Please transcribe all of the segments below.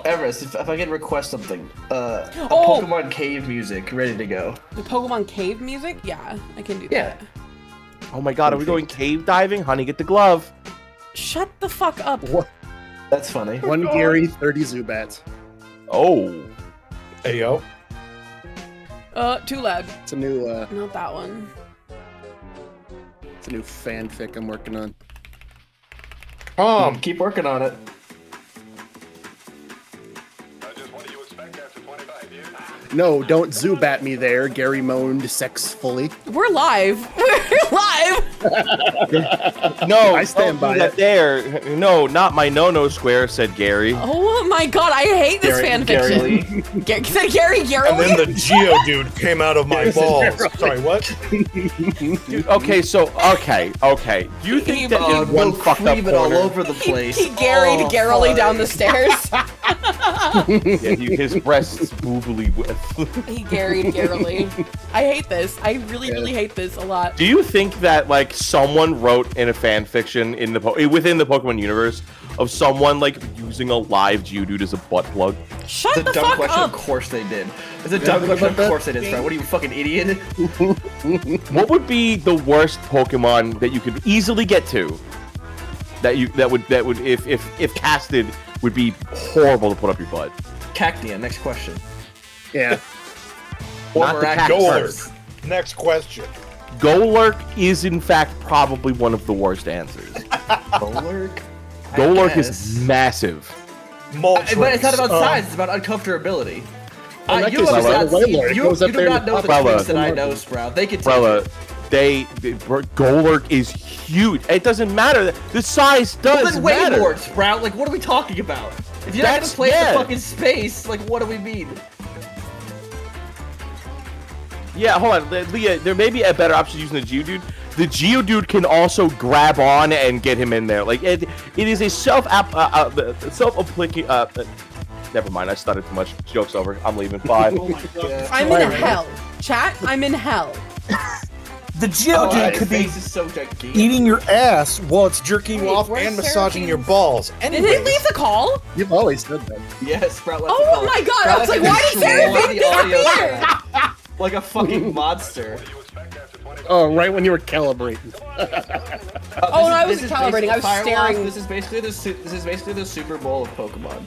Emrys, if I can request something, Pokemon cave music ready to go. The Pokemon cave music? Yeah, I can do that. Oh my god, are we going cave diving? Honey, get the glove. Shut the fuck up. What? That's funny. 1 Gary, 30 Zubats. Oh. Hey, yo. Too loud. It's a new, Not that one. it's a new fanfic I'm working on. Keep working on it. No, don't Zubat me there, Gary moaned sexfully. We're live. We're live. No, I stand by that it. there. No, not my no-no square, said Gary. Oh my god, I hate this Gary fanfiction. Gary And then the Geodude came out of my balls. Sorry, what? Dude, okay, so, okay. Do you think that in one fucked up cream it all corner... over the place. He Gary'd Garrily down the stairs. Yeah, his breasts boobily with. He Gary'd Garrily. I hate this. I really hate this a lot. Do you think that, like, someone wrote in a fan fiction in the within the Pokemon universe of someone, like, using a live Geodude as a butt plug? Shut It's the a dumb fuck question. up. Of course they did. It's a dumb question. Of course they did, Fred. What are you, fucking idiot? What would be the worst Pokemon that you could easily get to? That would if casted would be horrible to put up your butt. Cacnea. Next question. Yeah. Not the cactus. Golurk. Next question. Golurk is in fact probably one of the worst answers. Golurk. Golurk is massive. Moltres. But it's not about size. It's about uncomfortability. that You gives have us not a way seen- more. It you goes you up do there not in know the the top. tweets that I know, Sprout. They can take Brella, it. Golurk is huge. It doesn't matter. The size Well, does then way matter. more, Sprout. Like, what are we talking about? If you're not That's- gonna play yeah. the fucking space, like, what do we mean? Yeah, hold on, Leah. There may be a better option using the Geodude. The Geodude can also grab on and get him in there. Like it is a self-applicating. Never mind, I stuttered too much. Joke's over. I'm leaving. Bye. Oh my god. I'm in hell. Chat, I'm in hell. The Geodude His could be face is so gigantic. eating your ass while it's jerking you Wait, off where's and massaging your Seraphine's- balls. Did he Anyways, leave the call? You've always said that. Yes, Sprout left Oh the call. my god, Sprout I was like, can why did destroy Seraphine the audio disappear? track like a fucking monster. Oh, right when you were calibrating. Oh, no, I wasn't calibrating, I was staring. This is basically the Super Bowl of Pokemon.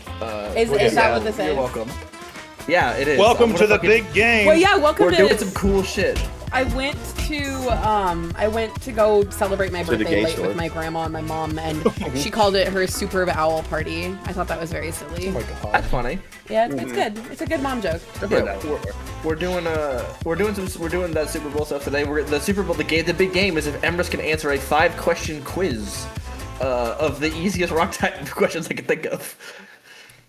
Is that what this You're is? welcome. Yeah, it is. welcome I'm to gonna the fucking- big game. Well, yeah, welcome We're to. doing some cool shit. I went to go celebrate my To the birthday gay late store. with my grandma and my mom, and she called it her Super Owl party. I thought that was very silly. Oh my god. That's funny. Yeah, it's good. It's a good mom joke. Yeah, we're doing that Super Bowl stuff today. The Super Bowl, the big game is if Emrys can answer a 5-question quiz of the easiest rock type questions I can think of.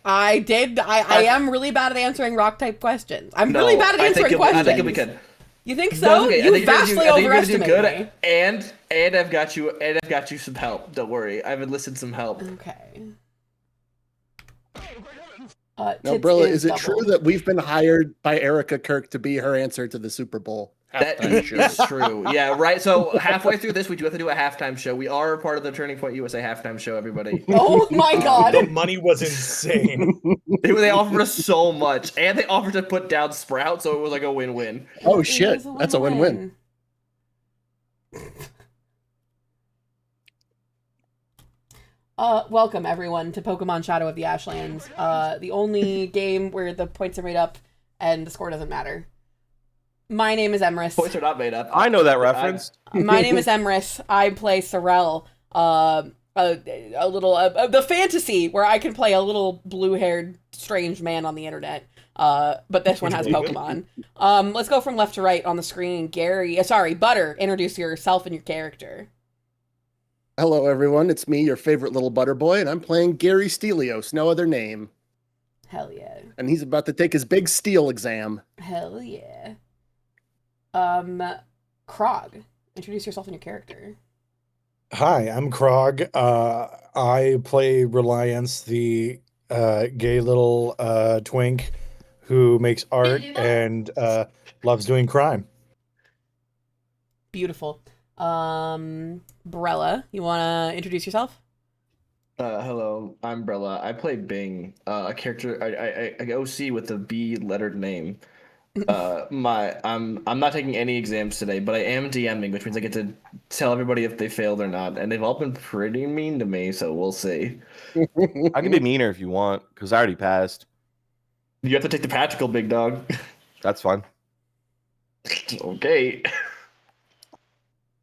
I am really bad at answering rock type questions. I'm really bad at answering questions. I think we can. You think so? No, okay. I You think you're gonna vastly do- I think you're gonna do overestimated good, me. and I've got you some help. Don't worry, I've enlisted some help. Okay. Now, Tits Brilla, is it double. true that we've been hired by Erica Kirk to be her answer to the Super Bowl That halftime show? is true. Yeah, right. So halfway through this, we do have to do a halftime show. We are part of the Turning Point USA halftime show. Everybody, Oh my The god. money was insane. they offered us so much, and they offered to put down Sprout, so it was like a win-win. Oh It shit, was that's a win-win. Welcome everyone to Pokemon Shadow of the Ashlands, the only game where the points are made up and the score doesn't matter. My name is Emrys. Points are not made up. I know that reference. My name is Emrys. I play Sorrel, the fantasy where I can play a little blue-haired strange man on the internet. But this one has Pokemon. Let's go from left to right on the screen. Butter, introduce yourself and your character. Hello, everyone. It's me, your favorite little butter boy, and I'm playing Gary Stelios, no other name. Hell yeah. And he's about to take his big steel exam. Hell yeah. Krog, introduce yourself and your character. Hi, I'm Krog. I play Reliance, the gay little twink who makes art and loves doing crime. Beautiful. Brella, you want to introduce yourself? Hello, I'm Brella. I play Bing, a character, I OC with a B lettered name. I'm not taking any exams today, but I am DMing, which means I get to tell everybody if they failed or not, and they've all been pretty mean to me, so we'll see. I can be meaner if you want, because I already passed. You have to take the practical, big dog. That's fine. Okay.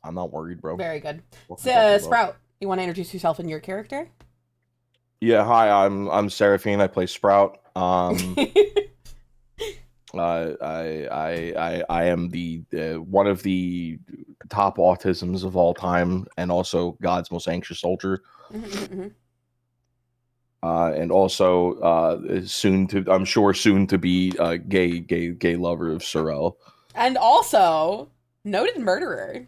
I'm not worried, bro. Very good. Welcome So, back, bro. Sprout, you want to introduce yourself and your character? Yeah, hi. I'm Seraphine. I play Sprout. I am the one of the top autisms of all time, and also God's most anxious soldier. And also I'm sure soon to be gay lover of Sorrel. And also, noted murderer.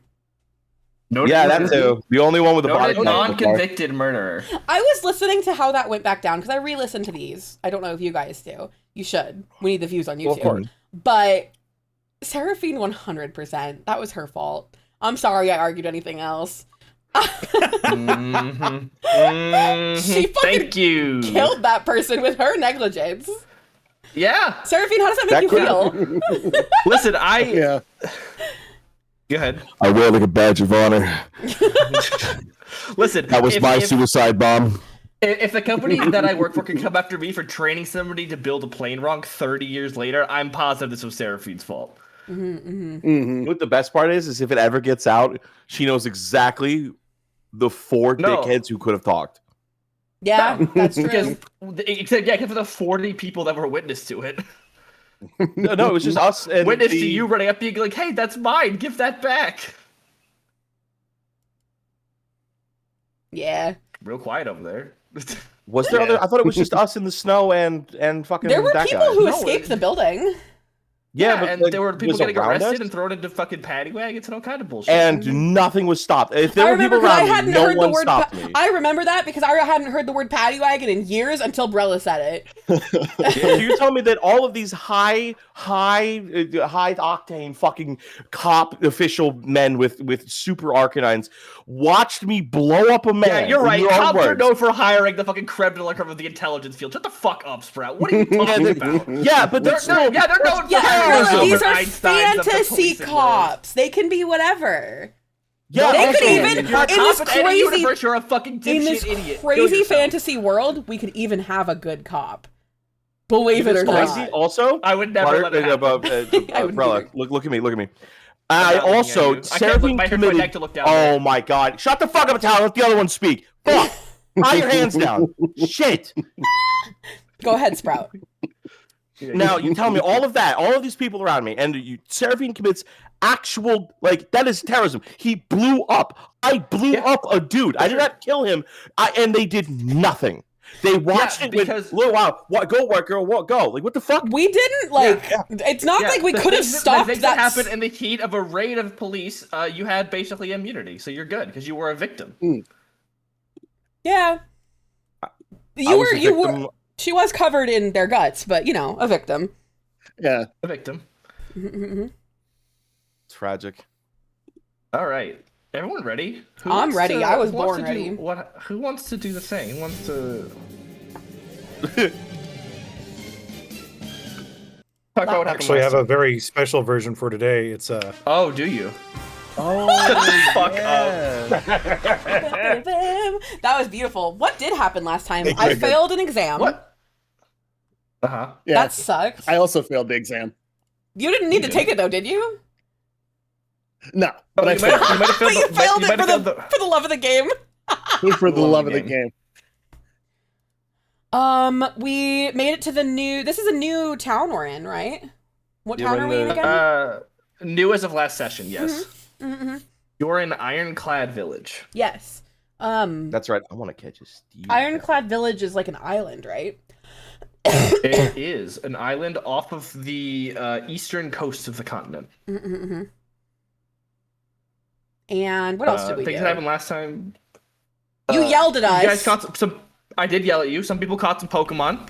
Yeah, that too. The only one with the body. Noted non-convicted murderer. I was listening to how that went back down, because I re-listened to these. I don't know if you guys do. You should. We need the views on YouTube. Well, of course. But Seraphine 100%. That was her fault. I'm sorry I argued anything else. She fucking Thank you. killed that person with her negligence. Yeah. Seraphine, how does that make you feel? Listen, Yeah. Go ahead. I wear like a badge of honor. Listen, That was my suicide bomb. If the company that I work for could come after me for training somebody to build a plane wrong 30 years later, I'm positive this was Seraphine's fault. You know what the best part is if it ever gets out, she knows exactly the four dickheads who could have talked. Yeah, that's true. Except for the 40 people that were witness to it. No, it was just us and Witness to you running up to you like, hey, that's mine, give that back. Yeah. Real quiet over there. Was there other? I thought it was just us in the snow and fucking. There were that people guy. who No, escaped the building. Yeah, but and like, there were people was getting around arrested us, and thrown into fucking paddy wagons and all kind of bullshit. and nothing was stopped. If there I were people remember because I around me, hadn't no heard the one word. stopped me. I remember that because I hadn't heard the word paddy wagon in years until Brella said it. So you're telling me that all of these high octane fucking cop official men with super arcanines watched me blow up a man? yeah, you're right. in your own Cops are words. known for hiring the fucking creme de la creme of the intelligence field. Shut the fuck up, Sprout. What are you talking about? Yeah, but they're still. they're known for Yeah, terrorism. Brella, these are Einsteins of the fantasy policing cops. They can be whatever. Yeah, They also, could even If you're a in cop this in any crazy universe, you're a fucking in dipshit this idiot. Kill crazy yourself. fantasy world, we could even have a good cop. Believe it or Spicy. not. Also, I would never let it happen. I would Umbrella, never. look at me. I'm I not looking also at you. I can't look Seraphine my head committed. neck to look down Oh there. my god! Shut the fuck up, Tal. Let the other one speak. Fuck. Put your hands down. Shit. Go ahead, Sprout. Now you tell me all of that, all of these people around me, and Seraphine commits actual that is terrorism. He blew up. I blew up a dude. I did not kill him. And they did nothing. They watched it because- with little wow. What go work girl? What go? Like what the fuck? We didn't it's not like we the could have things that- stopped the things that. that happened in the heat of a raid of police. You had basically immunity, so you're good because you were a victim. Yeah. I was a You were victim. she was covered in their guts, but a victim. Yeah. A victim. Tragic. All right, everyone ready? I'm wants ready. I was who wants born to do ready. Who wants to do the thing? Who wants to talk about what happened Actually, I last have a very special version for today. It's Oh, do you? Oh, Fuck up. That was beautiful. What did happen last time? Thank you. I failed an exam. What? Uh-huh. Yeah. That sucked. I also failed the exam. You didn't need to take it though, did you? No, but I you might have failed failed But you failed you it might have failed for the love of the game. for the love of the game. We made it to the new. This is a new town we're in, right? What Yeah, town we're are we in in again? New as of last session, yes. Mm-hmm. You're in Ironclad Village. Yes. that's right. I want to catch a Steve. Ironclad Village is like an island, right? It is an island off of the eastern coast of the continent. Mm-hmm. And what else did we things do? that happened last time. You yelled at us. You guys caught some. I did yell at you. Some people caught some Pokemon.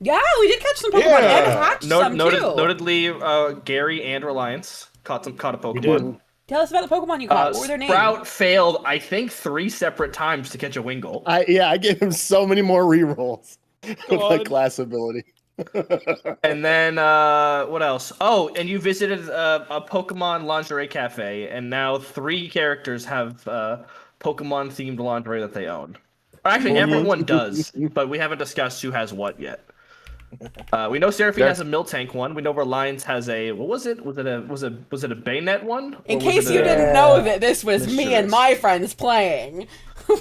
Yeah, we did catch some Pokemon Yeah. and hatched some too. Notedly, Gary and Reliance caught a Pokemon. we did. Tell us about the Pokemon you caught. What were their names? Sprout failed, I think, 3 separate times to catch a Wingull. I gave him so many more rerolls with that class ability. And then what else? Oh, and you visited a Pokemon lingerie cafe, and now 3 characters have Pokemon themed lingerie that they own. Or actually, everyone does, but we haven't discussed who has what yet. We know Seraphine has a Miltank one. We know Reliance has a, what was it? Was it a Bayonet one? In case you didn't know that this was me and my friends playing.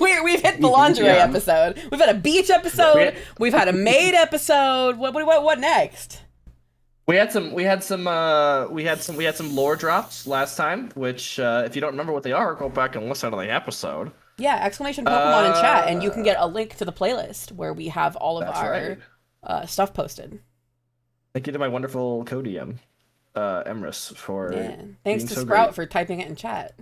We've hit the lingerie episode. We've had a beach episode. We've had a maid episode. What next? We had some lore drops last time, which if you don't remember what they are, go back and listen to the episode. Yeah, exclamation Pokemon in chat, and you can get a link to the playlist where we have all of our stuff posted. Thank you to my wonderful co-DM, Emrys, for thanks to so Sprout great. for typing it in chat.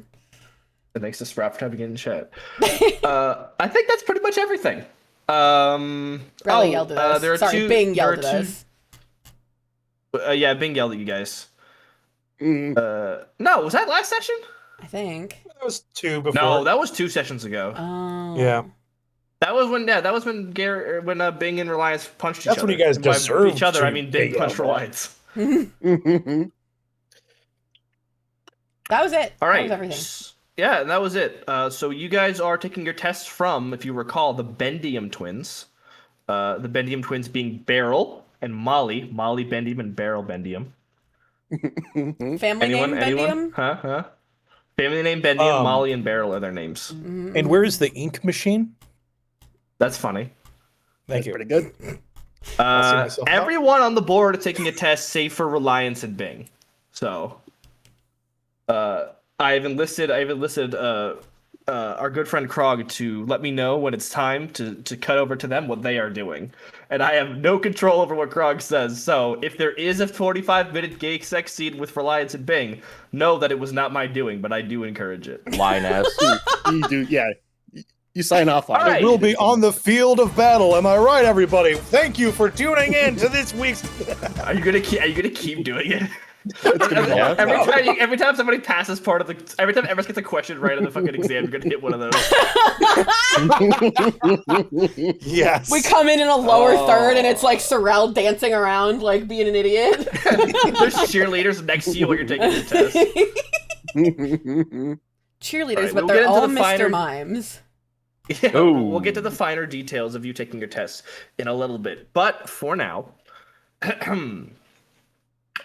And thanks to Sprout for typing it in chat. I think that's pretty much everything. Yelled at us. There are Sorry, two, Bing yelled at us. Yeah, Bing yelled at you guys. No, was that last session? I think. That was 2 before. No, that was 2 sessions ago. Oh. Yeah. That was when Bing and Reliance punched each other. That's when you guys And by deserved each other. to I mean, Bing be punched yelled at. Reliance. That was it. All right. That was everything. Yeah, that was it. So you guys are taking your tests from, if you recall, the Bendium twins. The Bendium twins being Beryl and Molly. Molly Bendium and Beryl Bendium. Family name Bendium? Huh? Family name Bendium, Molly and Beryl are their names. And where's the ink machine? That's funny. Thank you. Pretty good. Everyone on the board is taking a test, save for Reliance and Bing. So, I've enlisted our good friend Krog to let me know when it's time to cut over to them what they are doing. And I have no control over what Krog says. So if there is a 45-minute gay sex scene with Reliance and Bing, know that it was not my doing, but I do encourage it. Line ass. You do, yeah. You sign off on All it. right. We'll be on the field of battle. Am I right, everybody? Thank you for tuning in to this week's. Are you gonna keep doing it? It's gonna be hard. Every time somebody passes every time Emrys gets a question right on the fucking exam, you're gonna hit one of those. Yes. We come in a lower third, and it's like Sorrel dancing around, like being an idiot. There's cheerleaders next to you while you're taking your test. Cheerleaders, Right, but we'll they're get into all the Mr. finer- Mimes. Yeah, Oh. we'll get to the finer details of you taking your tests in a little bit. But for now,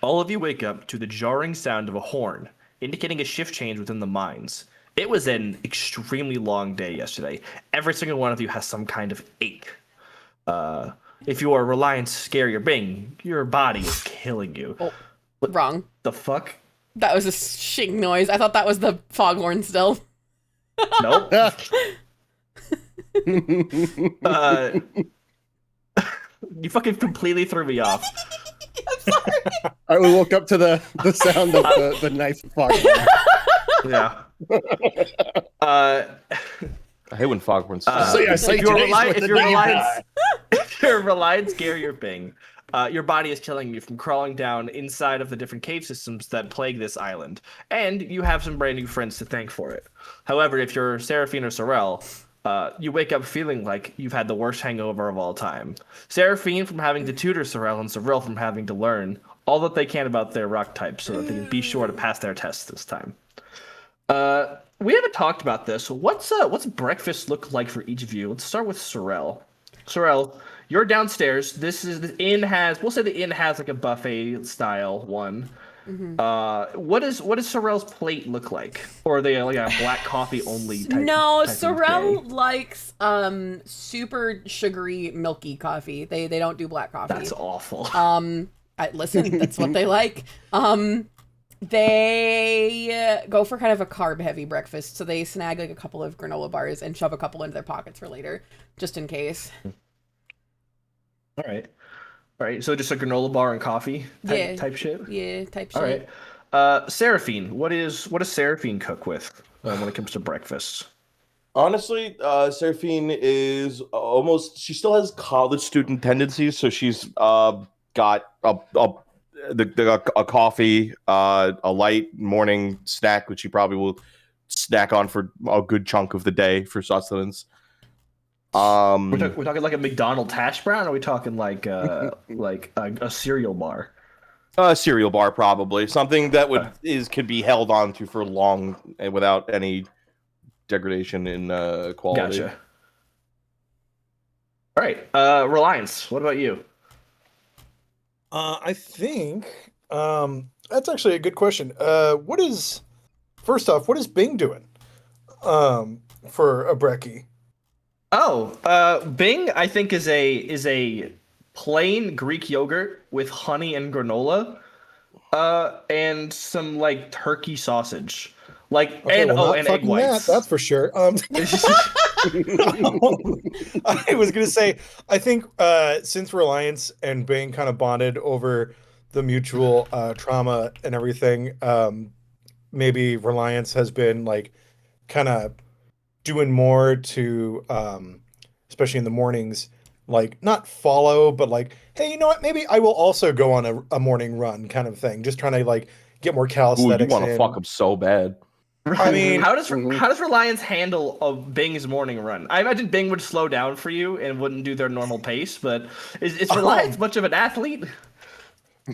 all of you wake up to the jarring sound of a horn, indicating a shift change within the mines. It was an extremely long day yesterday. Every single one of you has some kind of ache. If you are Reliance, Scary, or Bing, your body is killing you. Oh, wrong. The fuck? That was a shing noise. I thought that was the foghorn still. Nope. You fucking completely threw me off. I woke up to the sound of the knife fog. Yeah. I hate when foghorns. If you're Reliance, Gary, or Bing, your body is killing you from crawling down inside of the different cave systems that plague this island, and you have some brand new friends to thank for it. However, if you're Seraphine or Sorrel, you wake up feeling like you've had the worst hangover of all time. Seraphine from having to tutor Sorrel, and Sorrel from having to learn all that they can about their rock type so that they can be sure to pass their tests this time. We haven't talked about this. What's breakfast look like for each of you? Let's start with Sorrel. Sorrel, you're downstairs. The inn has like a buffet style one. Mm-hmm. What does Sorrel's plate look like? Or are they like a black coffee only type? No, type of Sorrel day? likes super sugary milky coffee. They don't do black coffee. That's awful. Listen, that's what they like. They go for kind of a carb heavy breakfast, so they snag like a couple of granola bars and shove a couple into their pockets for later, just in case. All right. So just a granola bar and coffee type shit. Yeah, type shit. All right. Seraphine, what does Seraphine cook with when it comes to breakfast? Honestly, Seraphine is she still has college student tendencies, so she's got a coffee, a light morning snack, which you probably will snack on for a good chunk of the day for sustenance. We're talking like a McDonald's hash brown, or are we talking like a cereal bar? A cereal bar, probably something that could be held on to for long and without any degradation in quality. Gotcha. All right, Reliance. What about you? I think that's actually a good question. First off, what is Bing doing for a brekkie? Oh, Bing, I think is a plain Greek yogurt with honey and granola, and some like turkey sausage, like Okay, and well, not and egg fucking whites. that's for sure. I was gonna say, I think since Reliance and Bing kind of bonded over the mutual trauma and everything, maybe Reliance has been like kind of doing more to, especially in the mornings, like not follow, but like, hey, you know what? Maybe I will also go on a morning run kind of thing. Just trying to like get more Ooh, you calisthenics want to in. fuck them so bad. I mean, how does Reliance handle a Bing's morning run? I imagine Bing would slow down for you and wouldn't do their normal pace, but is Reliance much of an athlete?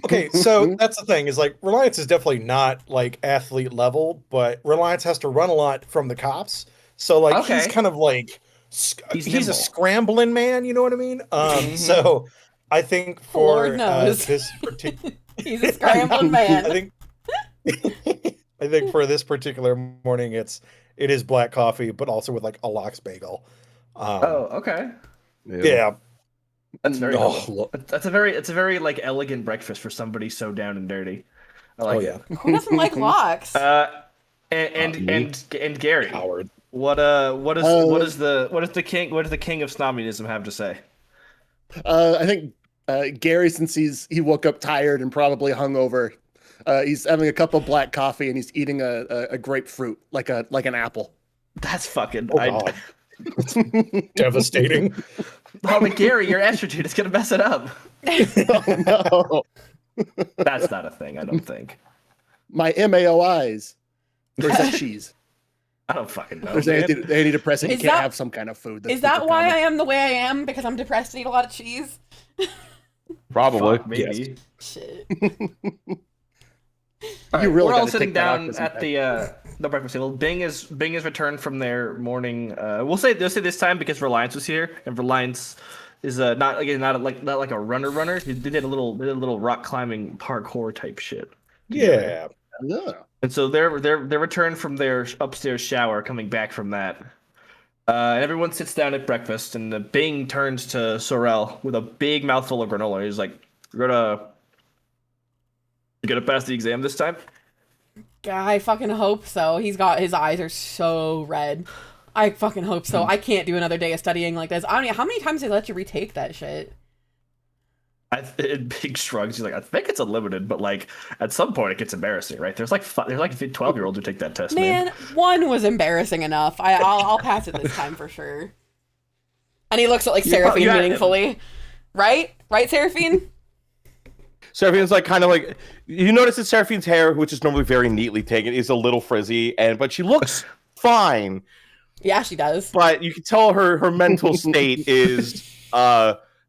okay, so that's the thing is like Reliance is definitely not like athlete level, but Reliance has to run a lot from the cops. So like he's kind of like he's a nimble. scrambling man, you know what I mean? So I think for Lord knows. this particular He's a scrambling man. I think for this particular morning it is black coffee, but also with like a lox bagel. Okay. Yeah. That's very Oh, it's a very like elegant breakfast for somebody so down and dirty. I like it. Who doesn't like locks? And Gary, Howard. what does the king of snobbyism have to say? I think Gary, since he woke up tired and probably hungover, he's having a cup of black coffee and he's eating a grapefruit like an apple. That's fucking God. Devastating. Oh, but Gary, your estrogen is gonna mess it up. Oh, no. That's not a thing, I don't think. My MAOIs. Or is that cheese? I don't fucking know. There's antidepressant. You Is can't that- have some kind of food. Is that why I am the way I am? Because I'm depressed and eat a lot of cheese? Probably. Fuck, maybe. Shit. All right, really we're all gotta sitting take that out down 'cause at the breakfast table. Bing is returned from their morning. We'll say this time because Reliance was here, and Reliance is not like a runner. They did a little rock climbing parkour type shit. Yeah. Yeah. And so they're returned from their upstairs shower, coming back from that. And everyone sits down at breakfast, and Bing turns to Sorel with a big mouthful of granola. He's like, "You gonna pass the exam this time?" I fucking hope so. His eyes are so red. I fucking hope so. I can't do another day of studying like this. I mean, how many times did they let you retake that shit? Big shrugs. He's like, "I think it's unlimited, but like at some point it gets embarrassing, right? There's like 12-year-olds who take that test, man." One was embarrassing enough. I'll pass it this time for sure. And he looks at like Seraphine meaningfully, right? Right, Seraphine? Seraphine's like kind of like, you notice that Seraphine's hair, which is normally very neatly taken, is a little frizzy, but she looks fine. Yeah, she does. But you can tell her mental state is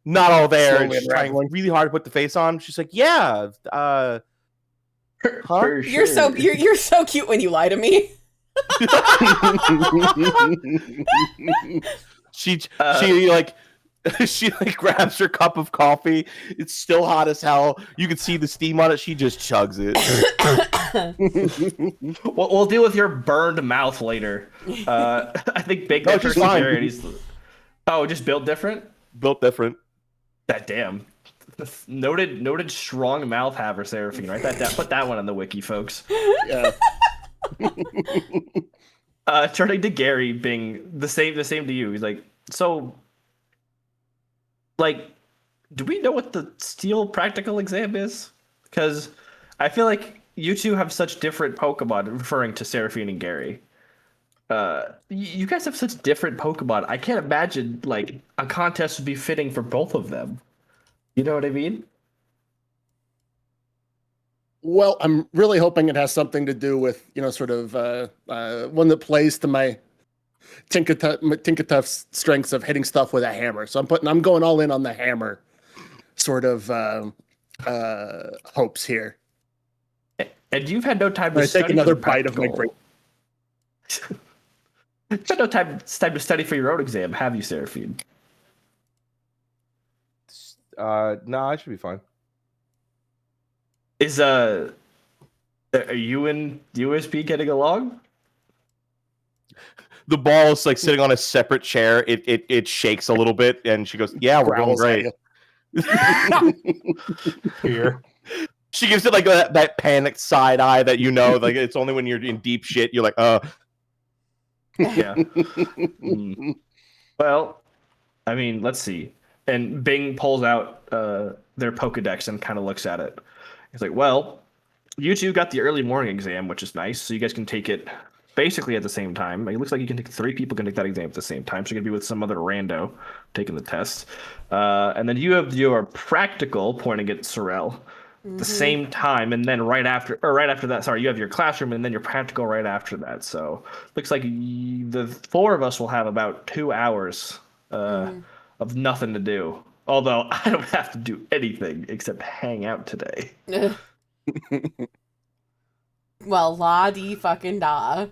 not all there. And she's trying really hard to put the face on. She's like, yeah, huh? You're so cute when you lie to me. She she grabs her cup of coffee. It's still hot as hell. You can see the steam on it. She just chugs it. We'll deal with your burned mouth later. I think Big No, she's fine. Just built different. Built different. That damn. Noted strong mouth haver Seraphine. Write that down. Put that one on the wiki, folks. Yeah. Turning to Gary, being the same to you. He's like, so, like, do we know what the steel practical exam is? Because I feel like you two have such different Pokemon, referring to Seraphine and Gary. You guys have such different Pokemon. I can't imagine, like, a contest would be fitting for both of them. You know what I mean? Well, I'm really hoping it has something to do with, sort of one that plays to my Tinkatuff's strengths of hitting stuff with a hammer. So I'm going all in on the hammer sort of hopes here. And you've had no time to I study take another for the bite of my practical. grape. You've had no time to study for your own exam, have you, Seraphine? No, I should be fine. Are you and USB getting along? The ball is like sitting on a separate chair. It shakes a little bit, and she goes, "Yeah, we're going Growls at great." Here. She gives it like that panicked side eye that like it's only when you're in deep shit you're like, Yeah. Well, I mean, let's see. And Bing pulls out their Pokedex and kind of looks at it. He's like, well, you two got the early morning exam, which is nice, so you guys can take it basically at the same time. It looks like you can take 3 people can take that exam at the same time, so you're going to be with some other rando taking the test. And then you have your practical, pointing at Sorel, at the same time, and then right after that, sorry, you have your classroom and then your practical right after that. So looks like the 4 of us will have about 2 hours of nothing to do. Although I don't have to do anything except hang out today. Well, la di fucking da.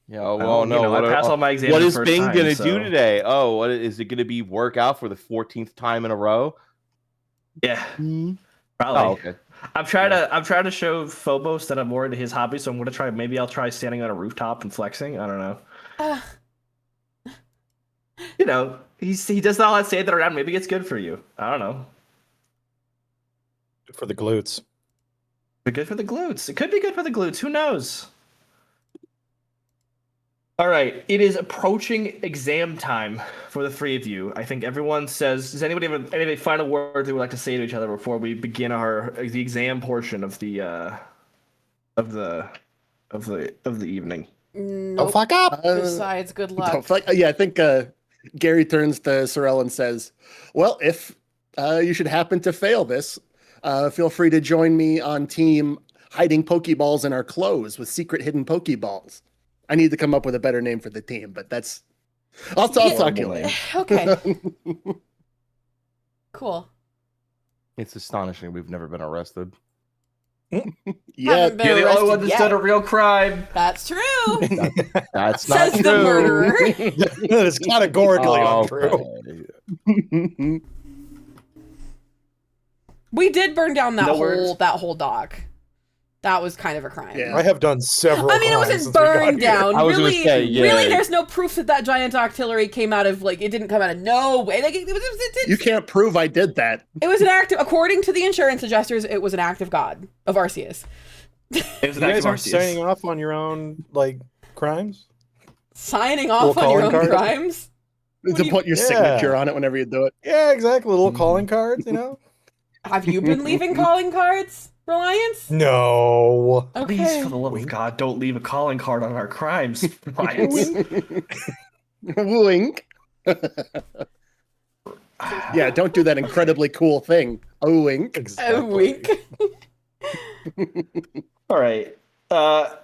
yeah, well, no. I passed all my exams. What the is first Bing time, gonna so- do today? Oh, what is it gonna be? Work out for the 14th time in a row? Yeah, Oh, probably. okay. I'm trying to show Phobos that I'm more into his hobby, so I'm gonna try. Maybe I'll try standing on a rooftop and flexing. I don't know. He does all that say that around. Maybe it's good for you. I don't know. For the glutes. But good for the glutes. It could be good for the glutes. Who knows? All right. It is approaching exam time for the 3 of you. I think everyone says. Does anybody have any final words they would like to say to each other before we begin the exam portion of the evening? Nope. Don't fuck up. Besides, good luck. I think Gary turns to Sorel and says, well, if you should happen to fail this, feel free to join me on team hiding Pokeballs in our clothes with secret hidden Pokeballs. I need to come up with a better name for the team, but I'll talk to you later. Okay. Cool. It's astonishing we've never been arrested. Yeah, Haven't been You're the only arrested one that's yet. done a real crime. That's true. That's not Says true. the murderer. It's categorically untrue. Okay. We did burn down that No words. whole dock. That was kind of a crime. Yeah. I have done several. I mean, it crimes wasn't since we got burned here. down. I was gonna Really, say, yeah. really, there's no proof that giant octillery came out of it didn't come out of no way. you can't prove I did that. It was an act. According to the insurance adjusters, it was an act of God of Arceus. It was You an act guys of aren't Arceus. signing off on your own crimes. Signing off Little on your calling own card? crimes. To put your Yeah. signature on it whenever you do it. Yeah, exactly. Little calling cards, Have you been leaving calling cards, Reliance? No. Please, Okay. for the love of God, don't leave a calling card on our crimes, Reliance. Wink. Yeah, don't do that incredibly cool thing. A wink. A wink. All right.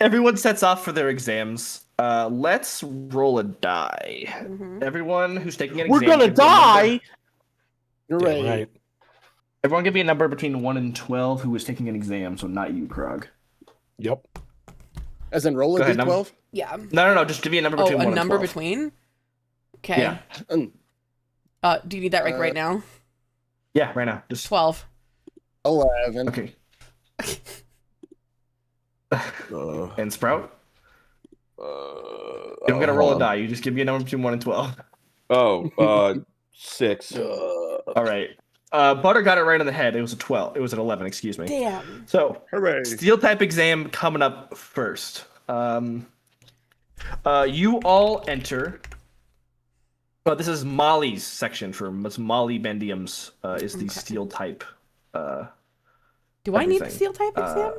Everyone sets off for their exams. Let's roll a die. Mhm. Everyone who's taking an We're exam. gonna give me a number. die. You're Yeah, right. right. Everyone give me a number between 1 and 12 who is taking an exam, so not you, Krog. Yep. As in roll a Go ahead, d12? Yeah. No. Just give me a number between Oh, 1 a and number 12. between. Okay. Yeah. Do you need that right now? Yeah, right now. Just 12. 11. okay. And Sprout? I'm gonna roll a die. You just give me a number between 1 and 12. 6. All right. Butter got it right on the head. It was a 12. It was an 11, excuse me. Damn. So, Hooray. Steel type exam coming up first. You all enter. Well, this is Molly's section for Molly Bendium's is the Okay. steel type. Do I need the Everything. steel type exam?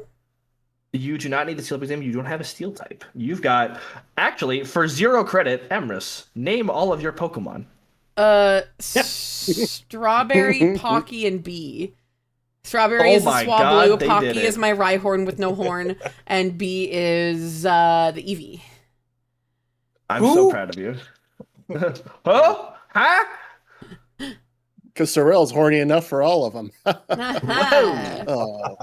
You do not need the steel exam. You don't have a steel type. You've got actually for 0 credit, Emrys. Name all of your Pokemon. Strawberry, Pocky, and Bee. Strawberry Oh is the my Swablu, God, they Pocky did it. is my Rhyhorn with no horn, and B is the Eevee. I'm Who? so proud of you. Oh, huh? Because Sorrel's horny enough for all of them. Aha. Oh,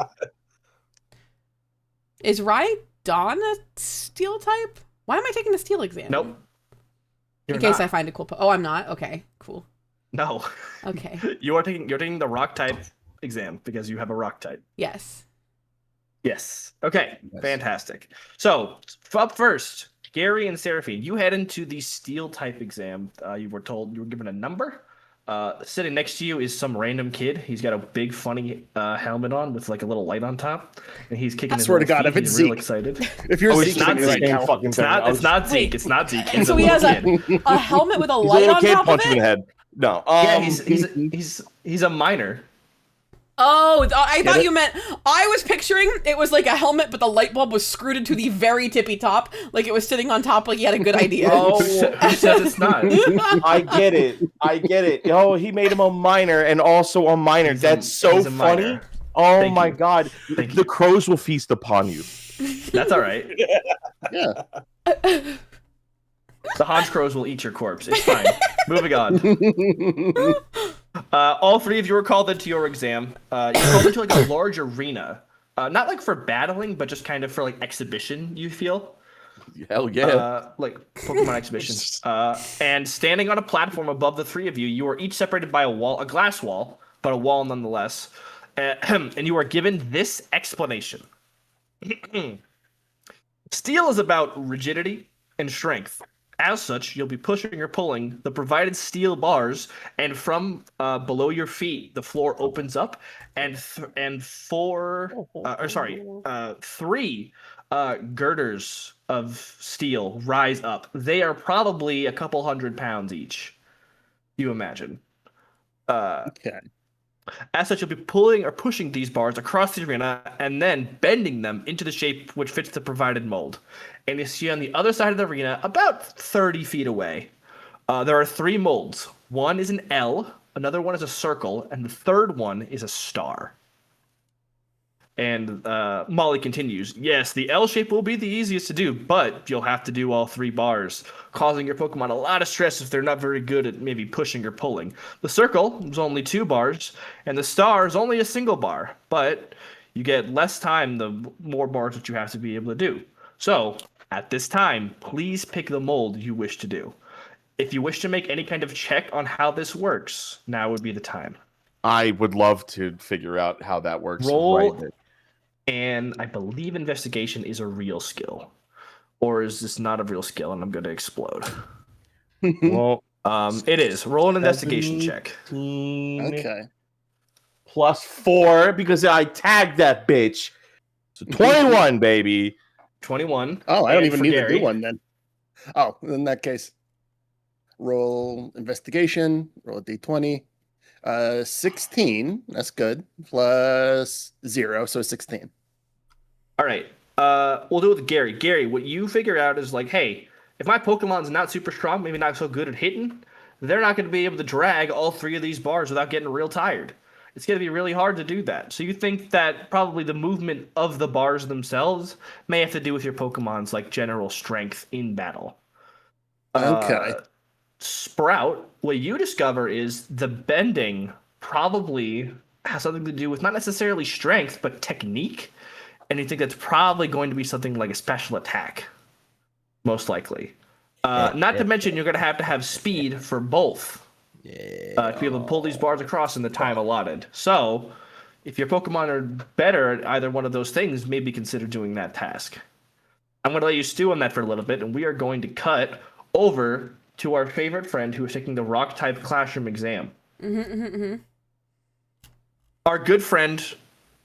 Is Rhydon a steel type? Why am I taking the steel exam? Nope. You're In case not. I find a cool Oh, I'm not? Okay, cool. No. Okay. You're taking the rock type exam because you have a rock type. Yes. Yes. Okay. Yes. Fantastic. So up first, Gary and Seraphine, you head into the steel type exam. You were given a number. Sitting next to you is some random kid. He's got a big funny helmet on with like a little light on top, and he's kicking. I his swear to little God, feet. if it's He's real Zeke. excited. if you're Oh, Zeke, it's not right Zeke. now, Fucking thing. It's not Zeke. It's not Zeke. It's So a he has little kid. a helmet with a He's a light little on kid top of punching in the it? head. No. Yeah, he's a miner. Oh, I Get thought it? you meant I was picturing it was like a helmet, but the light bulb was screwed into the very tippy top, like it was sitting on top, like he had a good idea. Oh, Who says it's not? I get it. Oh, he made him a minor and also a minor. That's so he's a funny. minor. Oh Thank my you. God. Thank The crows will feast upon you. That's all right. yeah. The Hans Crows will eat your corpse. It's fine. Moving on. All three of you were called into your exam. You're called into like a large arena. Not like for battling, but just kind of for like exhibition, you feel? Hell yeah. Like Pokemon exhibitions. And standing on a platform above the three of you, you are each separated by a glass wall, but a wall nonetheless. And you are given this explanation. Steel is about rigidity and strength. As such, you'll be pushing or pulling the provided steel bars, and from below your feet, the floor opens up, and three girders of steel rise up. They are probably a couple 100 pounds each. You imagine. Okay. As such, you'll be pulling or pushing these bars across the arena and then bending them into the shape which fits the provided mold. And you see on the other side of the arena, about 30 feet away, there are three molds. One is an L, another one is a circle, and the third one is a star. And Molly continues, yes, the L shape will be the easiest to do, but you'll have to do all three bars, causing your Pokemon a lot of stress if they're not very good at maybe pushing or pulling. The circle is only 2 bars, and the star is only a single bar, but you get less time the more bars that you have to be able to do. So, at this time, please pick the mold you wish to do. If you wish to make any kind of check on how this works, now would be the time. I would love to figure out how that works. Roll. Right. And I believe investigation is a real skill. Or is this not a real skill and I'm going to explode? Well, It is. Roll an investigation check. Okay. Plus 4 because I tagged that bitch. So 21, baby. 21. Oh, I don't And even for need Gary, to do one then. Oh, in that case, roll investigation, roll a d20. 16, that's good. Plus 0, so 16. All right. We'll do it with Gary. Gary, what you figure out is like, hey, if my Pokemon's not super strong, maybe not so good at hitting, they're not going to be able to drag all 3 of these bars without getting real tired. It's going to be really hard to do that. So you think that probably the movement of the bars themselves may have to do with your Pokemon's like general strength in battle. Okay. Sprout, what you discover is the bending probably has something to do with not necessarily strength, but technique. And you think that's probably going to be something like a special attack, most likely. Not to mention you're going to have speed for both to be able to pull these bars across in the time allotted. So if your Pokemon are better at either one of those things, maybe consider doing that task. I'm going to let you stew on that for a little bit, and we are going to cut over to our favorite friend who is taking the rock type classroom exam. Our good friend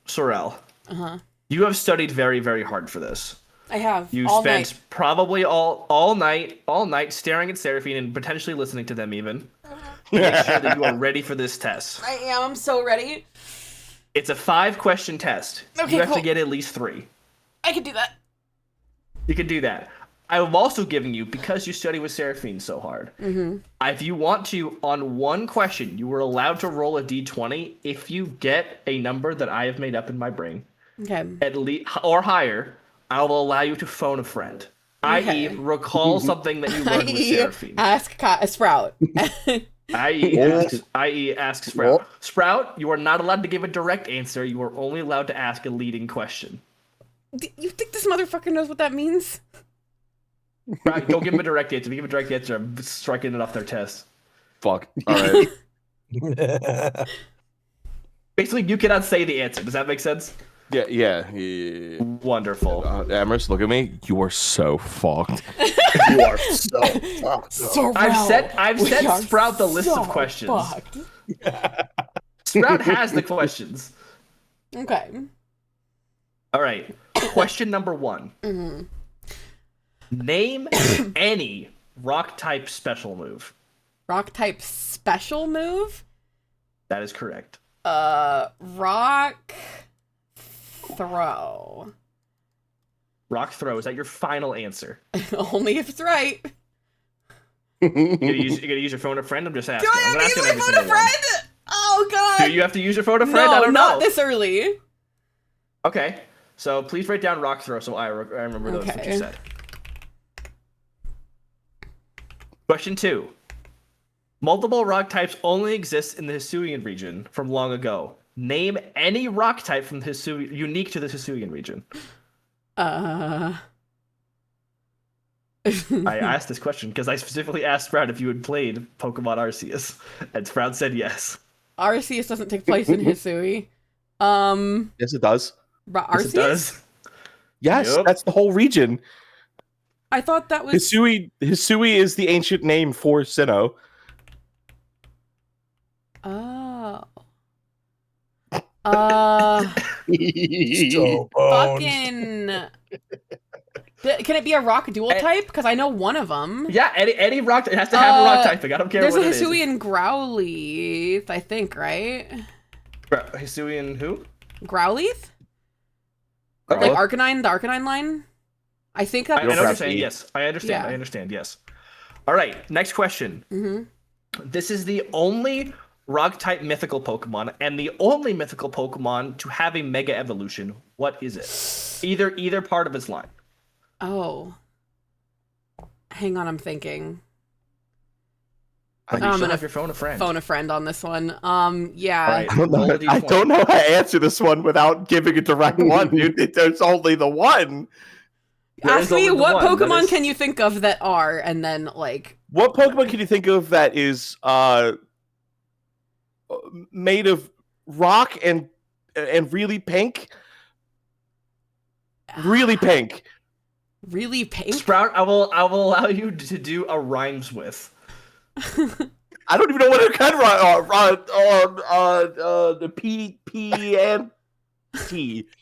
Sorrel. You have studied very, very hard for this. I have. You all spent night. probably all night staring at Seraphine and potentially listening to them even. To make sure that you are ready for this test. I am so ready. It's a 5-question test. Okay, you have cool. to get at least 3. I can do that. You can do that. I'm also giving you, because you study with Seraphine so hard, if you want to, on one question, you were allowed to roll a d20. If you get a number that I have made up in my brain, at least or higher, I will allow you to phone a friend. I.e., recall something that you learned with Seraphine. Ask Sprout. I.e., ask Sprout. Sprout, you are not allowed to give a direct answer. You are only allowed to ask a leading question. You think this motherfucker knows what that means? Sprout, don't give him a direct answer. If you give a direct answer, I'm striking it off their test. Fuck. All right. Basically, you cannot say the answer. Does that make sense? Yeah. Wonderful. Emrys, look at me. You are so fucked. You are so fucked. I've sent Sprout the list of questions. Fucked. Sprout has the questions. Okay. All right. Question number 1. Name any rock type special move. Rock type special move? That is correct. Rock throw. Rock throw. Is that your final answer? Only if it's right. You're gonna use your phone a friend? I'm just asking. Do I have to use my phone a friend? Oh god. Do you have to use your phone a friend? No, I don't not know. this early. Okay. So please write down rock throw so I remember those what you said. Question 2. Multiple rock types only exist in the Hisuian region from long ago. Name any rock type from the unique to the Hisuian region. I asked this question because I specifically asked Sprout if you had played Pokemon Arceus, and Sprout said yes. Arceus doesn't take place in Hisui. Yes, it does. Arceus? Yes, it does. Yes, Yep. that's the whole region. I thought that was Hisui is the ancient name for Sinnoh. Oh. So boned. Fucking. Can it be a rock dual type? Because I know one of them. Yeah, any rock. It has to have a rock typing. I don't care There's what a it is. Hisuian Growlithe, I think, right? Hisuian who? Growlithe? Growlithe? Like Arcanine, the Arcanine line? I think I that know what you're Growlithe. saying. Yes, I understand. Yeah. I understand. Yes. All right. Next question. This is the only rock type mythical Pokemon and the only mythical Pokemon to have a Mega Evolution. What is it? Either part of its line. Oh. Hang on, I'm thinking. You I'm should gonna have your phone a friend. Phone a friend on this one. Yeah. All right, I don't know. roll a D20. I don't know how to answer this one without giving a direct one, dude. There's only the one. There Ask is me only the what one. That Pokemon is- can you think of that are, and then like What Pokemon can you think of that is made of rock and really pink? Really pink. really pink. Sprout, I will allow you to do a rhymes with. I don't even know what it kind of the PPMT.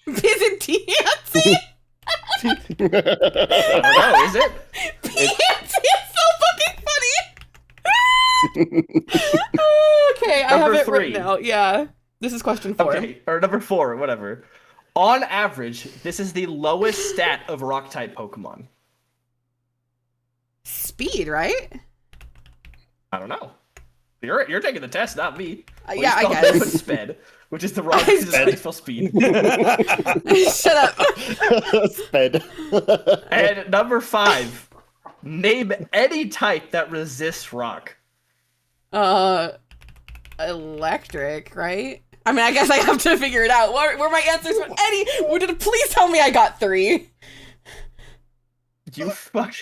Pizantiancy? I don't know, is it? Piancy is so fucking funny. Okay, I have Number it 3. written out. Yeah. This is question 4. Okay, or number 4, whatever. On average, this is the lowest stat of rock type Pokemon. Speed, right? I don't know. You're taking the test, not me. Well, Yeah, you I spelled guess. sped, which is the wrong. This is how you spell speed. Shut up. Sped. And number 5, name any type that resists rock. Electric, right? I mean, I guess I have to figure it out. Where my answers from Eddie? Please tell me I got 3. You fuck.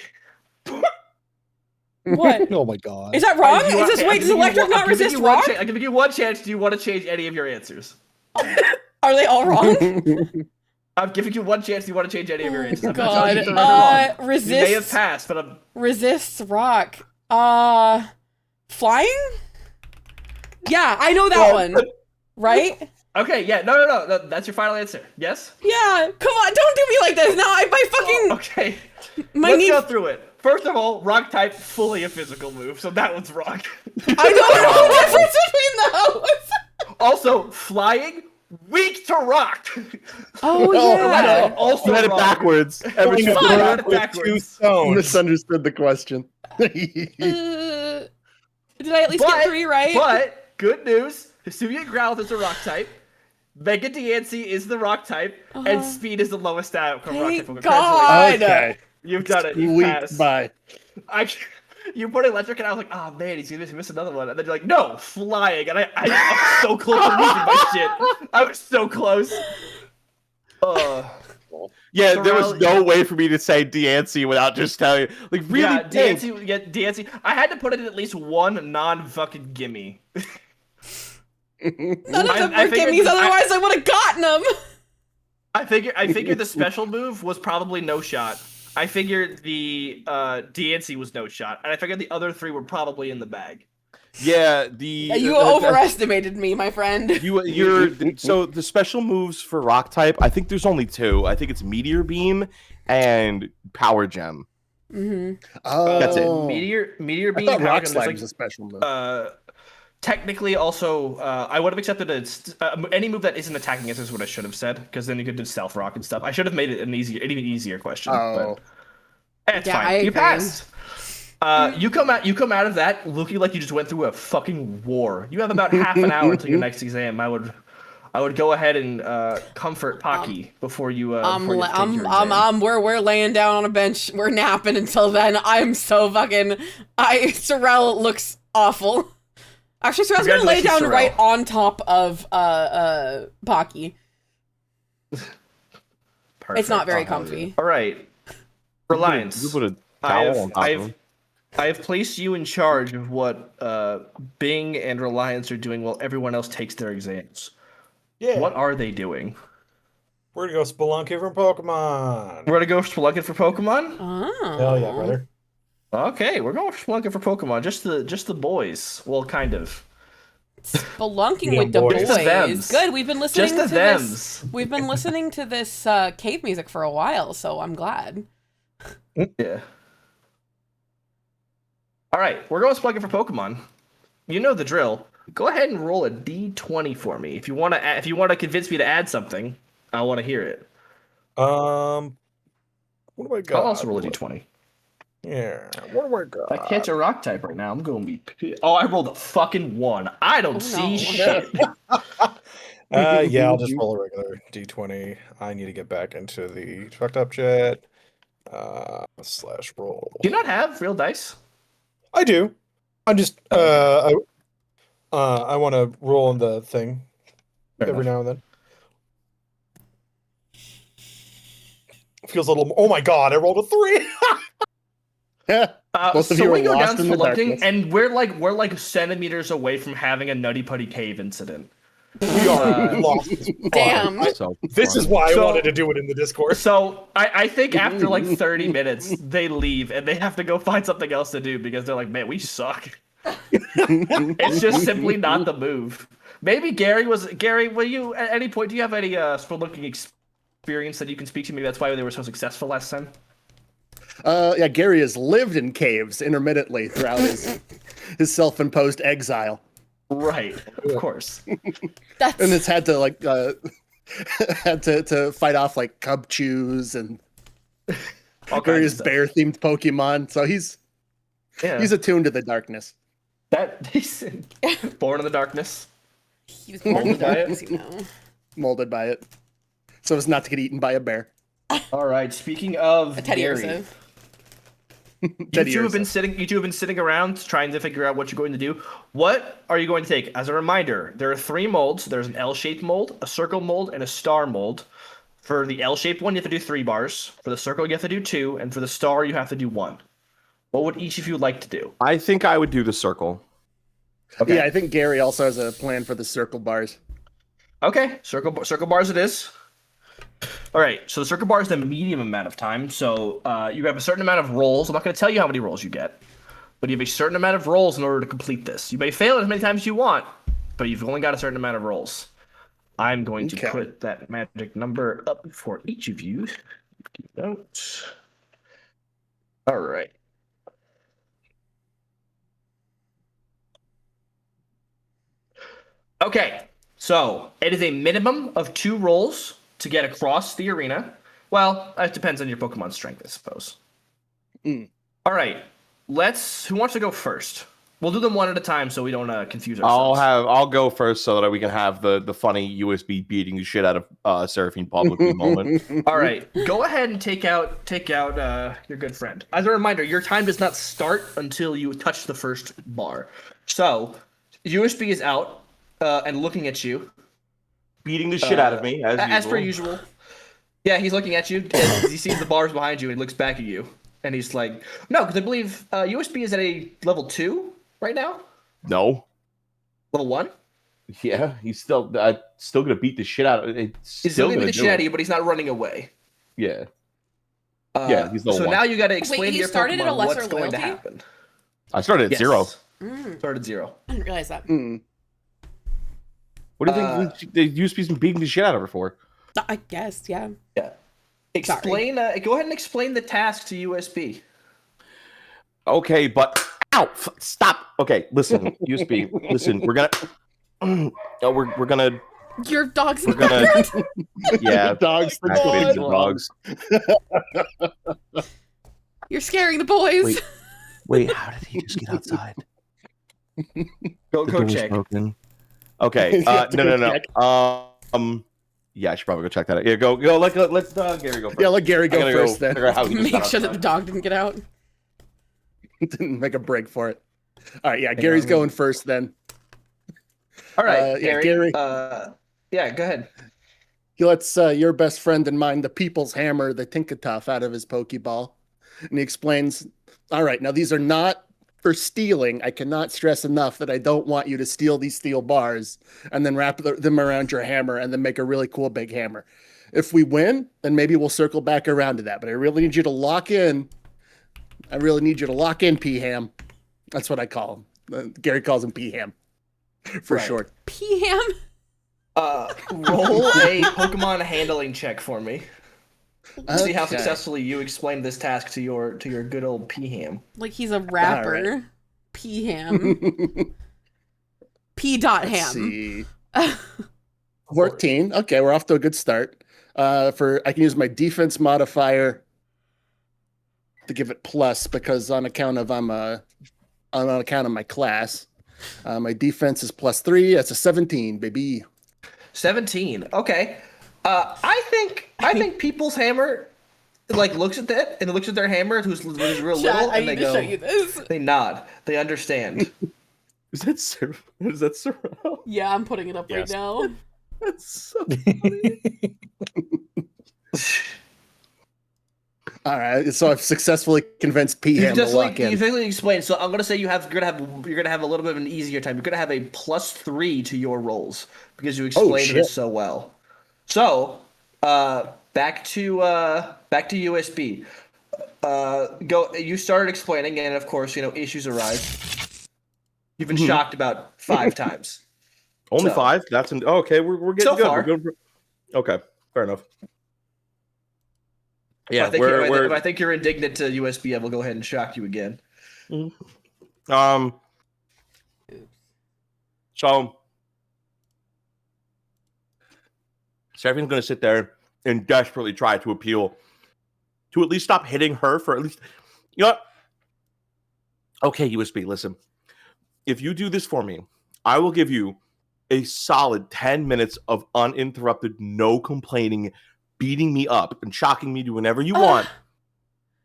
What? Oh my god. Is that wrong? Does electric not resist rock? I'm giving you one chance. Do you want to change any of your answers? Are they all wrong? I'm giving you one chance. Do you want to change any of your answers? I'm not God. telling you they're wrong. You may have Resists passed, but I'm. resists rock. Flying? Yeah, I know that one. Right? Okay, yeah, no. That's your final answer. Yes? Yeah. Come on, don't do me like this. Now my fucking Okay. my Let's knee. go through it. First of all, rock type, fully a physical move, so that one's rock. I don't know the difference between those. Also, flying, weak to rock. Oh Electric yeah. also You had it wrong. backwards. Every Going single a time. bird with two stones. Misunderstood the question. Did I at least get 3 right? But good news, Hisuian Growlithe is a rock type. Mega Diancie is the rock type, and Speed is the lowest outcome rock type. Thank God. Okay. You've done it. You Weak passed. by. You put electric, and I was like, oh man, he's gonna miss another one. And then you're like, no, flying. And I was so close to losing my shit. I was so close. Yeah, Sorrel, there was no way for me to say Diancie without just telling you. Like, really? Yeah, think. Diancie. I had to put it in at least one non-fucking gimme. None of them I were figured gimmies, that- otherwise I would have gotten them. I figured the special move was probably no shot. I figured the Diancie was no shot, and I figured the other 3 were probably in the bag. Yeah, You overestimated me, my friend. So the special moves for rock type, I think there's only 2. I think it's Meteor Beam and Power Gem. Oh, That's it. Meteor I Beam. thought Power Rock Gem is Slide like, was a special move. technically, also, I would have accepted any move that isn't attacking us is what I should have said, because then you could do Stealth Rock and stuff. I should have made it an even easier question. Oh. But it's Yeah, I fine. You agree. passed. You come out of that looking like you just went through a fucking war. You have about half an hour until your next exam. I would go ahead and comfort Pocky before you. Before you take your exam. We're laying down on a bench. We're napping until then. I'm so fucking. Sorrel looks awful. Actually, Sorrel's gonna lay down Sorrel. right on top of Pocky. Perfect. It's not very comfy. All right, Reliance. You put a towel on top of him. I have placed you in charge of what Bing and Reliance are doing while everyone else takes their exams. Yeah. What are they doing? We're gonna go spelunking from Pokemon. We're gonna go spelunking for Pokemon. Oh. Hell yeah, brother. Okay, we're going spelunking for Pokemon. Just the boys. Well, kind of. Spelunking Yeah, with the boys. boys. Just the thems. Good. We've been listening Just the to thems. this. We've been listening to this cave music for a while, so I'm glad. Yeah. All right, we're going spelunking for Pokemon. You know the drill. Go ahead and roll a d20 for me. If you want to convince me to add something, I want to hear it. What do I got? I'll also roll a d20. Yeah. What do I got? I catch a rock type right now. I'm going to be pissed. Oh, I rolled a fucking 1. I don't see no. shit. Yeah, I'll just roll a regular d20. I need to get back into the fucked up chat. Slash roll. Do you not have real dice? I do. I'm just I want to roll in the thing every now and then. Feels a little. Oh my god! I rolled a 3. Most of so you are we go down lost in the spelunking, darkness. and we're like centimeters away from having a Nutty Putty Cave incident. We are lost. as fuck. Damn. So This is funny. why I So- wanted to do it in the Discord. So I think after like 30 minutes, they leave and they have to go find something else to do because they're like, man, we suck. It's just simply not the move. Maybe Gary, will you at any point, do you have any spelunking experience that you can speak to? Maybe that's why they were so successful last time. Yeah, Gary has lived in caves intermittently throughout his self-imposed exile, Right, of course. That's and has had to had to fight off like cub chews and All kinds various of stuff. bear-themed Pokemon. So he's attuned to the darkness. He's born in the darkness. he was born with By it. darkness, you know. Molded by it, so as not to get eaten by a bear. All right. Speaking of A Teddy Gary, Ursa. you Teddy two have been Ursa. sitting. You two have been sitting around trying to figure out what you're going to do. What are you going to take? As a reminder, there are 3 molds. There's an L-shaped mold, a circle mold, and a star mold. For the L-shaped one, you have to do 3 bars. For the circle, you have to do 2, and for the star, you have to do 1. What would each of you like to do? I think I would do the circle. Okay. Yeah, I think Gary also has a plan for the circle bars. Okay, circle bars it is. All right, so the circle bar is the medium amount of time. So you have a certain amount of rolls. I'm not going to tell you how many rolls you get, but you have a certain amount of rolls in order to complete this. You may fail it as many times as you want, but you've only got a certain amount of rolls. I'm going to Okay. put that magic number up for each of you. Keep notes. All right. Okay, So it is a minimum of 2 rolls to get across the arena. Well, it depends on your Pokemon strength, I suppose. All right, who wants to go first? We'll do them one at a time so we don't confuse ourselves. I'll go first so that we can have the funny USB beating the shit out of Seraphine publicly moment. All right, go ahead and take out your good friend. As a reminder, your time does not start until you touch the first bar. So USB is out and looking at you, Beating the shit out of me as per usual. Yeah, he's looking at you. And he sees the bars behind you and looks back at you, and he's like, "No, because I believe USB is at a level 2 right now. No. Level 1. Yeah, he's still gonna beat the shit out of it. He's still gonna beat the shit out of you, but he's not running away. Yeah. Yeah, he's level 1. So now you got to explain to your started Pokemon at a lesser what's going to loyalty? happen. I started at 0. Started at 0. I didn't realize that. What do you think the USB's been beating the shit out of her for? I guess, yeah. Yeah. Explain. Go ahead and explain the task to USB. Okay, but ow! Stop. Okay, listen, USB. Listen, we're gonna. Your dog's We're gonna. Yeah, Dogs. activating the dogs. You're scaring the boys. Wait, how did he just get outside? Go door's check. broken. Okay. No. Yeah, I should probably go check that out. Yeah, go. Let's Gary go first. Yeah, let Gary go first then. figure out how he just Make got sure that the outside. dog didn't get out. Didn't make a break for it. All right, yeah, Gary's going first then. All right, yeah, Gary. Gary. Yeah, go ahead. He lets your best friend and mine, the People's Hammer, the Tinkatuff, out of his Pokeball. And he explains, all right, now these are not for stealing. I cannot stress enough that I don't want you to steal these steel bars and then wrap them around your hammer and then make a really cool big hammer. If we win, then maybe we'll circle back around to that. But I really need you to lock in. I really need you to lock in, P-Ham. That's what I call him. Gary calls him P-Ham for short. P-Ham? Roll a Pokemon handling check for me. See how Okay. successfully you explained this task to your good old P-Ham. Like he's a rapper. All right. P-Ham. P.Ham. Let's see. 14. Okay, we're off to a good start. I can use my defense modifier to give it plus because on account of my class, my defense is +3. That's a 17, baby. 17. Okay. I think People's Hammer looks at that and looks at their hammer who's real Chat, little I and need they to go. show you this. They nod. They understand. Is that Sorrel? Yeah, I'm putting it up right Yes. now. That's so funny. All right, so I've successfully convinced P-Ham to lock You in. basically explained. So I'm gonna say you're gonna have a little bit of an easier time. You're gonna have a +3 to your rolls because you explained shit. this so well. So back to USB. Go. You started explaining, and of course, issues arise. You've been shocked about 5 times. Only So- 5? Okay. We're getting So good. far. We're good. Okay, fair enough. Yeah, If I think you're indignant to USB, I will go ahead and shock you again. So Seraphine's gonna sit there and desperately try to appeal to at least stop hitting her for at least. You know what? Okay, USB, listen. If you do this for me, I will give you a solid 10 minutes of uninterrupted, no complaining, beating me up and shocking me to whenever you want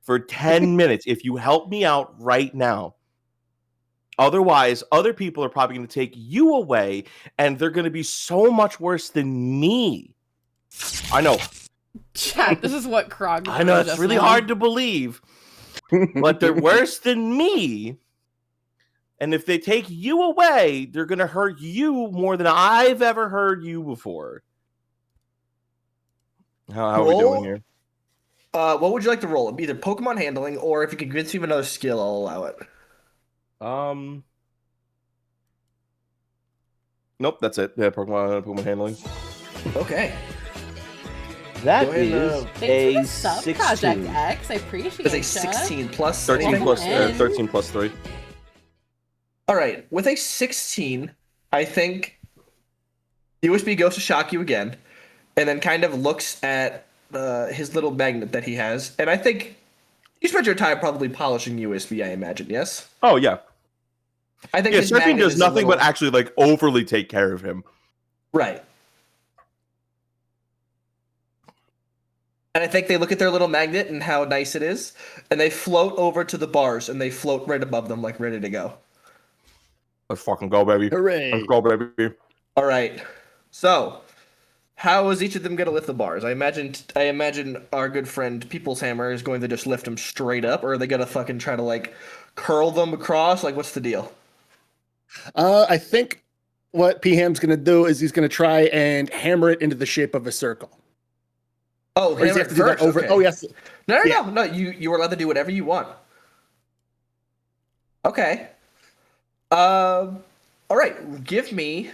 for 10 minutes if you help me out right now. Otherwise, other people are probably going to take you away and they're going to be so much worse than me. I know. Chat, this is what Krog I know it's just really won. hard to believe, but they're worse than me. And if they take you away, they're going to hurt you more than I've ever heard you before. How are we doing here? What would you like to roll? Either Pokemon handling, or if you can convince me of another skill, I'll allow it. Nope, that's it. Yeah, Pokemon handling. Okay. That Go ahead, is Thanks a for the sub, 16. Project X. I appreciate It's a it. 16 plus 13 anything? plus, Welcome in. 13 plus 3. All right. With a 16, I think USB goes to shock you again, and then kind of looks at his little magnet that he has. And I think you spent your time probably polishing USB, I imagine, yes? Oh, yeah. I think Yeah, his Seraphine magnet does is a nothing little- but actually, like, overly take care of him. Right. And I think they look at their little magnet and how nice it is, and they float over to the bars, and they float right above them, like ready to go. Let's fucking go, baby. Hooray. Let's go, baby. All right. So, how is each of them going to lift the bars? I imagine our good friend People's Hammer is going to just lift them straight up, or are they going to fucking try to like curl them across? Like, what's the deal? I think what P-Ham's going to do is he's going to try and hammer it into the shape of a circle. Oh, Or does he hammer have it to do that first? over? Okay. Oh, yes. No. Yeah. You are allowed to do whatever you want. Okay. All right. Give me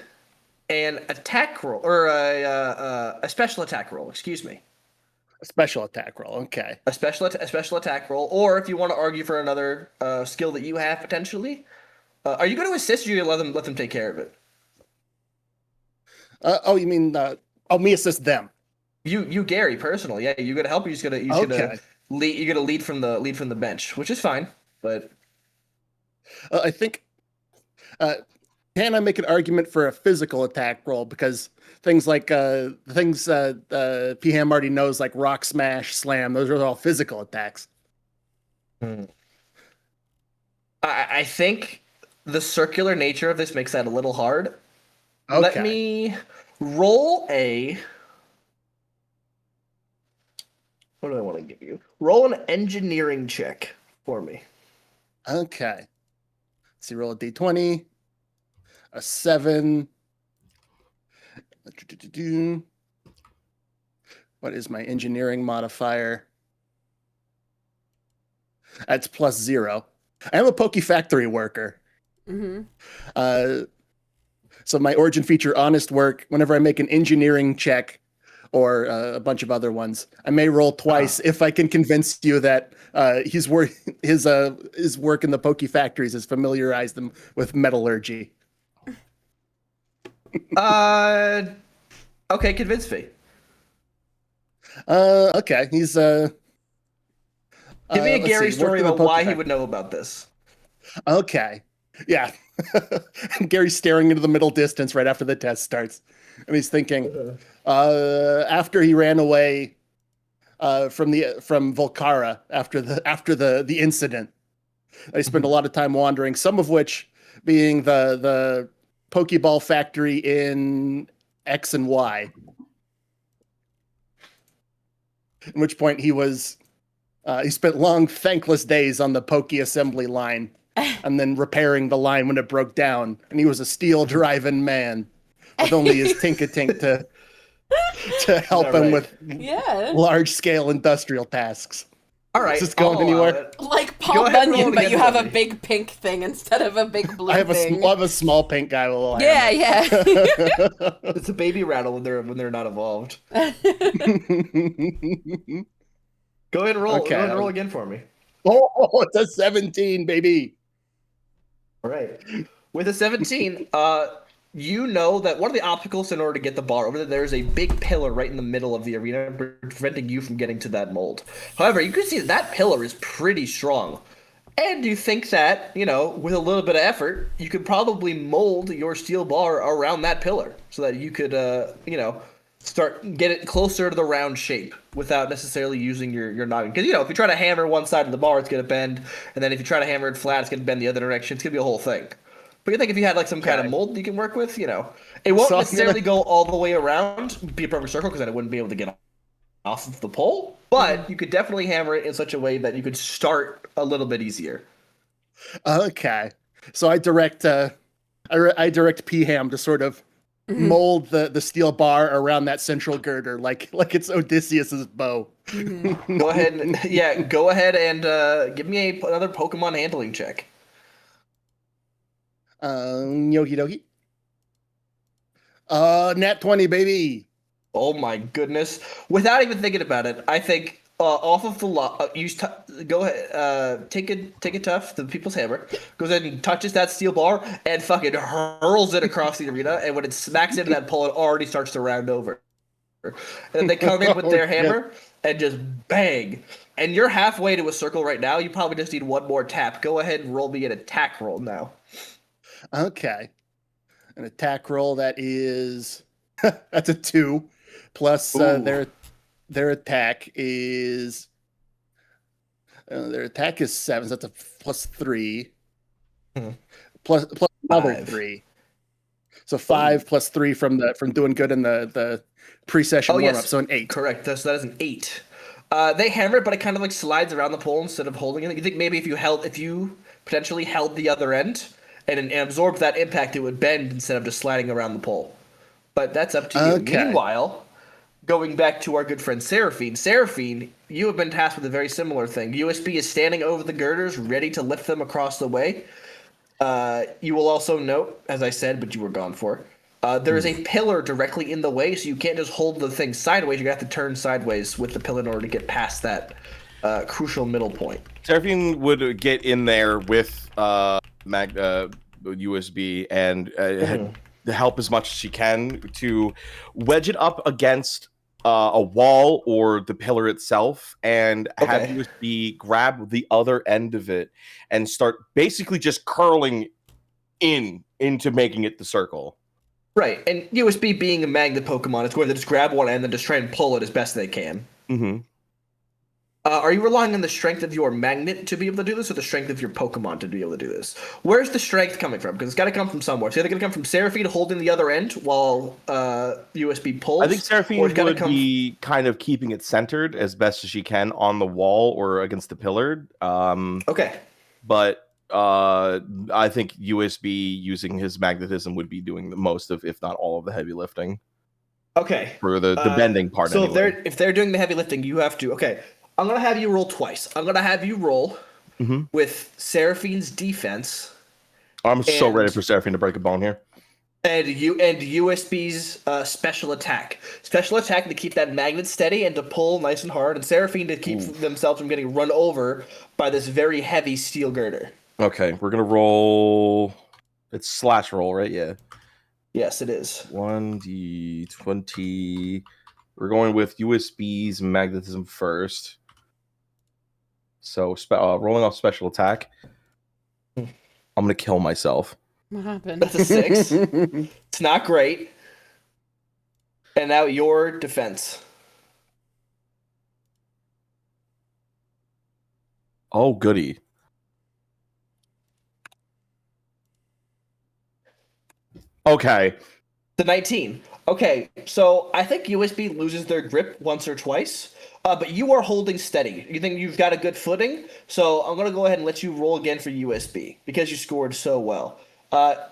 an attack roll or a special attack roll. Excuse me. A special attack roll. Okay. A special attack roll, or if you want to argue for another skill that you have potentially, are you going to assist? Or you let them take care of it? Oh, you mean me assist them? You Gary personally, yeah. You gonna help? Or you just gonna Okay. lead? You're gonna lead from the bench, which is fine. But I think. Can I make an argument for a physical attack roll? Because things like P-Ham already knows, like rock smash, slam, those are all physical attacks. I think the circular nature of this makes that a little hard. Okay. Let me roll a. What do I want to give you? Roll an engineering check for me. Okay. Let's see, roll a d20. A 7. What is my engineering modifier? That's +0. I am a Poke Factory worker. Mm-hmm. So my origin feature, honest work, whenever I make an engineering check or a bunch of other ones, I may roll twice if I can convince you that his work in the Poke Factories has familiarized them with metallurgy. Okay, convince me. Okay, he's Give me a let's Gary see, story working the about why Poke he would know about this. Okay. Yeah. Gary's staring into the middle distance right after the test starts. And he's thinking, after he ran away from Volcara after the incident, I spent a lot of time wandering, some of which being the Pokeball factory in X and Y. At which point he spent long, thankless days on the Poke assembly line and then repairing the line when it broke down. And he was a steel-driving man with only his Tink-a-Tink to help him with large-scale industrial tasks. All right. Is this going anywhere? Like Go Paul ahead and roll Bunyan, but again you for have a me. big pink thing instead of a big blue I have thing. a small pink guy with a little Yeah. It's a baby rattle when they're not evolved. Go ahead and roll. Okay. Go ahead and roll again for me. Oh, it's a 17, baby. All right. With a 17, you know that one of the obstacles in order to get the bar over there's a big pillar right in the middle of the arena preventing you from getting to that mold. However, you can see that pillar is pretty strong. And you think that, with a little bit of effort, you could probably mold your steel bar around that pillar so that you could, get it closer to the round shape without necessarily using your noggin. Because, if you try to hammer one side of the bar, it's going to bend. And then if you try to hammer it flat, it's going to bend the other direction. It's going to be a whole thing. But you think if you had some kind of mold you can work with, it won't necessarily go all the way around, be a perfect circle, because then it wouldn't be able to get off of the pole. But you could definitely hammer it in such a way that you could start a little bit easier. Okay. So I direct P-Ham to sort of mold the steel bar around that central girder like it's Odysseus's bow. Go ahead and give me another Pokemon handling check. Yoki dokie. Nat 20, baby. Oh my goodness. Without even thinking about it, I think off of the go ahead, take a tough, the people's hammer, goes ahead and touches that steel bar and fucking hurls it across the arena, and when it smacks into that pole, it already starts to round over. And then they come in with their hammer and just bang. And you're halfway to a circle right now. You probably just need one more tap. Go ahead and roll me an attack roll now. Okay. An attack roll that is that's a 2 plus their attack is 7, so that's a plus 3. Plus another 3. So 5 plus 3 from doing good in the pre-session warm-up, so an 8. Correct. So that is an 8. They hammer it, but it kind of like slides around the pole instead of holding it. You think maybe if you potentially held the other end and absorbed that impact, it would bend instead of just sliding around the pole. But that's up to you. Okay. Meanwhile, going back to our good friend Seraphine. Seraphine, you have been tasked with a very similar thing. USB is standing over the girders, ready to lift them across the way. You will also note, as I said, but you were gone for, there is a pillar directly in the way, so you can't just hold the thing sideways. You have to turn sideways with the pillar in order to get past that crucial middle point. Seraphine would get in there with USB and help as much as she can to wedge it up against a wall or the pillar itself, and have USB grab the other end of it and start basically just curling into making it the circle. Right, and USB being a magnet Pokemon, it's going to just grab one end and just try and pull it as best they can. Mm-hmm. Are you relying on the strength of your magnet to be able to do this, or the strength of your Pokemon to be able to do this? Where's the strength coming from? Because it's got to come from somewhere. So either going to come from Seraphine holding the other end while USB pulls. I think Seraphine would be kind of keeping it centered as best as she can on the wall or against the pillar. Okay. But I think USB using his magnetism would be doing the most of, if not all of the heavy lifting. Okay. For the bending part. So anyway. if they're doing the heavy lifting, you have to. Okay. I'm going to have you roll twice. I'm going to have you roll with Seraphine's defense. I'm so ready for Seraphine to break a bone here. And USB's special attack. Special attack to keep that magnet steady and to pull nice and hard, and Seraphine to keep themselves from getting run over by this very heavy steel girder. Okay, we're going to roll... It's slash roll, right? Yeah. Yes, it is. 1d20. We're going with USB's magnetism first. So, rolling off special attack. I'm going to kill myself. What happened? That's a 6. It's not great. And now your defense. Oh, goody. Okay. The 19. Okay, so I think USB loses their grip once or twice, but you are holding steady. You think you've got a good footing, so I'm going to go ahead and let you roll again for USB, because you scored so well.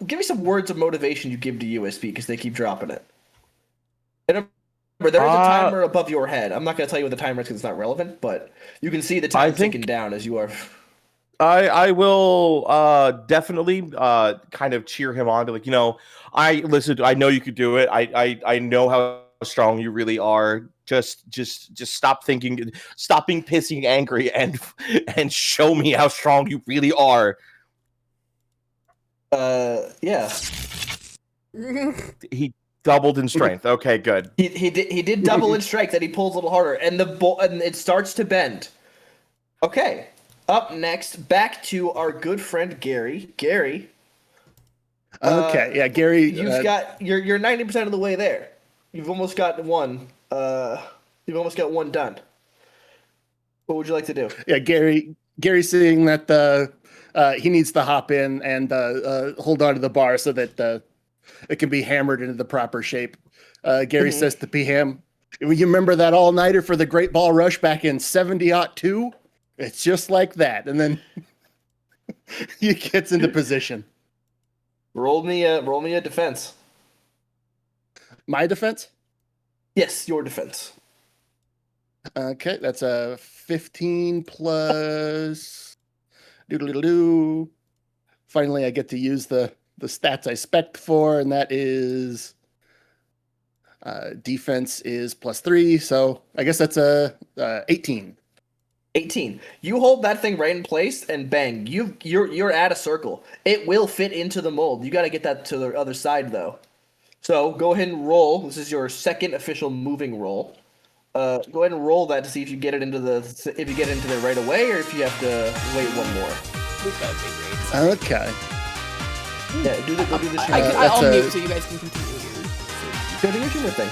Give me some words of motivation you give to USB, because they keep dropping it. And remember, there is a timer above your head. I'm not going to tell you what the timer is because it's not relevant, but you can see the time ticking down as you are... I will definitely kind of cheer him on to, like, I know you could do it. I know how strong you really are. Just stop thinking, stop being pissing angry and show me how strong you really are. Yeah. He doubled in strength. Okay, good. He did double in strength, and he pulls a little harder, and and it starts to bend. Okay. Up next, back to our good friend Gary. Gary. Okay, yeah, Gary. You've got you're 90% of the way there. You've almost got one. You've almost got one done. What would you like to do? Yeah, Gary seeing that he needs to hop in and hold on to the bar so that it can be hammered into the proper shape. Gary says to Piham, "You remember that all-nighter for the Great Ball Rush back in 70-02? It's just like that." And then he gets into position. Roll me a defense. My defense? Yes, your defense. Okay, that's a 15 plus doodle-doodle-doo. Finally, I get to use the stats I spec'd for, and that is Defense is +3, so I guess that's a 18. 18. You hold that thing right in place, and bang, you're at a circle. It will fit into the mold. You got to get that to the other side though. So go ahead and roll. This is your second official moving roll. Go ahead and roll that to see if you get it into there right away, or if you have to wait one more. Okay. Yeah, do the shimmer. I'll mute so you guys can continue here. Do your shimmer thing.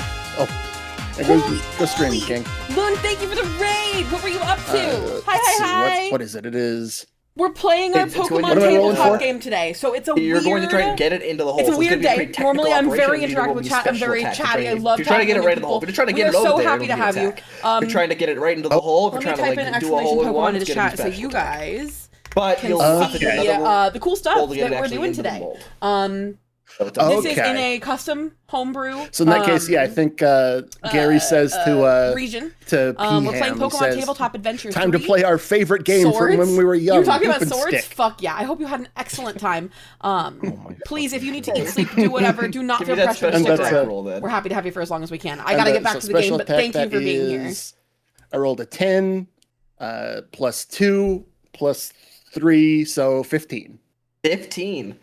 Go stream, King. Moon, thank you for the raid. What were you up to? Let's see, Hi. What is it? It is. We're playing our It's going- Pokemon What am I rolling tabletop for? game today, so it's a You're weird. going to try and get it into the hole. It's a so weird gonna be day. pretty technical Normally, I'm operation. very You need to roll interactive with these chat. I'm special very attacks. chatty. I If love you're trying to get it talking right in the hole. If you're trying to get it We're over so there, happy to it'll be have you. attack. If you're trying to get it right into the hole. If Let you're me trying type to in like do a exclamation hole in one, Pokemon it's into gonna chat be so special you attack. guys But can you'll have to see do another the cool roll stuff to get it that we're actually doing into the today. mold. This is Okay. in a custom homebrew. So in that case, yeah, I think Gary says to region. We're We're playing Pokemon Tabletop Adventure. time to 3. play our favorite game Swords? from when we were young. You were talking about Hoop and swords? stick. Fuck yeah. I hope you had an excellent time. Please, if you need to eat, sleep, do whatever. Do not Give feel me that pressure to special stick attack around. roll then. We're happy to have you for as long as we can. I And gotta get back to the game, special but attack thank you that for being here. is- I rolled a 10, +2, +3, so 15. 15.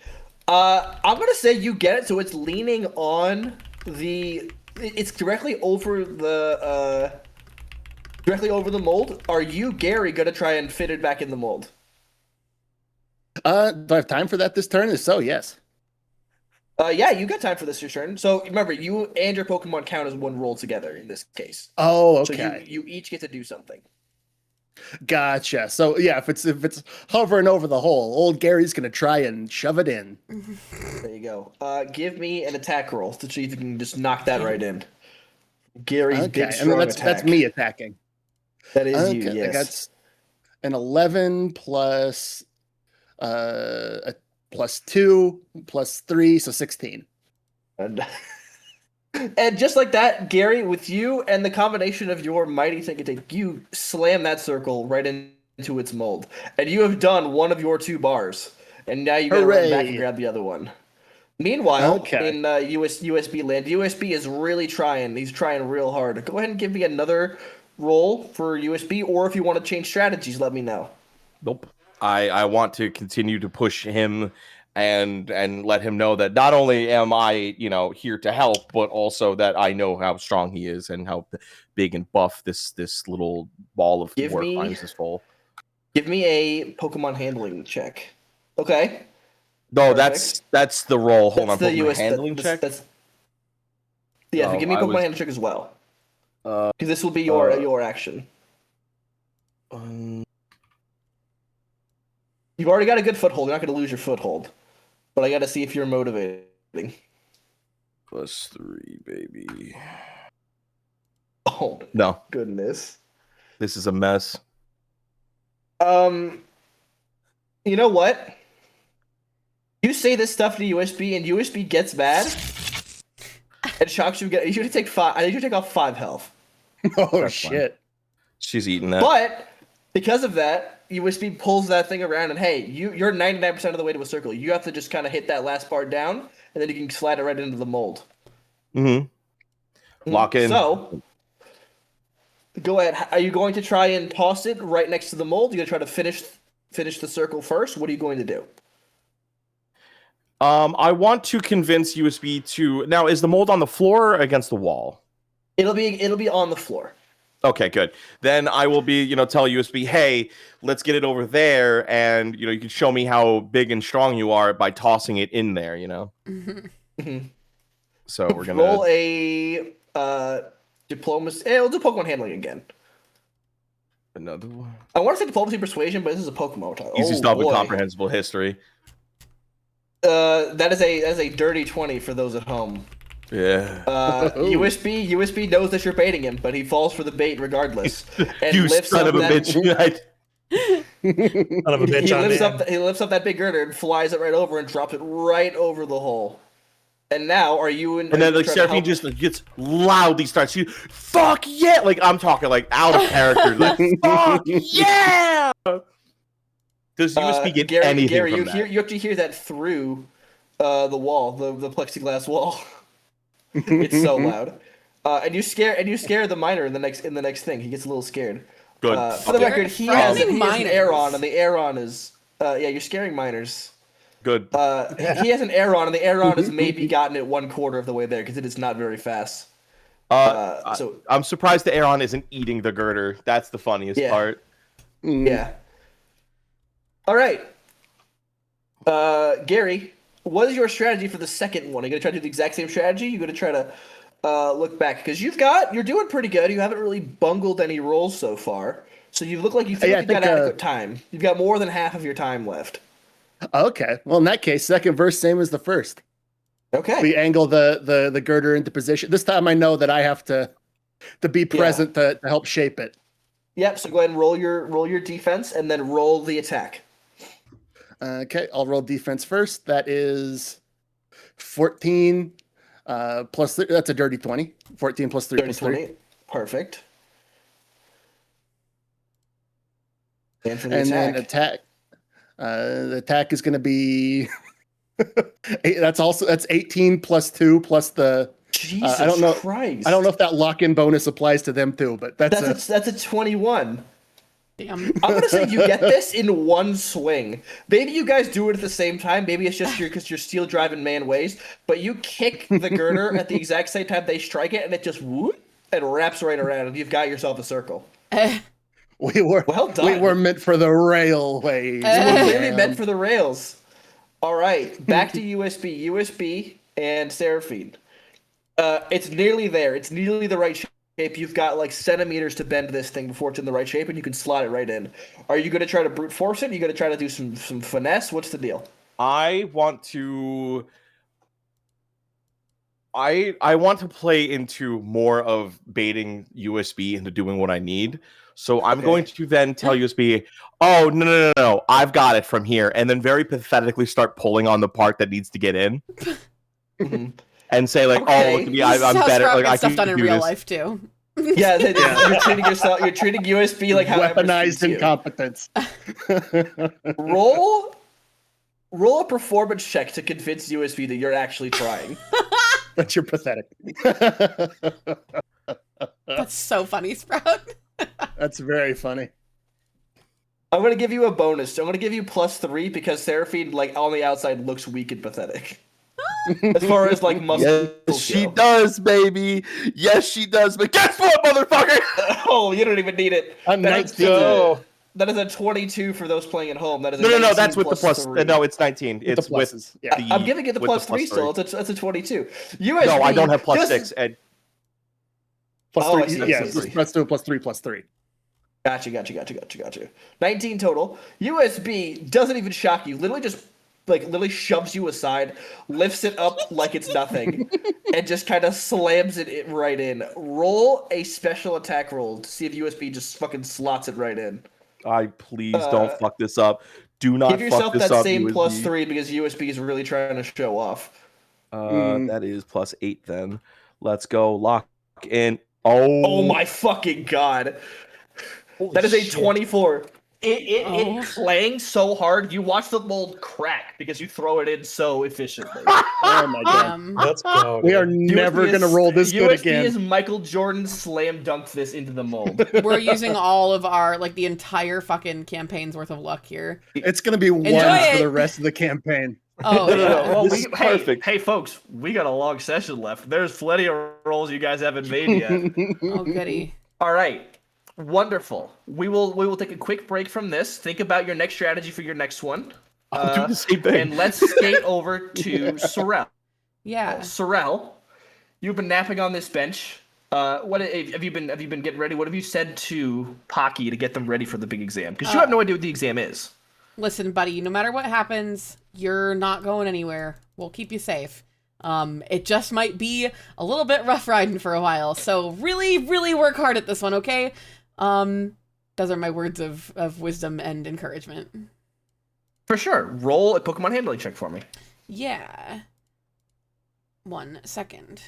I'm gonna say you get it, so it's leaning on the. It's directly over the mold. Are you, Gary, gonna try and fit it back in the mold? Do I have time for that this turn? If so, yes. Yeah, you got time for this your turn. So remember, you and your Pokemon count as one roll together in this case. Oh, So okay. you each get to do something. Gotcha. So yeah, if it's hovering over the hole, old Gary's gonna try and shove it in. There you go. Give me an attack roll to see if you can just knock that right in. Gary's big, Okay, strong and then that's attack. me attacking. That is Okay, you, yes. I got an 11 plus a +2 +3, so 16. And just like that, Gary, with you and the combination of your mighty think attack, you slam that circle right into its mold. And you have done one of your 2 bars. And now you gotta run back and Hooray. grab the other one. Meanwhile, Okay. in USB land, USB is really trying. He's trying real hard. Go ahead and give me another roll for USB, or if you want to change strategies, let me know. Nope. I want to continue to push him and let him know that not only am I, here to help, but also that I know how strong he is and how big and buff this little ball of Give work me- finds is full. Give me a Pokemon handling check. Okay. No, Perfect. that's the roll. Hold That's on, the Pokemon US handling check. Yeah, Oh, give me a I Pokemon was- handling check as well. Uh, Because this will be your action. You've already got a good foothold. You're not going to lose your foothold. But I got to see if you're motivating. +3, baby. Oh, No, goodness. this is a mess. You know what? You say this stuff to USB, and USB gets mad. And shocks you. You should take 5. I think you should take off 5 health. Oh That's shit. She's eating that. But because of that, USB pulls that thing around, and hey, you're 99% of the way to a circle. You have to just kind of hit that last part down, and then you can slide it right into the mold. Lock in. So, go ahead. Are you going to try and toss it right next to the mold? You're going to try to finish the circle first? What are you going to do? I want to convince USB to. Now, is the mold on the floor or against the wall? It'll be on the floor. Okay, good. Then I will be, tell USB, hey, let's get it over there, and you can show me how big and strong you are by tossing it in there, Mhm. So we're gonna Roll a diplomacy. We'll do Pokemon handling again. another one. I want to say diplomacy persuasion, but this is a Pokemon talk. Easy Oh, stuff with boy. comprehensible history. That is a dirty 20 for those at home. Yeah. USB knows that you're baiting him, but he falls for the bait regardless. And You lifts son up of a that, bitch. Son of a bitch on He lifts up that big girder and flies it right over and drops it right over the hole. And now, are you in? And then are you like trying to Seraphine help- just gets loudly starts to fuck yeah, like I'm talking like out of character, like fuck yeah. Does USB get anything Gary, from you that? you have to hear that through the wall, the plexiglass wall. It's so loud. And you scare the miner in the next thing. He gets a little scared. Good. For the record, he has an miners. Aeron, and the Aeron is you're scaring miners. Good. He has an Aeron, and the Aeron is maybe gotten it 1/4 of the way there because it is not very fast. So I'm surprised the Aeron isn't eating the girder. That's the funniest part. yeah. All right, Gary, what is your strategy for the second one? Are you gonna try to do the exact same strategy? You're gonna try to look back because you're doing pretty good. You haven't really bungled any rolls so far, so you look like you've got adequate time. You've got more than half of your time left. Okay. Well, in that case, second verse, same as the first. Okay. We angle the girder into position. This time I know that I have to be present to help shape it. Yep, so go ahead and roll your defense and then roll the attack. Okay, I'll roll defense first. That is 14 plus that's a dirty 20. 14 plus 3 plus 3. Perfect. And for the And attack. then attack. The attack is going to be that's 18 plus 2 plus the Jesus I don't know. Christ. I don't know if that lock-in bonus applies to them too, but that's a 21. Damn. I'm gonna say you get this in one swing. Maybe you guys do it at the same time. Maybe it's just because you're steel driving man ways. But you kick the girder at the exact same time they strike it, and it just whoop and wraps right around, and you've got yourself a circle. we were Well done. we were meant for the railways. We're clearly meant for the rails. All right, back to USB and Seraphine. It's nearly there. It's nearly the right shape. You've got like centimeters to bend this thing before it's in the right shape, and you can slot it right in. Are you going to try to brute force it? Are you going to try to do some finesse? What's the deal? I want to play into more of baiting USB into doing what I need. So I'm going to then tell USB, oh, no, I've got it from here. And then very pathetically start pulling on the part that needs to get in. Mm-hmm. And say like, oh, look at me, I'm better. Like, I stuff can done in do real this. life too. Yeah, you're treating yourself. You're treating USB like how Weaponized incompetence. Roll a performance check to convince USB that you're actually trying. But you're pathetic. That's so funny, Sprout. That's very funny. I'm gonna give you a bonus. I'm gonna give you +3 because Seraphine, like on the outside, looks weak and pathetic. As far as like muscle, Yes, she does, baby. Yes, she does. But guess what, motherfucker? Oh, you don't even need it. I'm That 19. is- That is a 22 for those playing at home. That is a No. 19 That's with the plus. 3. No, it's 19. It's with pluses. Yeah. the. I'm giving it the with +3 still. It's a 22. USB, No, I don't have plus just- 6. And Plus Oh, I 3. see, I Yeah, see. let's do +3. Gotcha. 19 total. USB doesn't even shock you. Literally shoves you aside, lifts it up like it's nothing, and just kind of slams it right in. Roll a special attack roll to see if USB just fucking slots it right in. please don't fuck this up. Do not Give yourself fuck this that up, same USB. +3 because USB is really trying to show off. That is +8 then. Let's go. Lock in. Oh my fucking god. That is a 24. It clangs so hard, you watch the mold crack because you throw it in so efficiently. Oh my god. Let's go. We are dude. never going to roll this good USB again. is Michael Jordan slam dunked this into the mold. We're using all of our, like, the entire fucking campaign's worth of luck here. It's going to be ones it. for the rest of the campaign. Oh, No. yeah. Well, This is perfect. Hey, folks, we got a long session left. There's plenty of rolls you guys haven't made yet. Oh, goody. All right. Wonderful. We will take a quick break from this. Think about your next strategy for your next one. I'll do the same thing. And let's skate over to Sorrel. Yeah. Sorrel, you've been napping on this bench. What have you been getting ready? What have you said to Pocky to get them ready for the big exam? Because you have no idea what the exam is. Listen, buddy, no matter what happens, you're not going anywhere. We'll keep you safe. It just might be a little bit rough riding for a while. So really, really work hard at this one, okay? Those are my words of wisdom and encouragement. For sure. Roll a Pokemon handling check for me. Yeah. 1 second.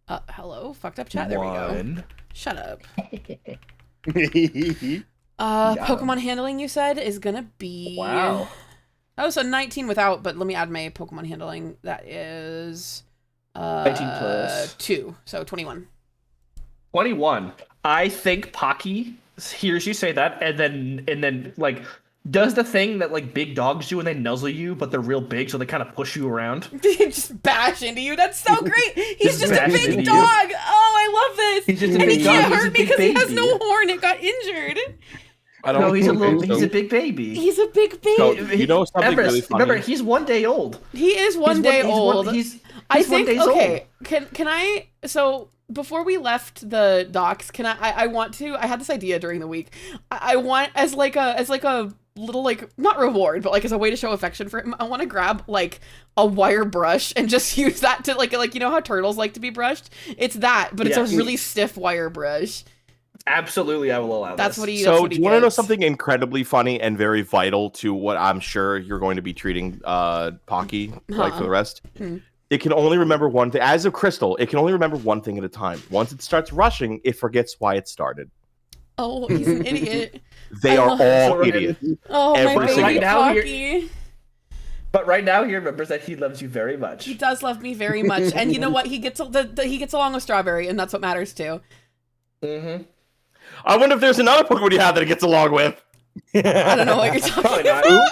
Hello? Fucked up chat. There we go. Shut up. Pokemon handling, you said, is gonna be... Wow. Oh, so 19 without, but let me add my Pokemon handling. That is 19 plus 2, so 21. 21. I think Pocky hears you say that, and then like does the thing that like big dogs do when they nuzzle you, but they're real big, so they kind of push you around. Just bash into you. That's so great. He's just a bash big into dog. you. Oh, I love this. He's just a And big he dog. can't He's a hurt big because he has baby. no horn. It got injured. I don't No, he's a think he's so. a big baby. He's a big baby. So, you know something Emrys, really funny? remember, he's 1 day old. He is one day old. I He's 1 think days okay. old. Can I so before we left the docks, can I want to I had this idea during the week. I want as like a little like not reward, but like as a way to show affection for him, I want to grab like a wire brush and just use that to like you know how turtles like to be brushed? It's that, but it's Yes. a really stiff wire brush. Absolutely, I will allow That's this. what he So, do you want to know gets. something incredibly funny and very vital to what I'm sure you're going to be treating Pocky like for the rest? Hmm. It can only remember one thing. As a crystal, it can only remember one thing at a time. Once it starts rushing, it forgets why it started. Oh, he's an idiot. They I are love- all idiots. Oh, Every my single- baby Right now, Pocky. But right now, he remembers that he loves you very much. He does love me very much, and you know what? He gets he gets along with Strawberry, and that's what matters too. Mm-hmm. I wonder if there's another Pokemon you have that it gets along with. I don't know what you're talking Probably not. about.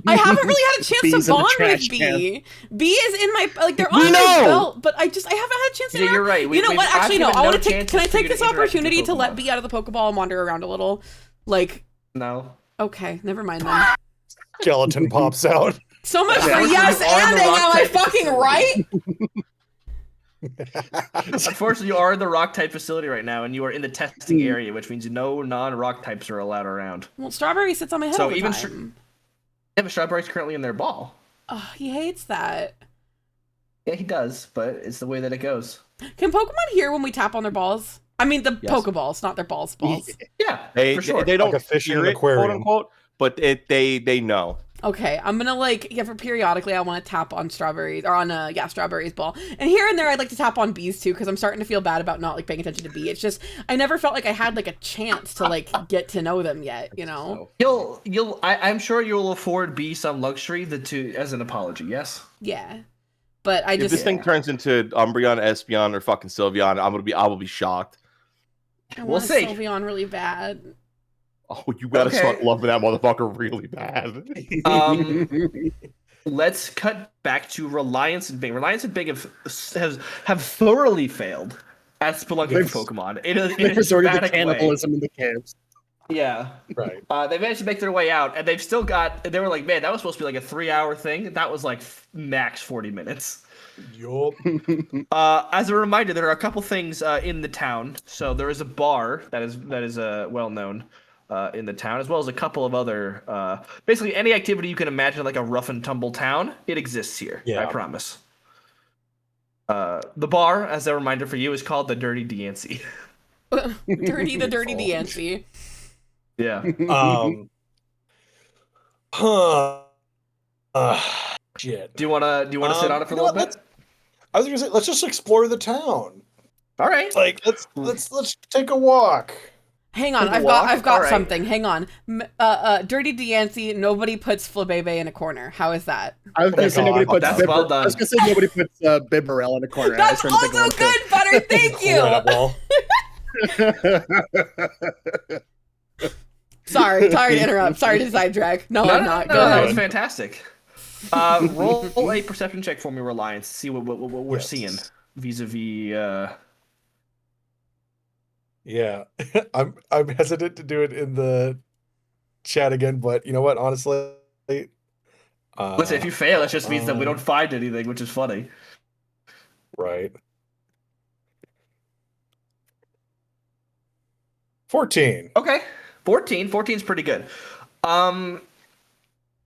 I haven't really had a chance Bee's in to the bond with trash B. B is in my like they're on my No! belt, but I haven't had a chance to. Yeah, you're right. You know what? Actually, no. I want to take. Can I chances for you take this to interact with opportunity your to let Pokemon. B out of the Pokeball and wander around a little? Like, No. okay, never mind then. Skeleton pops out. So much for Yeah. yes You are the anding. rock Am I type. fucking right? Unfortunately, you are in the rock type facility right now, and you are in the testing area, which means no non-rock types are allowed around. Well, Strawberry sits on my head So all the even time. Yeah, but Strawberry's currently in their ball. Oh, he hates that. Yeah, he does, but it's the way that it goes. Can Pokemon hear when we tap on their balls? I mean, the Yes. Pokeballs, not their balls. Yeah, They for sure. they don't Like a fish in hear an it, quote aquarium. unquote, but they know. Okay, I'm gonna for periodically I want to tap on Strawberries or on Strawberry's ball, and here and there I'd like to tap on Bees too because I'm starting to feel bad about not like paying attention to Bee. It's just I never felt like I had like a chance to like get to know them yet, you know? I'm sure you'll afford B some luxury as an apology. Yes. Yeah, but I If just this thing turns into Umbreon, Espeon, or fucking Sylveon, I will be shocked. I we'll want see. Sylveon really bad. Oh, you gotta Okay. start loving that motherfucker really bad. Let's cut back to Reliance and Big. Reliance and Big have thoroughly failed at spelunking They've- Pokemon. It is They resorted to dramatic way. cannibalism in the camps. Yeah. Right. They managed to make their way out, and they've still got. They were like, man, that was supposed to be like a 3-hour thing. That was like max 40 minutes. Yup. As a reminder, there are a couple things in the town. So there is a bar that is well known in the town, as well as a couple of other. Basically, any activity you can imagine, like a rough and tumble town, it exists here. Yeah. I promise. The bar, as a reminder for you, is called the Dirty Deancey. Dirty Deancey. Yeah. Shit. Do you wanna sit on it for a little bit? I was gonna say, let's just explore the town. All right. Like, let's take a walk. Hang on, Take a I've walk? got Alright. something. Hang on. Dirty Deancey, nobody puts Flabebe in a corner. How is that? I was gonna say God. nobody puts That's Bibber- well done. I was gonna say nobody puts Bibberell in a corner. That's I was trying to also think good, Butter. Thank you. of one, Sorry to interrupt. Sorry to sidetrack. No, I'm not. Go That ahead. was fantastic. Roll a perception check for me, Reliance. See what we're Yes. seeing vis-a-vis. Yeah, I'm hesitant to do it in the chat again, but you know what? Honestly, Listen, if you fail, it just means that we don't find anything, which is funny. right. 14. Okay, 14. 14 is pretty good. I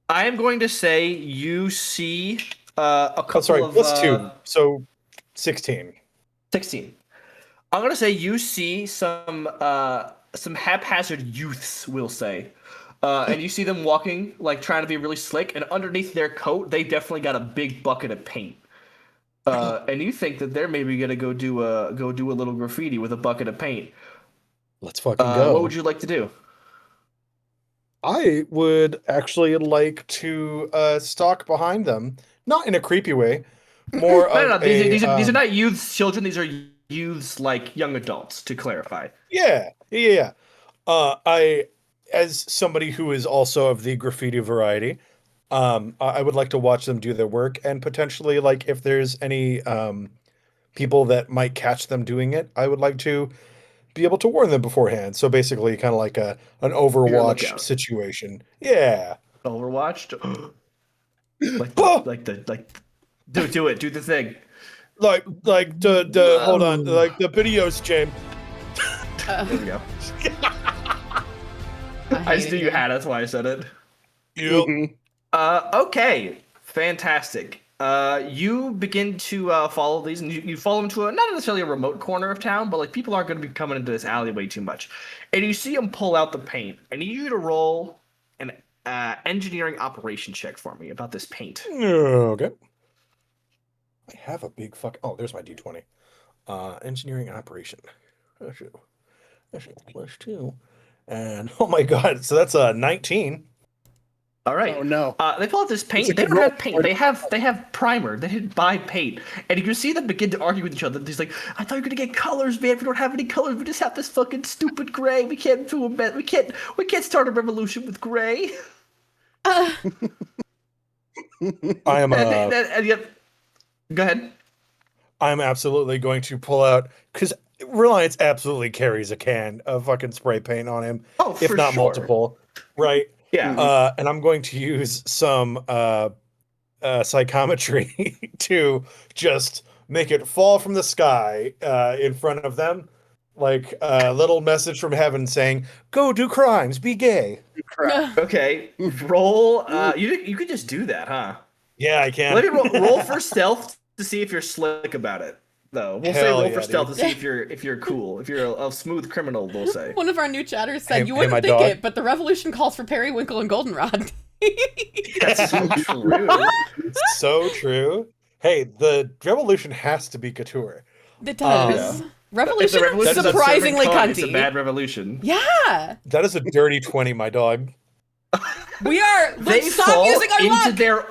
am going to say you see a couple Oh, sorry, of plus 2, so 16. 16. I'm gonna say you see some haphazard youths, we'll say, and you see them walking like trying to be really slick, and underneath their coat they definitely got a big bucket of paint. And you think that they're maybe gonna go do a little graffiti with a bucket of paint. Let's fucking go. What would you like to do? I would actually like to stalk behind them, not in a creepy way, more No, of these are not youths, children. These are youths, like young adults. To clarify. Yeah. I, as somebody who is also of the graffiti variety, I would like to watch them do their work, and potentially, like, if there's any people that might catch them doing it, I would like to be able to warn them beforehand. So basically, kind of like an Overwatch lookout. situation. Yeah. Overwatched. Oh! Do it. Do the thing. Like the hold on, like the videos, James. There we go. I hate just it knew you here. had it. That's why I said it. Yep. Okay. Fantastic. You begin to follow these, and you follow them to not necessarily a remote corner of town, but like people aren't going to be coming into this alleyway too much. And you see them pull out the paint. I need you to roll an engineering operation check for me about this paint. Okay. I have a big fuck. Oh, there's my D20. Engineering operation. That's +2. And oh my god, so that's a 19. All right. Oh no. They pull out this paint. It's a They good don't roll. have paint. They have primer. They didn't buy paint. And you can see them begin to argue with each other. He's like, "I thought you were gonna get colors, man. We don't have any colors. We just have this fucking stupid gray. We can't do a bet. We can't start a revolution with gray." I am And yet, go ahead. I'm absolutely going to pull out, because Reliance absolutely carries a can of fucking spray paint on him, Oh, if for not sure. multiple, right? Yeah. And I'm going to use some psychometry to just make it fall from the sky in front of them, like a little message from heaven saying, "Go do crimes, be gay." Okay. Roll. You could just do that, huh? Yeah, I can. Let me roll for stealth to see if you're slick about it. Though we'll say Hell roll yeah, for stealth dude. to see if you're cool, if you're a smooth criminal. We'll say. One of our new chatters said, "You Hey, wouldn't my think dog. it, but the revolution calls for periwinkle and goldenrod." That's so true. So true. Hey, the revolution has to be couture. It does. If Revolution, the revolution is a surprisingly servant cult, it's a cunty. bad revolution. Yeah, That is a dirty 20, my dog. we are. They Let's stop fall using our into luck. their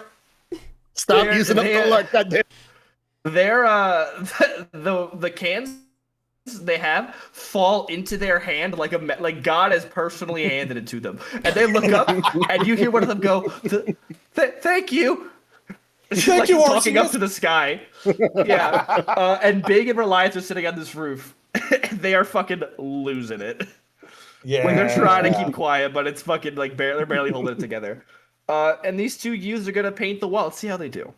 Stop They're- using up they- the luck. Goddamn. their the cans they have fall into their hand like God has personally handed it to them, and they look up and you hear one of them go, "Thank you." Thank like you, talking up Arceus. to the sky. Yeah, and Big and Reliance are sitting on this roof. They are fucking losing it. Yeah. Like they're trying to keep quiet, but it's fucking like they're barely holding it together. And these two youths are gonna paint the wall. Let's see how they do.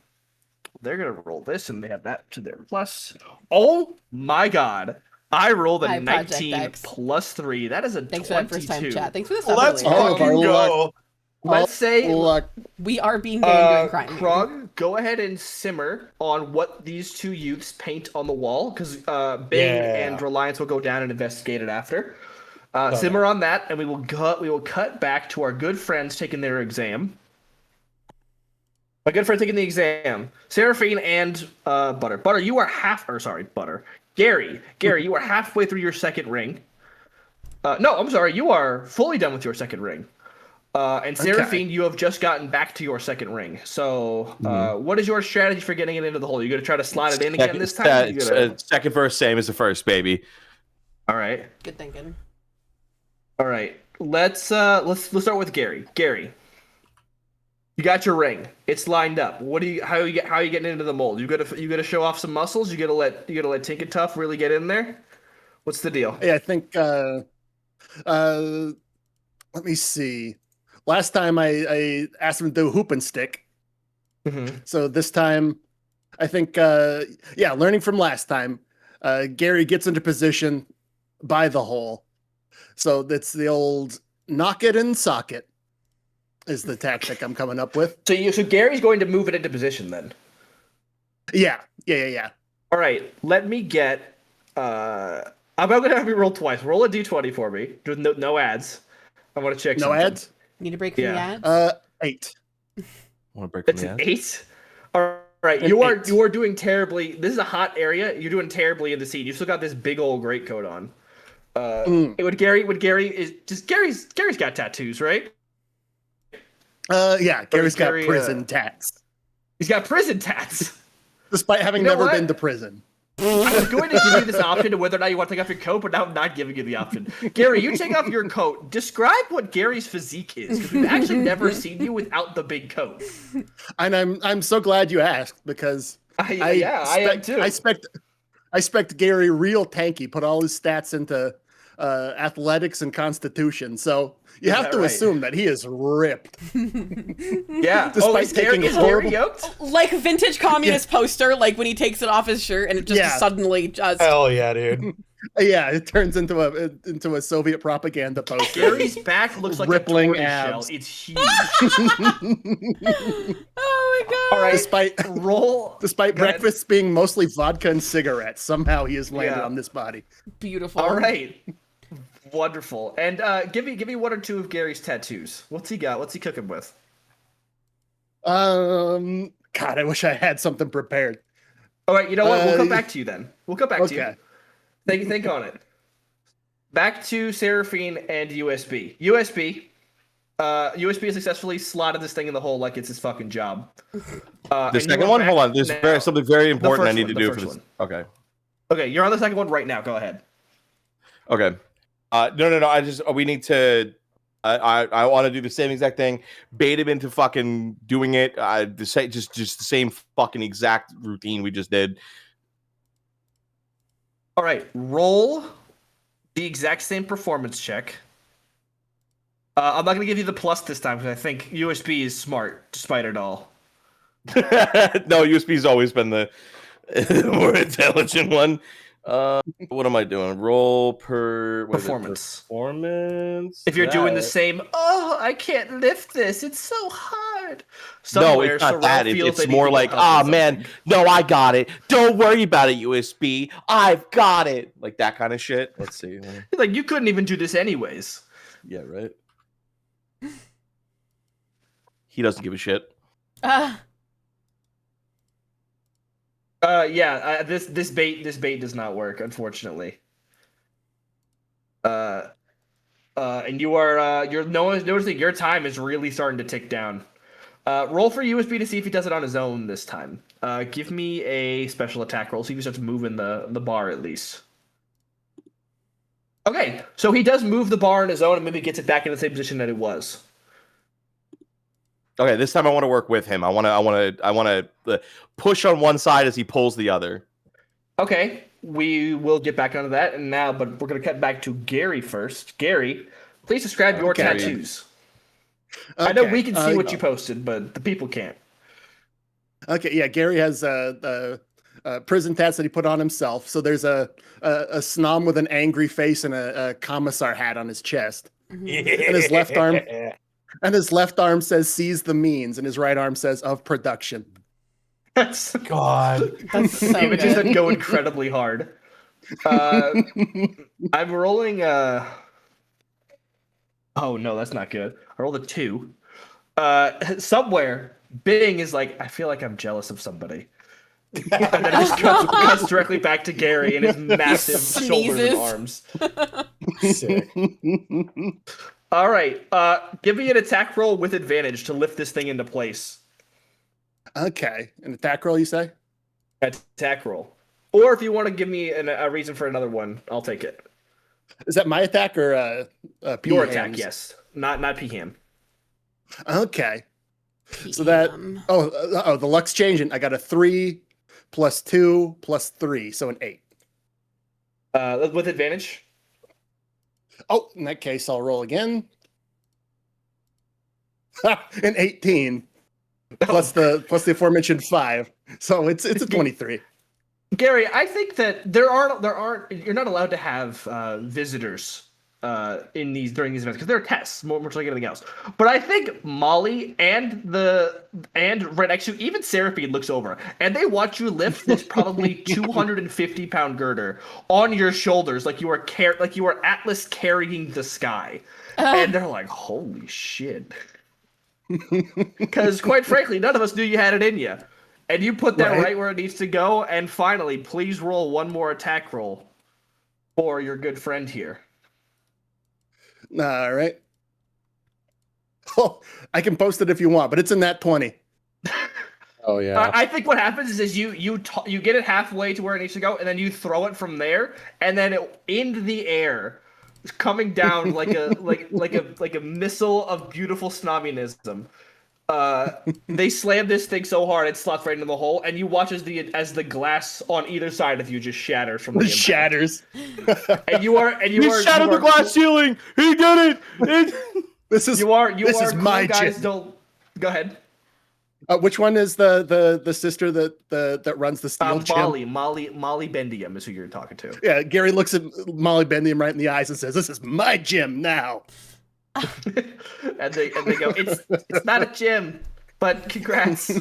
They're gonna roll this, and they have that to their plus. Oh my god! I rolled a Hi, Project 19 X. plus 3. That is a Thanks for 22. that first time chat. Thanks for this. Let's Oh, fucking our go. Let's say Luck. We are being gay and doing crime. here. Krog, go ahead and simmer on what these two youths paint on the wall, because Big Yeah. and Reliance will go down and investigate it after. Simmer on that, and we will cut back to our good friends taking their exam. My good friend taking the exam. Seraphine and Butter. Butter, you are Butter. Gary, you are halfway through your second ring. No, I'm sorry, you are fully done with your second ring. And Seraphine, you have just gotten back to your second ring. So, what is your strategy for getting it into the hole? You gonna try to slide it in again this time? You gonna... Second verse, same as the first, baby. All right. Good thinking. All right. Let's start with Gary. Gary, you got your ring. It's lined up. How are you getting into the mold? You gotta show off some muscles. You gotta let Tink and Tough really get in there. What's the deal? Yeah, I think. Let me see. Last time I asked him to do hoop and stick. Mm-hmm. So this time, I think. Learning from last time, Gary gets into position by the hole. So that's the old knock it and sock it. Is the tactic I'm coming up with. So Gary's going to move it into position then. Yeah. All right, let me get. I'm going to have you roll twice. Roll a d20 for me. With no ads. I want to check. No something. ads. Need a break from Yeah. the ads? 8. Want to break from It's the an ads? 8. All right, An you 8. are doing terribly. This is a hot area. You're doing terribly in the scene. You still got this big old greatcoat on. Gary's got tattoos, right? Gary's got Gary, prison tats. He's got prison tats. despite having You know never what? been to prison. I was going to give you this option of whether or not you want to take off your coat, but now I'm not giving you the option. Gary, you take off your coat. Describe what Gary's physique is, because we've actually never seen you without the big coat. And I'm so glad you asked, because I am too. I expect Gary real tanky, put all his stats into athletics and constitution. So you have to assume that he is ripped. Yeah. Despite is Gary, taking is horrible- Gary yoked? Like vintage communist poster, like when he takes it off his shirt and it just suddenly just. Hell yeah, dude. Yeah, it turns into a Soviet propaganda poster. Gary's back looks like Rippling a tortoise shell. abs. It's huge. Oh my god! All right, Despite Go ahead. breakfast being mostly vodka and cigarettes, somehow he has landed on this body. Beautiful. All right. Wonderful. And give me one or two of Gary's tattoos. What's he got? What's he cooking with? God, I wish I had something prepared. All right, you know what? We'll come back to you then. We'll come back to you. Okay. Think on it. Back to Seraphine and USB. USB successfully slotted this thing in the hole like it's his fucking job. The second one? Hold on. There's something very important I need to do for this. Okay. Okay, you're on the second one right now. Go ahead. Okay. No. We need to. I want to do the same exact thing. Bait him into fucking doing it. Just the same fucking exact routine we just did. All right, roll the exact same performance check. I'm not going to give you the plus this time because I think USB is smart, despite it all. No, USB's always been the more intelligent one. What am I doing? Roll per performance. Performance. If you're doing the same, I can't lift this. It's so hard. No, it's not that. It's more like, man, no, I got it. Don't worry about it, USB. I've got it. Like that kind of shit. Let's see. Like you couldn't even do this anyways. Yeah, right. He doesn't give a shit. This bait does not work, unfortunately. And you're noticing your time is really starting to tick down. Roll for USB to see if he does it on his own this time. Give me a special attack roll, so he starts moving the bar at least. Okay, so he does move the bar on his own and maybe gets it back in the same position that it was. Okay, this time I want to work with him. I want to push on one side as he pulls the other. Okay, we will get back onto that but we're going to cut back to Gary first. Gary, please describe your tattoos. I know we can see what you posted, but the people can't. Okay, yeah, Gary has prison tats that he put on himself. So there's a snom with an angry face and a commissar hat on his chest. And his left arm says "seize the means," and his right arm says "of production." That's God. That's so images good. that go incredibly hard. I'm rolling. Oh no, that's not good. I rolled a 2. Somewhere, Bing is like, I feel like I'm jealous of somebody. And then it just cuts directly back to Gary and his massive shoulders and arms. Sick. All right, give me an attack roll with advantage to lift this thing into place. Okay, an attack roll, you say? Attack roll. Or if you want to give me a reason for another one, I'll take it. Is that my attack or Your attack, yes. Not Peham. Okay. So that the luck's changing. I got a 3 plus 2 plus 3, so an 8. With advantage? Oh, in that case, I'll roll again. An 18 plus the aforementioned 5, so it's a 23. Gary, I think that there aren't you're not allowed to have visitors during these events because they're tests, much like anything else. But I think Molly and right next to you, even Seraphine looks over and they watch you lift this probably 250-pound girder on your shoulders like you are Atlas carrying the sky, and they're like, "Holy shit!" Because quite frankly, none of us knew you had it in you. And you put that right where it needs to go. And finally, please roll one more attack roll for your good friend here. All right. Oh, I can post it if you want, but it's in that 20. Oh yeah. I think what happens is you get it halfway to where it needs to go, and then you throw it from there, and then in the air, coming down like a missile of beautiful snobbyism. They slam this thing so hard it slots right into the hole, and you watch as the glass on either side of you just shatters from the impact. Shatters. And you shattered the glass ceiling. He did it. This is my guys. gym. Don't go ahead. Which one is the sister that runs the steel gym? Molly Bendium is who you're talking to. Yeah, Gary looks at Molly Bendium right in the eyes and says, "This is my gym now." and they go, it's not a gym, but congrats.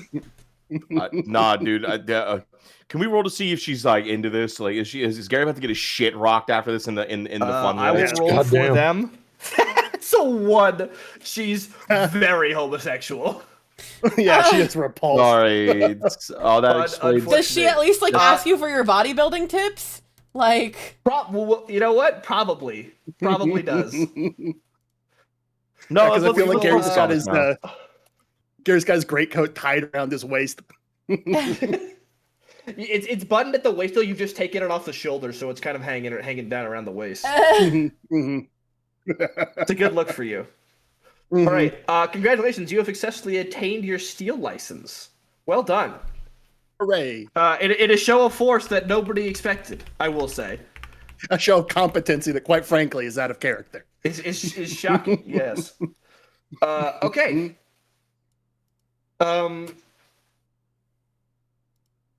Nah, dude. Can we roll to see if she's like into this? Like, is Gary about to get his shit rocked after this in the fun? I will roll for them. So 1, she's very homosexual. Yeah, she is repulsed. Sorry. That explains. Does she at least like ask you for your bodybuilding tips? Like, you know what? Probably does. No, because I feel like Gary's got his greatcoat tied around his waist. It's buttoned at the waist though. You've just taken it off the shoulder, so it's kind of hanging down around the waist. It's a good look for you. All right, congratulations! You have successfully attained your steel license. Well done. Hooray! It is a show of force that nobody expected. I will say. A show of competency that, quite frankly, is out of character. Is shocking. Yes. Okay.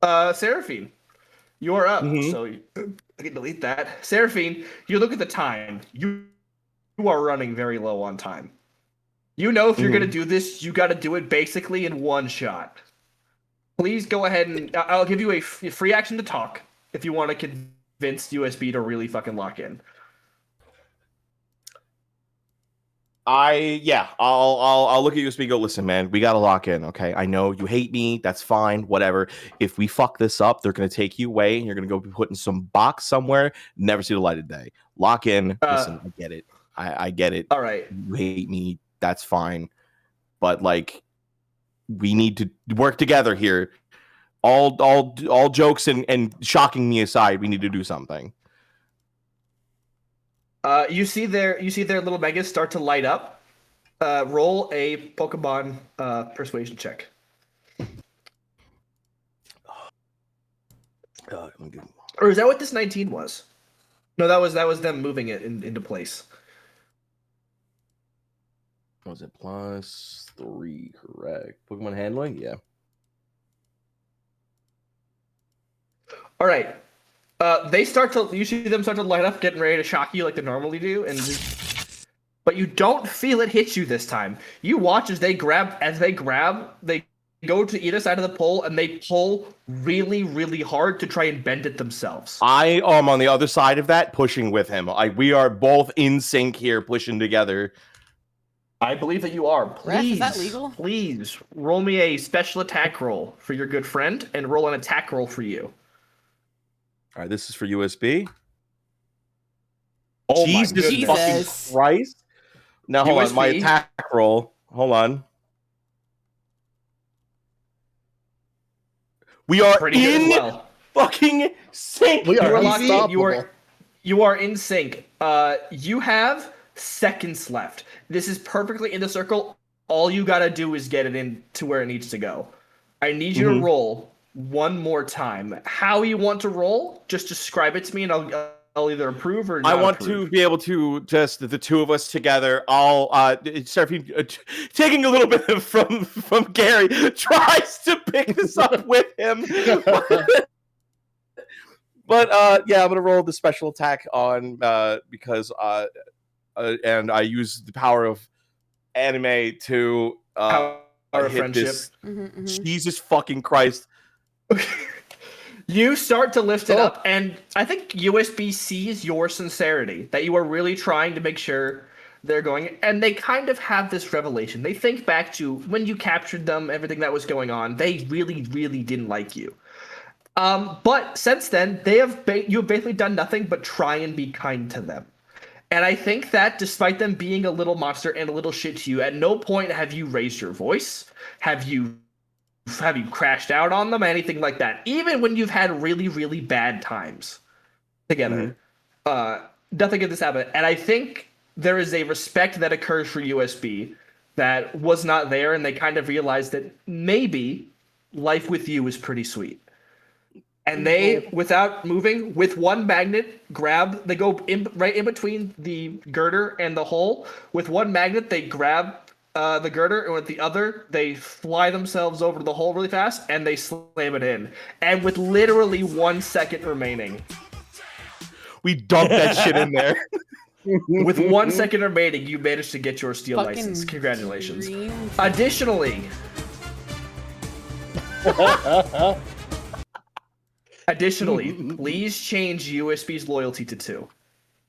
Seraphine, you're up. So I can delete that. Seraphine, you look at the time. You are running very low on time. You know if you're gonna do this, you got to do it basically in one shot. Please go ahead and I'll give you a free action to talk if you want to convince USB to really fucking lock in. I'll look at USB and go, listen, man, we gotta lock in, okay? I know you hate me, that's fine, whatever. If we fuck this up, they're gonna take you away and you're gonna go be put in some box somewhere, never see the light of day. Lock in. Listen, I get it. I get it. All right. You hate me, that's fine. But like, we need to work together here. All jokes and shocking me aside, we need to do something. You see their little megas start to light up. Roll a Pokemon persuasion check. Or is that what this 19 was? No, that was them moving it into place. Was it +3? Correct. Pokemon handling, yeah. All right. You see them start to light up, getting ready to shock you like they normally do, but you don't feel it hit you this time. You watch as they grab, they go to either side of the pole and they pull really, really hard to try and bend it themselves. I am on the other side of that, pushing with him. We are both in sync here, pushing together. I believe that you are. Please, is that legal? Please roll me a special attack roll for your good friend, and roll an attack roll for you. All right, this is for USB. Oh Jesus fucking Christ! Now hold on, my attack roll. Hold on. We are in fucking sync. We are unstoppable. You are in sync. You have seconds left. This is perfectly in the circle. All you gotta do is get it in to where it needs to go. I need you to roll one more time. How you want to roll? Just describe it to me, and I'll either approve or not. I want to be able to just the two of us together. I'll taking a little bit from Gary tries to pick this up with him. But yeah, I'm gonna roll the special attack on because and I use the power of anime to power of hit friendship. This. Jesus fucking Christ. You start to lift it up, and I think USB sees your sincerity, that you are really trying to make sure they're going, and they kind of have this revelation. They think back to when you captured them, everything that was going on. They really, really didn't like you. But since then, you have basically done nothing but try and be kind to them. And I think that despite them being a little monster and a little shit to you, at no point have you raised your voice, have you have you crashed out on them, anything like that. Even when you've had really, really bad times together, nothing of this happened. And I think there is a respect that occurs for USB that was not there, and they kind of realized that maybe life with you is pretty sweet. And they, without moving, with one magnet, they go right in between the girder and the hole. With one magnet, they grab the girder, and with the other, they fly themselves over the hole really fast, and they slam it in. And with literally 1 second remaining, we dumped that shit in there. with 1 second remaining, you managed to get your steel Fucking license. Congratulations. dream. Additionally, please change USB's loyalty to 2.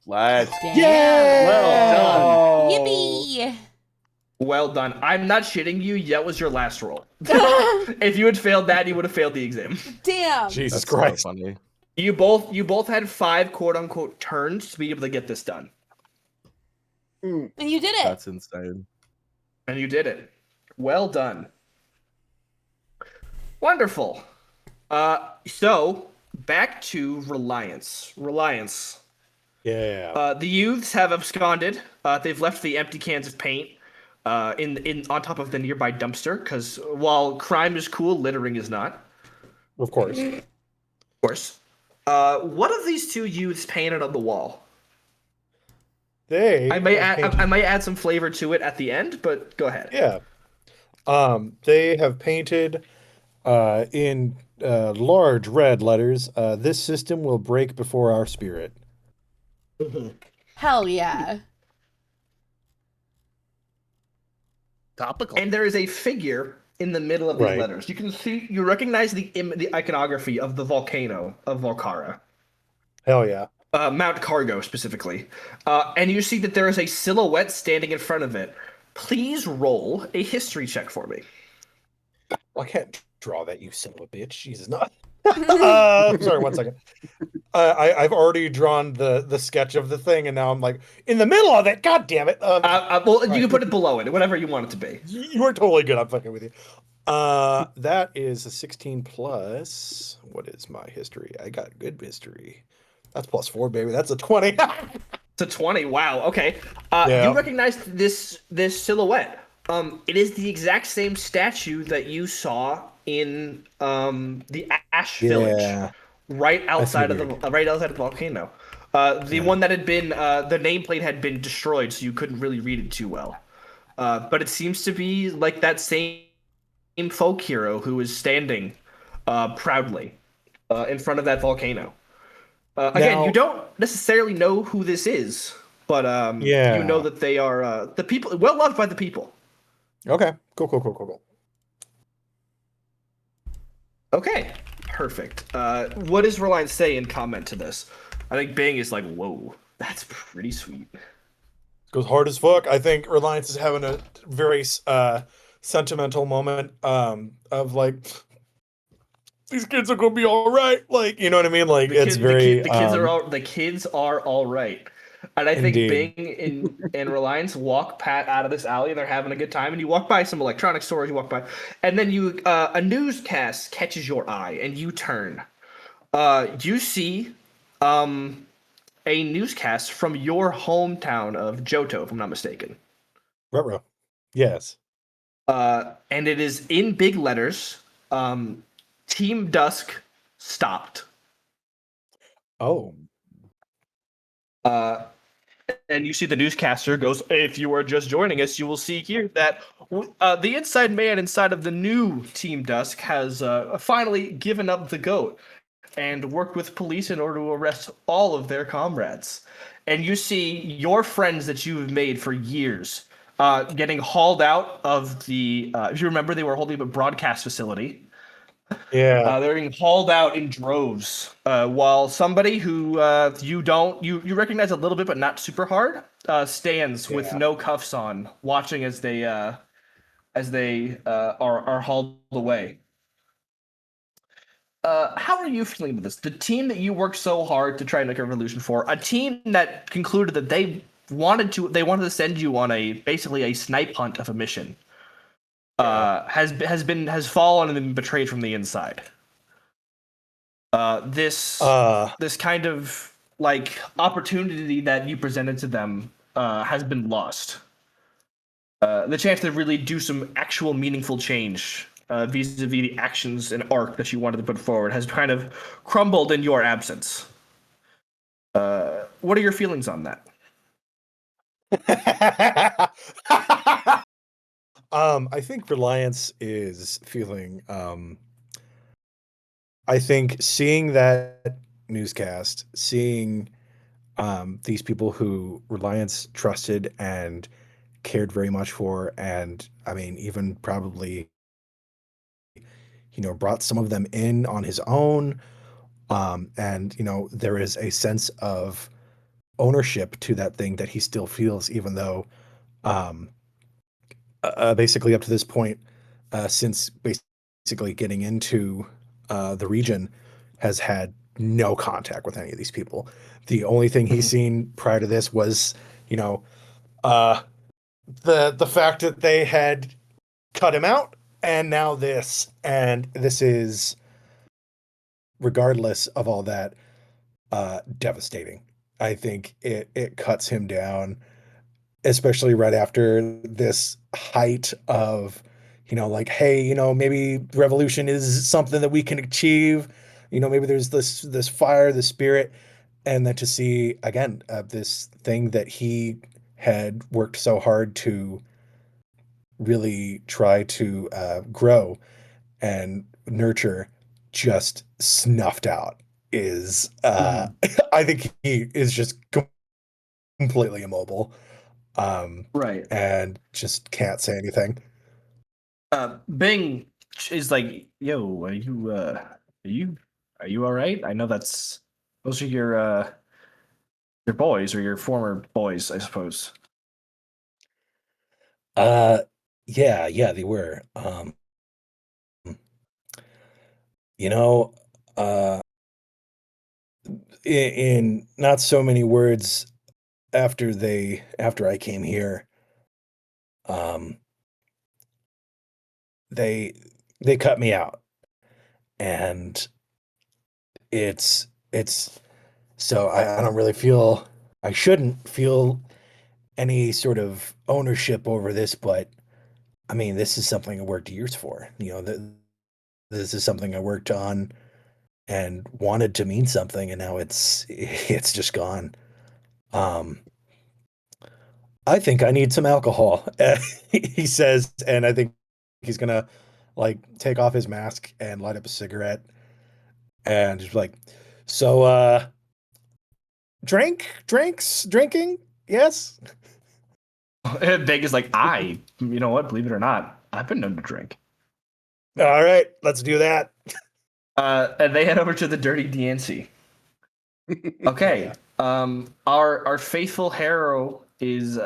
Let's Damn. well done. Yippee! Well done. I'm not shitting you. That was your last roll. If you had failed that, you would have failed the exam. Damn. Jesus That's Christ. so funny. You both had 5 quote unquote turns to be able to get this done. And you did it. That's insane. And you did it. Well done. Wonderful. So back to Reliance. Yeah. The youths have absconded. They've left the empty cans of paint in on top of the nearby dumpster, because while crime is cool, littering is not. Of course. Of course. What have these 2 youths painted on the wall? I may add some flavor to it at the end, but go ahead. Yeah. They have painted in large red letters, this system will break before our spirit. Hell yeah. Topical. And there is a figure in the middle of these letters. You recognize the iconography of the volcano of Volcara. Hell yeah. Mount Cargo specifically. And you see that there is a silhouette standing in front of it. Please roll a history check for me. I can't draw that, you son of a bitch. Jesus, no. Sorry, 1 second. I've already drawn the sketch of the thing, and now I'm like in the middle of it. God damn it! Well, you can put it below it, whatever you want it to be. You are totally good. I'm fucking with you. That is a 16 plus. What is my history? I got good history. That's +4, baby. That's a 20. It's a 20. Wow. Okay. Yeah. You recognize this silhouette. It is the exact same statue that you saw in the Ash Village, right outside of the volcano. The one that had been the nameplate had been destroyed, so you couldn't really read it too well. But it seems to be like that same folk hero who is standing proudly in front of that volcano. Again, Now, you don't necessarily know who this is, but you know that they are the people, well loved by the people. Okay. Cool. Okay, perfect. What does Reliance say in comment to this? I think Bing is like, whoa, that's pretty sweet. Goes hard as fuck. I think Reliance is having a very sentimental moment of like, these kids are gonna be all right. Like, you know what I mean? Like, it's very. The kids are all right. And I think Indeed. Bing and Reliance walk Pat out of this alley, and they're having a good time. And you walk by some electronic stores, you walk by, and then a newscast catches your eye, and you turn. You see a newscast from your hometown of Johto, if I'm not mistaken. Ruh-roh. Yes. And it is in big letters. Team Dusk stopped. Oh. And you see the newscaster goes, if you are just joining us, you will see here that the inside man inside of the new Team Dusk has finally given up the goat and worked with police in order to arrest all of their comrades. And you see your friends that you've made for years getting hauled out of the, if you remember, they were holding up a broadcast facility. Yeah. They're being hauled out in droves, while somebody who you recognize a little bit but not super hard stands with no cuffs on, watching as they are hauled away. How are you feeling with this? The team that you worked so hard to try and make a revolution for, a team that concluded that they wanted to send you on basically a snipe hunt of a mission. has fallen and been betrayed from the inside. This kind of like opportunity that you presented to them has been lost. The chance to really do some actual meaningful change vis-a-vis the actions and arc that you wanted to put forward has kind of crumbled in your absence. What are your feelings on that? I think Reliance is feeling. I think seeing that newscast, seeing these people who Reliance trusted and cared very much for, and I mean, even probably, brought some of them in on his own. And there is a sense of ownership to that thing that he still feels, even though um, basically up to this point, since basically getting into the region, has had no contact with any of these people. The only thing he's seen prior to this was, the fact that they had cut him out, and now this, and this is, regardless of all that, devastating. I think it cuts him down, especially right after this height of, like, hey, maybe revolution is something that we can achieve. Maybe there's this fire, the spirit, and then to see again this thing that he had worked so hard to really try to grow and nurture just snuffed out is I think he is just completely immobile, Right. and just can't say anything. Bing is like, yo, are you all right? I know those are your boys or your former boys, I suppose. Yeah, they were. You know, uh, in not so many words, after I came here, um, they they cut me out, and it's so I don't really feel, I shouldn't feel any sort of ownership over this, but I mean, this is something I worked years for. This is something I worked on and wanted to mean something, and now it's just gone. Um, I think I need some alcohol, he says, and I think he's gonna like take off his mask and light up a cigarette, and just like, so, drinking, yes. Bing is like, you know what? Believe it or not, I've been known to drink. All right, let's do that. And they head over to the Dirty DNC. Okay. Our faithful hero is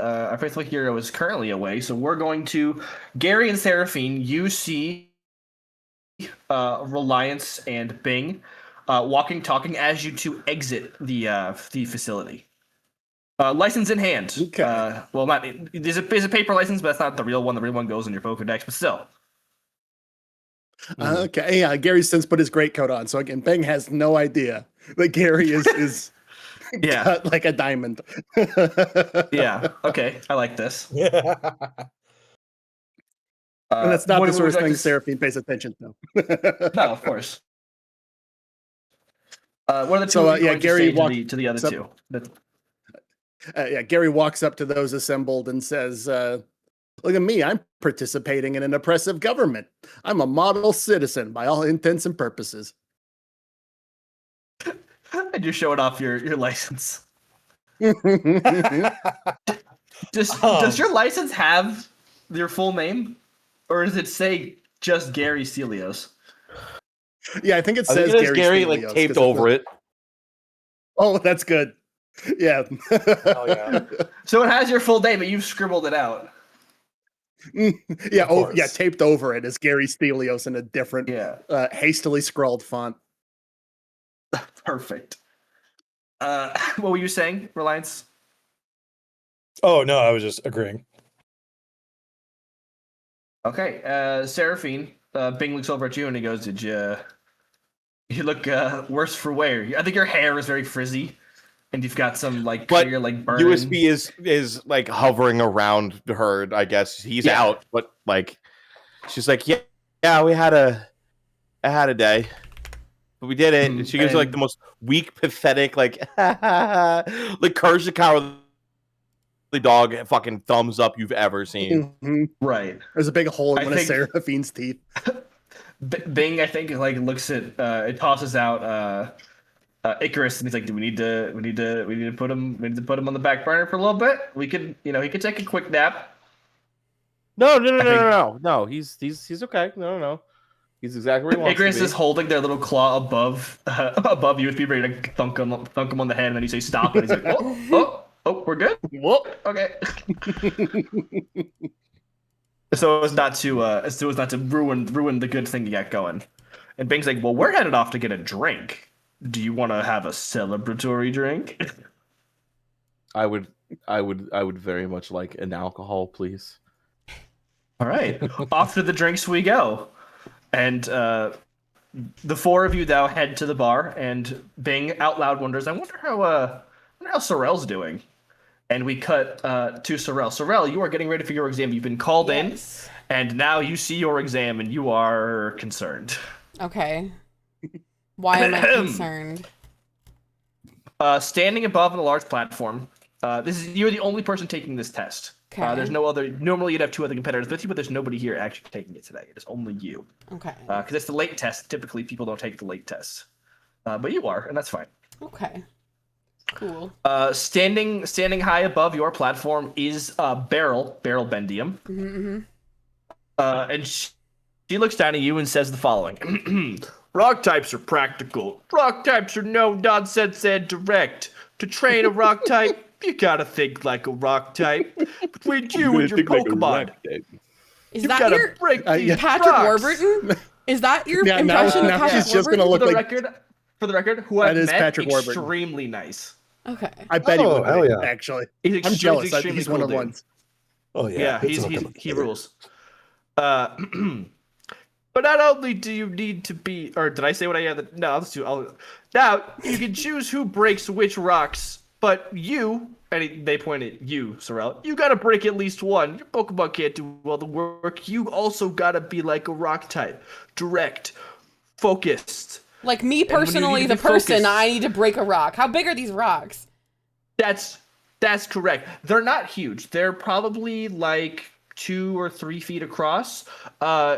currently away, so we're going to Gary and Seraphine. You see Reliance and Bing walking, talking as you two exit the facility. License in hand. Okay. Well, not there's a paper license, but that's not the real one. The real one goes in your Pokedex, but still. Okay, yeah, Gary's since put his greatcoat on, so again, Bing has no idea that Gary is Yeah. cut like a diamond. Yeah. Okay. I like this. Yeah. And that's not what the would sort of you like thing to Seraphine pays attention to. No, of course. What are the two So, of you yeah, going Gary to say to the other two? Yeah, Gary walks up to those assembled and says, look at me, I'm participating in an oppressive government. I'm a model citizen by all intents and purposes. And you're showing off your license. Does your license have your full name? Or does it say just Gary Celios? Yeah, I think it I says think it has Gary Gary like Stelios, taped 'cause over it. Oh, that's good. Yeah. Oh, yeah. So it has your full name, but you've scribbled it out. Yeah, Of course. taped over it is Gary Stelios in a different, Yeah. hastily scrawled font. Perfect. What were you saying, Reliance? Oh no, I was just agreeing. Okay, Seraphine, Bing looks over at you and he goes, "Did you look worse for wear? I think your hair is very frizzy, and you've got some like But clear like burn." USB is like hovering around her. I guess he's out, but like she's like, yeah, I had a day, but we did it. And she gives like the most weak, pathetic, like like Courage the Cowardly Dog fucking thumbs up you've ever seen. Right. There's a big hole in one of Seraphine's teeth. Bing, I think, like looks at it, tosses out Icarus, and he's like, "Do we need to put him on the back burner for a little bit? We could, he could take a quick nap." No. He's okay. No. He's exactly where he wants Icarus to be. is holding their little claw above USB, ready to thunk him on the head, and then you say stop, and he's like, "Oh, we're good. Whoa, okay." So as not to ruin the good thing you got going. And Bing's like, "Well, we're headed off to get a drink. Do you want to have a celebratory drink?" I would very much like an alcohol, please. All right, off to the drinks we go. And the four of you now head to the bar, and Bing out loud wonders, "I wonder how Sorrel's doing." And we cut to Sorrel. Sorrel, you are getting ready for your exam. You've been called in, and now you see your exam, and you are concerned. Okay. Why am I concerned? Standing above on a large platform, you're the only person taking this test. Okay. There's no other. Normally, you'd have two other competitors with you, but there's nobody here actually taking it today. It is only you. Okay. Because it's the late test. Typically, people don't take the late test, but you are, and that's fine. Okay. Cool. Standing high above your platform is Beryl Bendium. Mm-hmm. And she looks down at you and says the following: "Rock types are practical. Rock types are no nonsense and direct. To train a rock type, you gotta think like a rock type. Between you and your Pokemon, Is you that gotta your break these Patrick rocks." Warburton? Is that your impression of now Patrick she's just Warburton? gonna look like For the record, who I've is met, Patrick Warburton. extremely nice. Okay. I bet he would hell have yeah. actually. I'm jealous. Extremely He's cool one of dude. ones. Oh yeah. He rules. But not only do you need to be, or did I say what I had? No, now you can choose who breaks which rocks, but you, and they point at you, Sorrel, you gotta break at least one. Your Pokemon can't do all the work. You also gotta be like a rock type, direct, focused. Like me personally, the person, I need to break a rock. How big are these rocks? That's correct. They're not huge. They're probably like 2 or 3 feet across.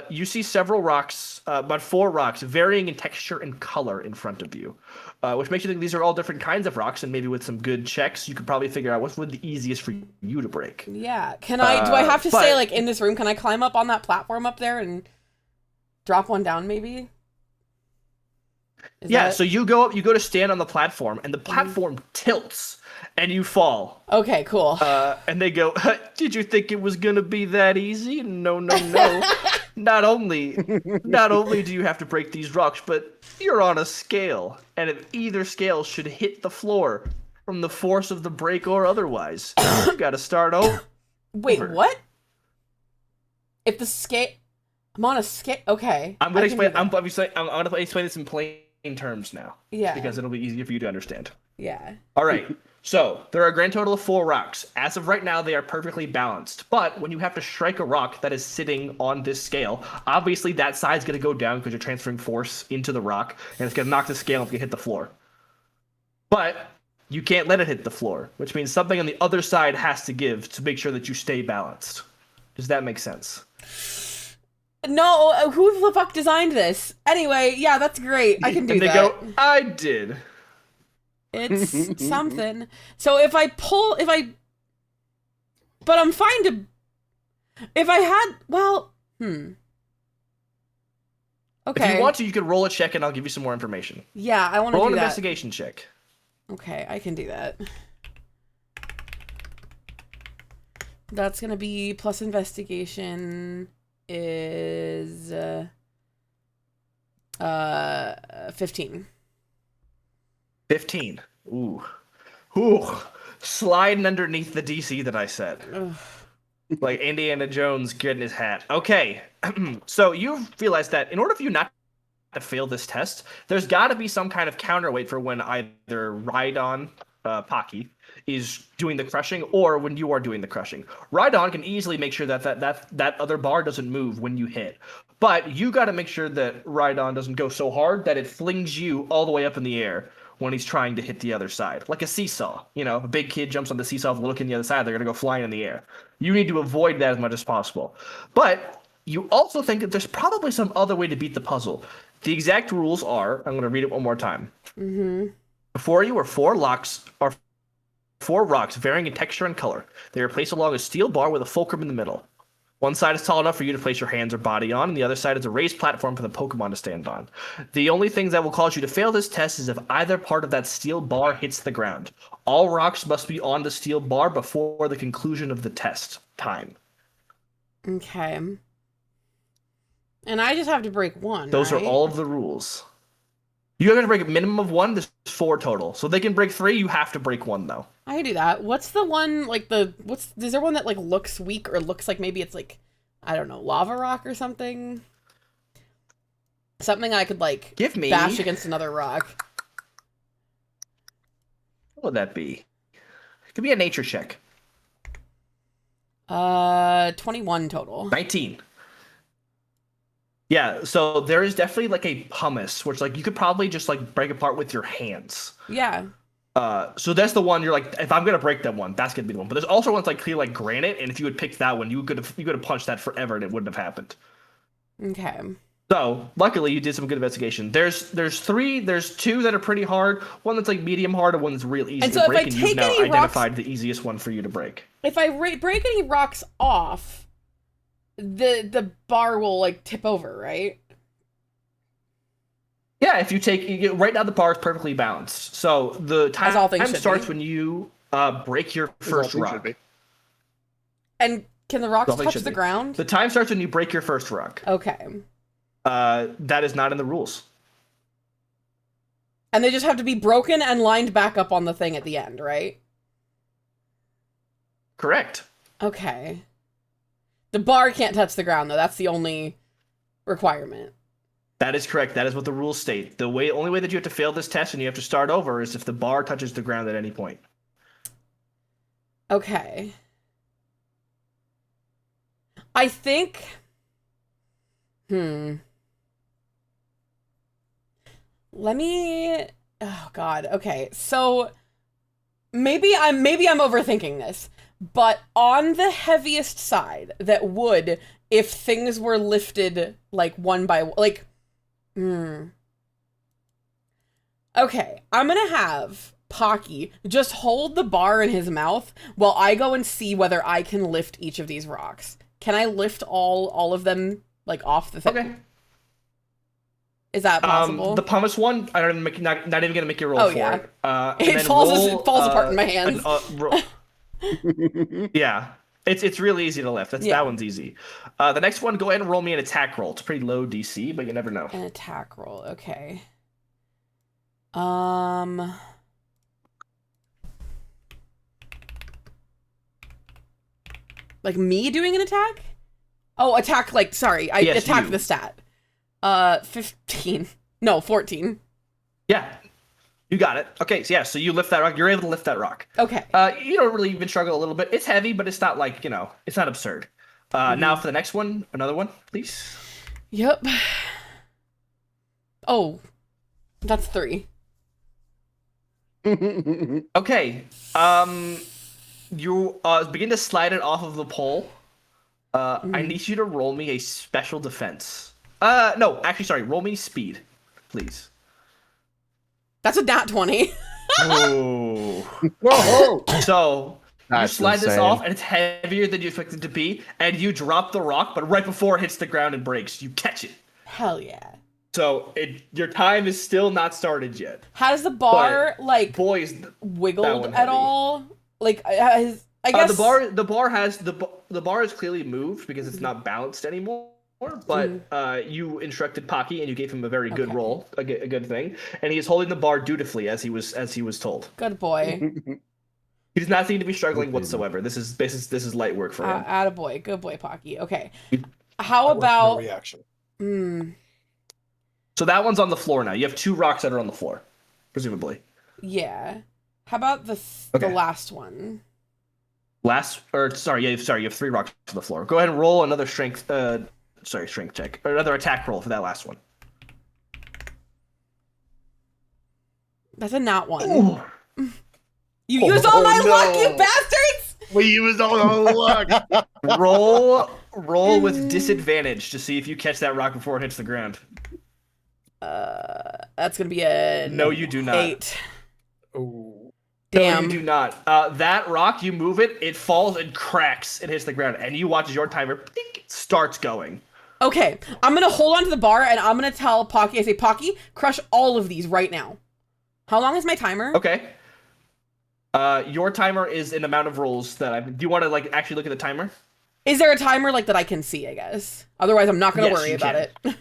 You see several rocks, about 4 rocks, varying in texture and color in front of you, which makes you think these are all different kinds of rocks. And maybe with some good checks, you could probably figure out what's the easiest for you to break. Yeah. Can I? Do I have to stay like in this room? Can I climb up on that platform up there and drop one down? Maybe. So you go up. You go to stand on the platform, and the platform tilts. And you fall. Okay, cool. And they go, "Did you think it was gonna be that easy? No. Not only do you have to break these rocks, but you're on a scale, and if either scale should hit the floor from the force of the break or otherwise, you got to start over." Wait, what? If the scale, I'm on a scale. Okay. I'm gonna explain. I'm gonna explain this in plain terms now. Yeah. Because it'll be easier for you to understand. Yeah. All right. So, there are a grand total of 4 rocks. As of right now, they are perfectly balanced. But when you have to strike a rock that is sitting on this scale, obviously that side's going to go down because you're transferring force into the rock, and it's going to knock the scale and it's going to hit the floor. But you can't let it hit the floor, which means something on the other side has to give to make sure that you stay balanced. Does that make sense? No, who the fuck designed this? Anyway, yeah, that's great. I can do that. And they go, "I did." It's something. So but I'm fine to, if I had, okay. If you want to, you can roll a check and I'll give you some more information. Yeah, I want to do that. Roll an investigation check. Okay, I can do that. That's gonna be plus investigation is 15. 15. Ooh. Sliding underneath the DC that I set. Ugh. Like Indiana Jones getting his hat. Okay, so you realize that in order for you not to fail this test, there's got to be some kind of counterweight for when either Rhydon, Pocky, is doing the crushing, or when you are doing the crushing. Rhydon can easily make sure that other bar doesn't move when you hit. But you got to make sure that Rhydon doesn't go so hard that it flings you all the way up in the air when he's trying to hit the other side. Like a seesaw. You know, a big kid jumps on the seesaw, looking the other side, they're going to go flying in the air. You need to avoid that as much as possible. But you also think that there's probably some other way to beat the puzzle. The exact rules are, I'm going to read it one more time. Mm-hmm. Before you are four rocks varying in texture and color. They are placed along a steel bar with a fulcrum in the middle. One side is tall enough for you to place your hands or body on, and the other side is a raised platform for the Pokemon to stand on. The only things that will cause you to fail this test is if either part of that steel bar hits the ground. All rocks must be on the steel bar before the conclusion of the test time. Okay. And I just have to break one. Those right? are all of the rules. You have to break a minimum of one. There's 4 total. So they can break 3. You have to break 1, though. I can do that. What's the one, like, is there one that, like, looks weak or looks like maybe it's, like, I don't know, lava rock or something? Something I could, like, bash against another rock. What would that be? It could be a nature check. 21 total. 19. Yeah, so there is definitely, like, a pumice, which, like, you could probably just, like, break apart with your hands. Yeah. So that's the one you're like, if I'm gonna break that one, that's gonna be the one. But there's also ones like clear like granite, and if you had picked that one, you could have punched that forever, and it wouldn't have happened. Okay. So luckily, you did some good investigation. There's 2 that are pretty hard, one that's like medium hard, and one that's real easy to break. And you've now identified the easiest one for you to break. If I break any rocks off, the bar will like tip over, right? Yeah, if you take right now the bar is perfectly balanced. So the time starts when you break your first rock. And can the rocks touch the ground? The time starts when you break your first rock. Okay. That is not in the rules. And they just have to be broken and lined back up on the thing at the end, right? Correct. Okay. The bar can't touch the ground, though. That's the only requirement. That is correct. That is what the rules state. Only way that you have to fail this test and you have to start over is if the bar touches the ground at any point. Okay. I think... Let me... Oh, God. Okay. So, maybe I'm overthinking this. But on the heaviest side, that would, if things were lifted, like, one by one... Like... Okay, I'm gonna have Pocky just hold the bar in his mouth while I go and see whether I can lift each of these rocks. Can I lift all of them, like, off the thing? Okay. Is that possible? The pumice one, I don't even not even gonna make you roll for it. It falls apart in my hands. Yeah. It's really easy to lift. That one's easy. The next one, go ahead and roll me an attack roll. It's a pretty low DC, but you never know. An attack roll, okay. Like me doing an attack? Oh, attack, like, sorry. I attacked the stat. 15. No, 14. Yeah. You got it. Okay, so you lift that rock. You're able to lift that rock. Okay. You don't really even struggle a little bit. It's heavy, but it's not like, it's not absurd. Now for the next one, another one, please. Yep. Oh, that's 3. Okay. You begin to slide it off of the pole. I need you to roll me a special defense. No, actually, sorry. Roll me speed, please. That's a nat 20. Oh. Whoa! So That's you slide insane. this off, and it's heavier than you expected it to be, and you drop the rock, but right before it hits the ground and breaks, you catch it. Hell yeah. So your time is still not started yet. Has the bar, like, boys, wiggled at all? Like, I guess... The bar is clearly moved because it's not balanced anymore. But you instructed Pocky and you gave him a very good roll, a good thing, and he is holding the bar dutifully as he was told. Good boy. He does not seem to be struggling whatsoever. This is light work for him. Attaboy. Good boy, Pocky. Okay. How No about... reaction? So that one's on the floor now. You have 2 rocks that are on the floor, presumably. Yeah. How about the last one? You have 3 rocks on the floor. Go ahead and roll another strength check. Or another attack roll for that last one. That's a nat 1. You used all my luck, you bastards! We used all our luck. Roll with disadvantage to see if you catch that rock before it hits the ground. That's gonna be a... No, you do not. 8. Oh. Damn. No, you do not. That rock, you move it, it falls and cracks and hits the ground, and you watch as your timer starts going. Okay, I'm gonna hold on to the bar, and I'm gonna tell Pocky, I say, Pocky, crush all of these right now. How long is my timer? Okay. Your timer is an amount of rolls that do you want to like actually look at the timer? Is there a timer like that I can see, I guess? Otherwise, I'm not gonna Yes, worry you about can.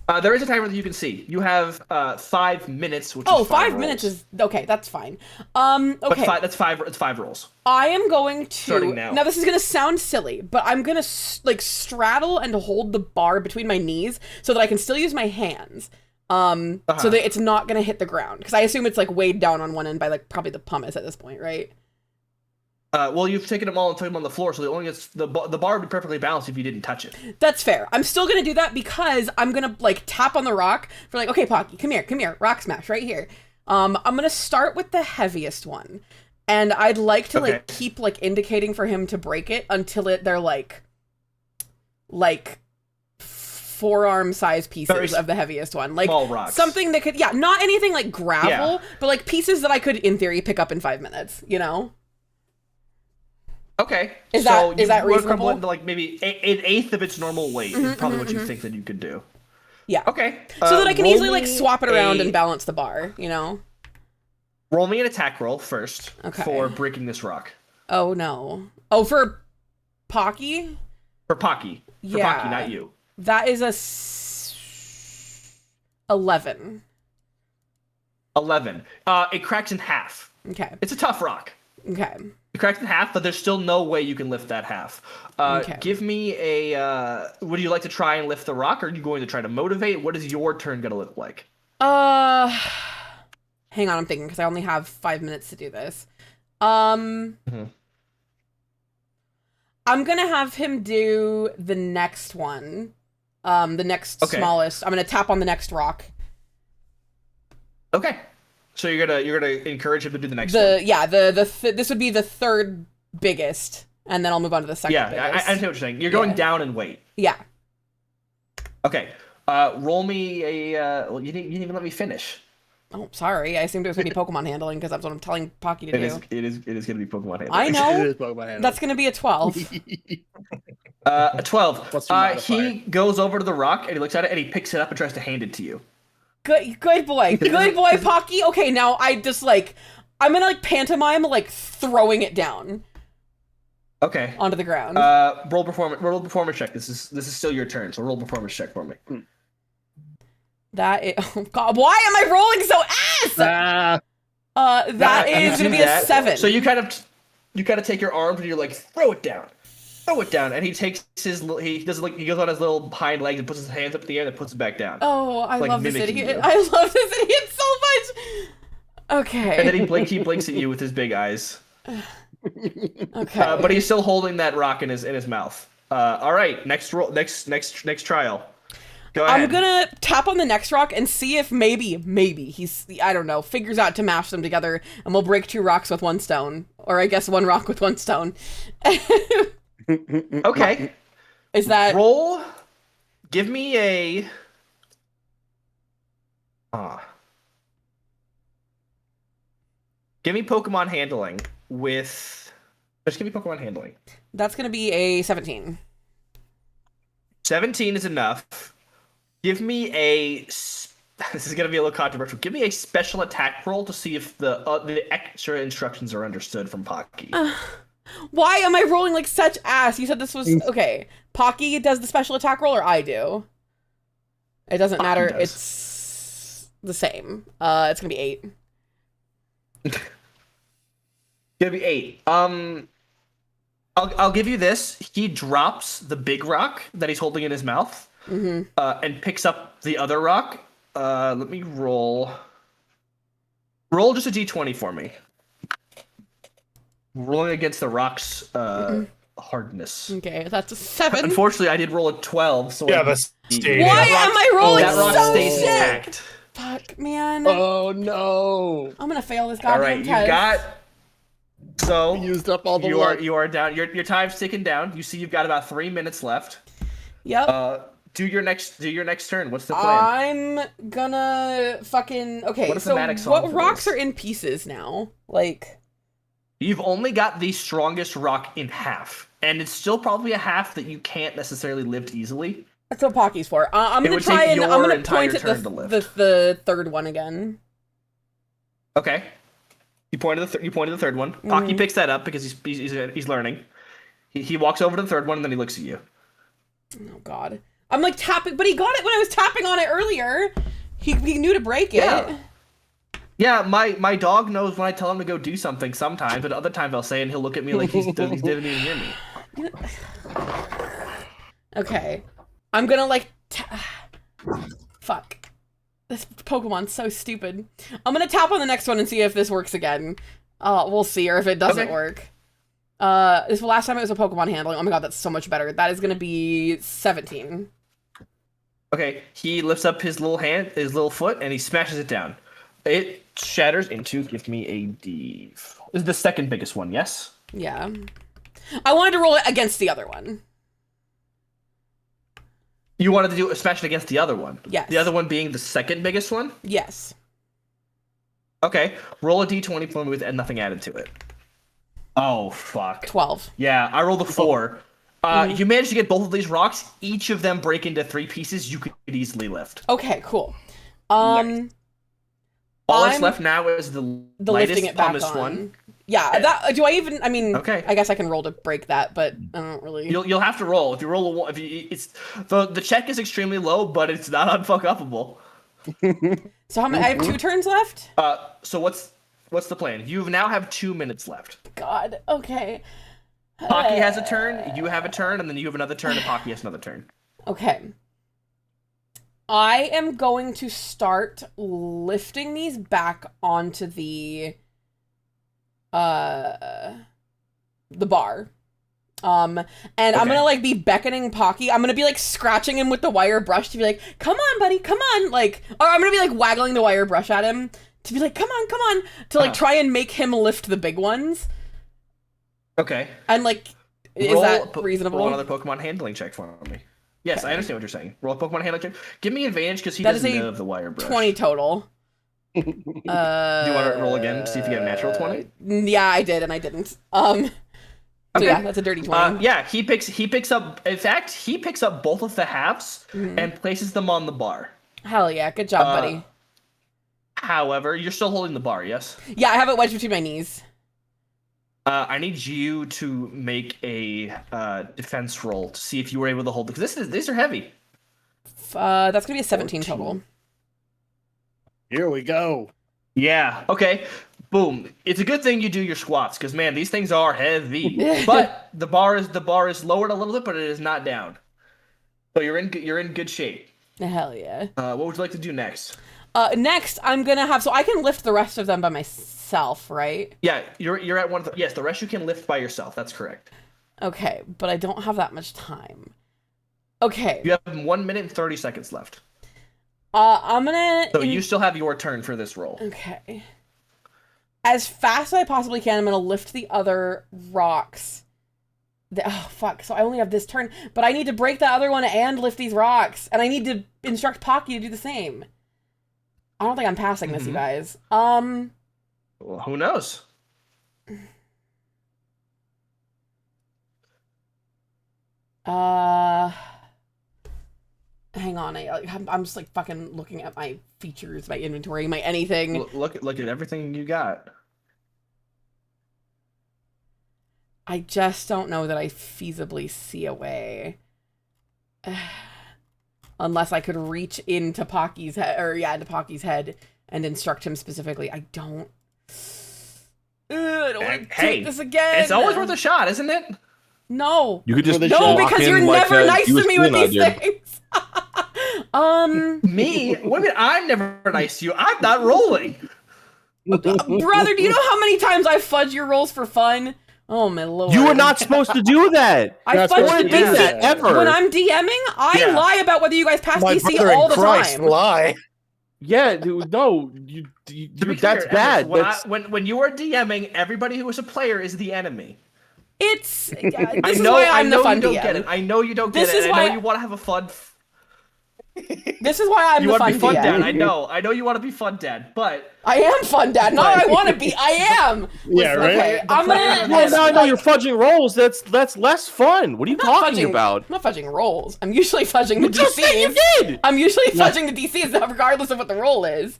it. There is a timer that you can see. You have 5 minutes, which is 5 rolls. minutes is okay. That's fine. Okay. But it's 5 rolls. I am going to Starting now. Now this is gonna sound silly, but I'm gonna like straddle and hold the bar between my knees so that I can still use my hands. So that it's not gonna hit the ground, because I assume it's like weighed down on one end by like probably the pumice at this point, right? Well, you've taken them all and put them on the floor, so the bar would be perfectly balanced if you didn't touch it. That's fair. I'm still gonna do that because I'm gonna like tap on the rock for like, okay, Pocky, come here, rock smash right here. I'm gonna start with the heaviest one, and I'd like to like keep like indicating for him to break it until they're like forearm size pieces of the heaviest one, like small rocks. Something that could, not anything like gravel, but like pieces that I could in theory pick up in 5 minutes, you know? Okay. Is that reasonable? Into like maybe an eighth of its normal weight is probably what you think that you could do. Yeah. Okay. So that I can easily like swap it around and balance the bar, you know? Roll me an attack roll first for breaking this rock. Oh no. Oh, for Pocky? For Pocky. For Pocky, not you. That is a 11. 11. It cracks in half. Okay. It's a tough rock. Okay. It cracks in half, but there's still no way you can lift that half. Give me a... would you like to try and lift the rock, or are you going to try to motivate? What is your turn going to look like? Hang on, I'm thinking, because I only have 5 minutes to do this. I'm gonna have him do the next one. The next smallest. I'm gonna tap on the next rock. Okay. So you're gonna encourage him to do the next one. Yeah, this would be the third biggest, and then I'll move on to the second biggest. I understand what you're saying. You're going down in weight. Yeah. Okay. Roll me a. Well, you didn't even let me finish. Oh, sorry. I assumed it was gonna be Pokemon handling because that's what I'm telling Pocky to do. It is gonna be Pokemon handling. I know. It is Pokemon handling. That's gonna be a 12. A 12. What's your modifier? He goes over to the rock and he looks at it and he picks it up and tries to hand it to you. Good boy, Pocky. Okay, now I'm gonna like pantomime like throwing it down. Okay. Onto the ground. Roll performance check. This is still your turn, so roll performance check for me. That is, oh god, why am I rolling so ass? That is gonna be a 7. So you kind of take your arms and you're like, throw it down, and he takes he goes on his little hind legs and puts his hands up in the air and puts it back down. Oh, I love this mimicking idiot. you. I love this idiot so much. Okay. And then he blinks at you with his big eyes. Okay. But he's still holding that rock in his mouth. All right, next trial. Go ahead. I'm gonna tap on the next rock and see if maybe he's, I don't know, figures out to mash them together, and we'll break 2 rocks with 1 stone, or I guess 1 rock with 1 stone. Okay. Is that roll? Give me a. Give me Pokemon handling with. Just give me Pokemon handling. That's gonna be a 17. 17 is enough. Give me a. This is gonna be a little controversial. Give me a special attack roll to see if the extra instructions are understood from Pocky. Why am I rolling like such ass? You said this was okay. Pocky does the special attack roll, or I do. It doesn't matter. Does. It's the same. It's gonna be 8. Gonna be 8. I'll give you this. He drops the big rock that he's holding in his mouth, and picks up the other rock. Let me roll. Roll just a d20 for me. Rolling against the rock's hardness. Okay, that's a 7. Unfortunately, I did roll a 12, so Yeah, that's stayed. Why am I rolling that rock so stays shit? intact. Fuck, man. Oh no! I'm gonna fail this All goddamn right, you test. got. So We used up all the you luck. are down. Your time's ticking down. You see, you've got about 3 minutes left. Yep. Do your next turn. What's the plan? I'm gonna fucking okay. What a So thematic song what for rocks this. are in pieces now? Like, You've only got the strongest rock in half, and it's still probably a half that you can't necessarily lift easily. that's what Pocky's for. I'm It gonna would try take and I'm your gonna entire point at turn to lift. the third one again. Okay. You pointed the third one. Pocky picks that up because he's learning. He walks over to the third one and then he looks at you. Oh God. I'm like tapping, but he got it when I was tapping on it earlier. He knew to break it. Yeah. Yeah, my dog knows when I tell him to go do something sometimes, but other times I'll say it and he'll look at me like he didn't even hear me. Okay. I'm gonna like fuck. This Pokemon's so stupid. I'm gonna tap on the next one and see if this works again. We'll see, or if it doesn't Okay. work. This last time it was a Pokemon handling. Oh my God, that's so much better. That is gonna be 17. Okay, he lifts up his little hand, his little foot, and he smashes it down. It shatters into, give me a D. This is the second biggest one, yes? Yeah. I wanted to roll it against the other one. You wanted to do a smash it against the other one? Yes. The other one being the second biggest one? Yes. Okay, roll a D20 for me with nothing added to it. Oh, fuck. 12. Yeah, I rolled a 4. You managed to get both of these rocks. Each of them break into 3 pieces you could easily lift. Okay, cool. All that's I'm- left now is the The lightest, lifting it back dumbest on. one. Yeah, that do I even? I mean, Okay. I guess I can roll to break that, but I don't really. You'll have to roll. If you roll a 1, it's the check is extremely low, but it's not unfuck upable. So how many? I have 2 turns left. So what's the plan? You now have 2 minutes left. God. Okay. Pocky has a turn, you have a turn, and then you have another turn, and Pocky has another turn. Okay. I am going to start lifting these back onto the bar. And I'm gonna like be beckoning Pocky. I'm gonna be like scratching him with the wire brush to be like, come on, buddy, come on. Like, or I'm gonna be like waggling the wire brush at him to be like, come on, to like try and make him lift the big ones. Okay. And like, is that reasonable? Roll another Pokemon handling check for me. Yes, I understand what you're saying. Roll a Pokemon handling check. Give me advantage because he That doesn't is a know the wire brush. 20 total. Do you want to roll again to see if you get a natural 20? Yeah, I did, and I didn't. So yeah, that's a dirty 20. Yeah, he picks up. In fact, he picks up both of the halves and places them on the bar. Hell yeah, good job, buddy. However, you're still holding the bar, yes? Yeah, I have it wedged between my knees. I need you to make a defense roll to see if you were able to hold. Because these are heavy. That's gonna be a 17 total. Here we go. Yeah. Okay. Boom. It's a good thing you do your squats because man, these things are heavy. But the bar is lowered a little bit, but it is not down. So you're in good shape. Hell yeah. What would you like to do next? Next, I'm gonna have so I can lift the rest of them by myself, right? Yeah, you're at one. Yes, the rest you can lift by yourself. That's correct. Okay, but I don't have that much time. Okay. You have 1 minute and 30 seconds left. I'm gonna. So you still have your turn for this roll. Okay. As fast as I possibly can, I'm gonna lift the other rocks. Oh fuck! So I only have this turn, but I need to break the other one and lift these rocks, and I need to instruct Pocky to do the same. I don't think I'm passing this, you guys. Well, who knows? Hang on. I'm just like fucking looking at my features, my inventory, my anything. Look at everything you got. I just don't know that I feasibly see a way. Unless I could reach into Pocky's head, into Pocky's head and instruct him specifically. I don't. I don't want to Hey, take this again. It's always worth a shot, isn't it? No. You could just No, No, walk because in you're like never a nice to US me with Queen these I did. things. Me? Women, I'm never nice to you. I'm not rolling. Brother, do you know how many times I fudge your rolls for fun? Oh my lord. You were not supposed to do that. I Not fudge supposed the to do DC. that. Ever. When I'm DMing, I Yeah. lie about whether you guys pass My DC brother all in the Christ, time. lie. Yeah, dude, no, To be dude, that's clear, bad. Emrys, That's when you are DMing, everybody who is a player is the enemy. It's this I is know, why I I'm know the fun you don't DM. get it. I know you don't This get it. is And I know why- you want to have a fun. This is why I'm You the want to fun be fun DM. dad. I know you want to be fun dad, but I am fun dad. Not I want to be. I am. Yeah, right? Okay, I'm gonna. well, now I know you're fudging rolls. That's less fun. What are you talking about? I'm not fudging rolls. I'm usually fudging the You just said you DCs. did. I'm usually fudging the DCs, regardless of what the roll is.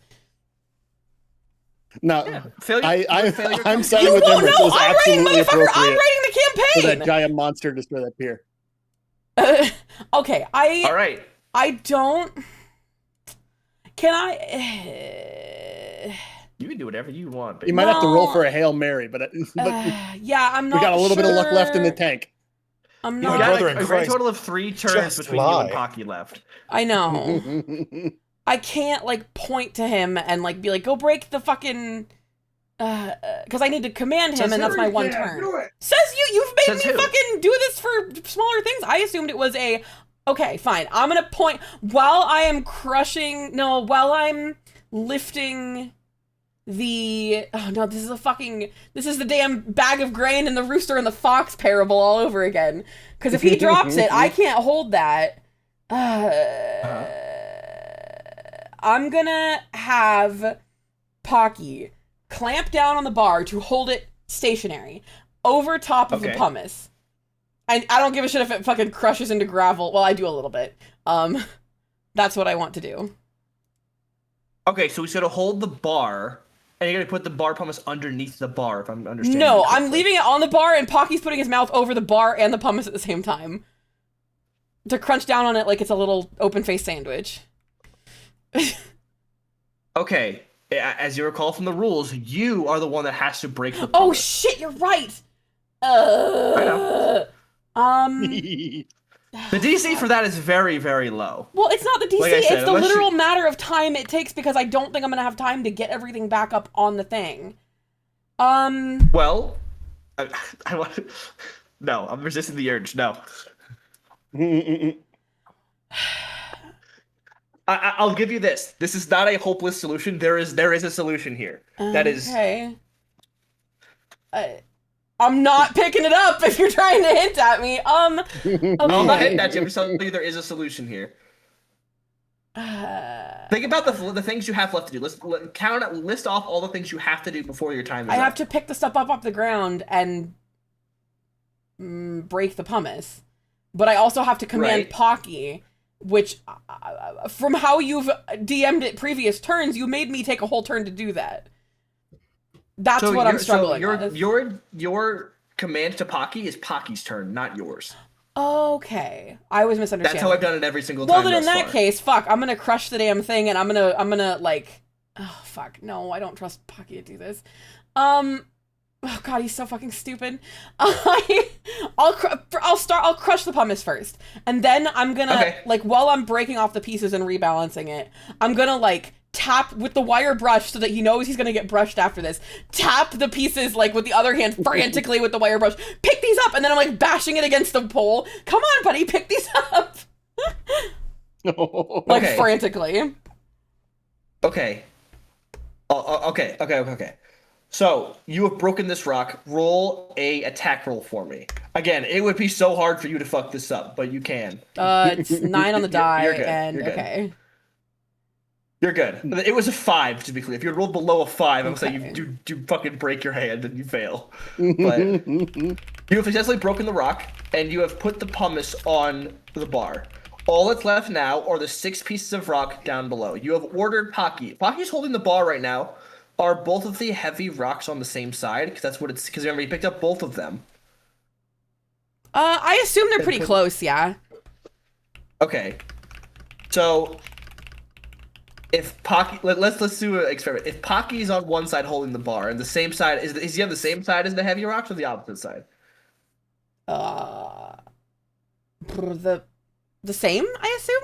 No, failure. failure I'm comes- siding You with won't Emrys. know. It's I'm writing, absolutely motherfucker. I'm appropriate writing the for that campaign. giant monster to show appear. Okay, All right. I don't. Can I? You can do whatever you want. Baby. You might have to roll No. for a Hail Mary, but Yeah, I'm we not. got a little bit of luck left in the sure. tank. I'm You not. got brother a in grand Christ. total of 3 turns Just between you lie. and Pocky left. I know. I can't like point to him and like be like, go break the fucking. Because I need to command him, Says and that's who? my one turn. Says you. You've made Says me who? fucking do this for smaller things. I assumed it was a. Okay, fine. I'm gonna point while I am crushing. No, while I'm lifting the. Oh no, this is a fucking. This is the damn bag of grain and the rooster and the fox parable all over again. Because if he drops it, I can't hold that. I'm gonna have Pocky clamp down on the bar to hold it stationary over top of the Okay. pumice. I don't give a shit if it fucking crushes into gravel. Well, I do a little bit. That's what I want to do. Okay, so we should hold the bar, and you're gonna put the bar pumice underneath the bar, if I'm understanding. No, you I'm correctly. leaving it on the bar, and Pocky's putting his mouth over the bar and the pumice at the same time to crunch down on it like it's a little open-faced sandwich. Okay, as you recall from the rules, you are the one that has to break the Oh pumice. shit, you're right. know. Um. The DC for that is very, very low. Well, it's not the DC. Like I said, it's the unless you- literal matter of time it takes because I don't think I'm gonna have time to get everything back up on the thing. Well, I want. No, I'm resisting the urge. No. I'll give you this. This is not a hopeless solution. There is a solution here. That is. Okay. I'm not picking it up if you're trying to hint at me. I'm not Okay. hitting at you. I'm just telling you there is a solution here. Think about the things you have left to do. List off all the things you have to do before your time is I up. have to pick the stuff up off the ground and break the pumice, but I also have to command Right. Pocky, which, from how you've DM'd it previous turns, you made me take a whole turn to do that. That's what I'm struggling with. Your command to Pocky is Pocky's turn, not yours. Okay, I was misunderstanding. That's how I've done it every single Well, time. then in thus that far. case, fuck, I'm gonna crush the damn thing, and I'm gonna like, oh fuck, no, I don't trust Pocky to do this. Oh god, he's so fucking stupid. I'll crush the pumice first, and then I'm gonna like while I'm breaking off the pieces and rebalancing it, I'm gonna like tap with the wire brush so that he knows he's gonna get brushed after this. Tap the pieces like with the other hand frantically with the wire brush. Pick these up, and then I'm like bashing it against the pole. Come on, buddy, pick these up. Like Okay. frantically. Okay. Okay. So you have broken this rock. Roll a attack roll for me. Again, it would be so hard for you to fuck this up, but you can. It's 9 on the die, You're good. and You're good. okay. You're good. It was a 5, to be clear. If you rolled below a 5, I'm saying Okay. you fucking break your hand and you fail. But you have successfully broken the rock, and you have put the pumice on the bar. All that's left now are the 6 pieces of rock down below. You have ordered Pocky. Pocky's holding the bar right now. Are both of the heavy rocks on the same side? Because that's what it's. Because remember, he picked up both of them. I assume they're pretty put- close, yeah. Okay. So If Pocky, let's do an experiment. If Pocky's on one side holding the bar, and the same side is he on the same side as the heavy rocks or the opposite side? The same, I assume.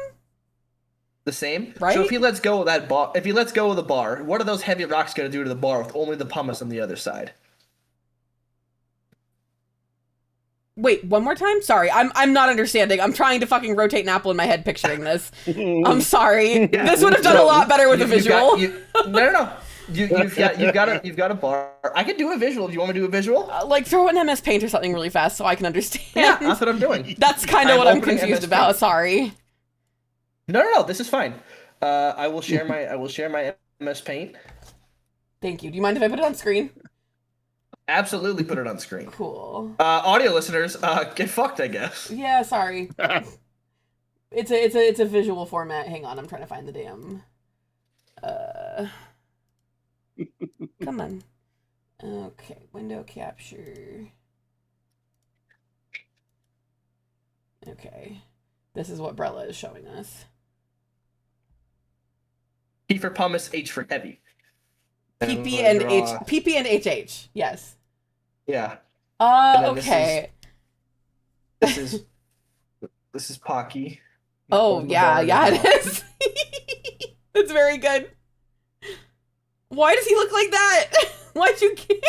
The same, right? So if he lets go of that bar, if he lets go of the bar, what are those heavy rocks going to do to the bar with only the pumice on the other side? Wait, one more time? Sorry, I'm not understanding. I'm trying to fucking rotate an apple in my head picturing this. I'm sorry. Yeah. This would have done a lot better with a visual. No. You've got a bar. I can do a visual. Do you want me to do a visual? Like throw an MS Paint or something really fast so I can understand. Yeah, that's what I'm doing. That's kind of what I'm opening confused MS about. Paint. Sorry. No. This is fine. I will share my MS Paint. Thank you. Do you mind if I put it on screen? Absolutely, put it on screen. Cool. Audio listeners, get fucked, I guess. Yeah, sorry. It's a visual format. Hang on, I'm trying to find the damn. Come on. Okay, window capture. Okay, this is what Brella is showing us. P for pumice, H for heavy. PP and H. PP and HH. Yes. Yeah. Okay. This is Pocky. Oh yeah, it is. That's very good. Why does he look like that? Why'd you get?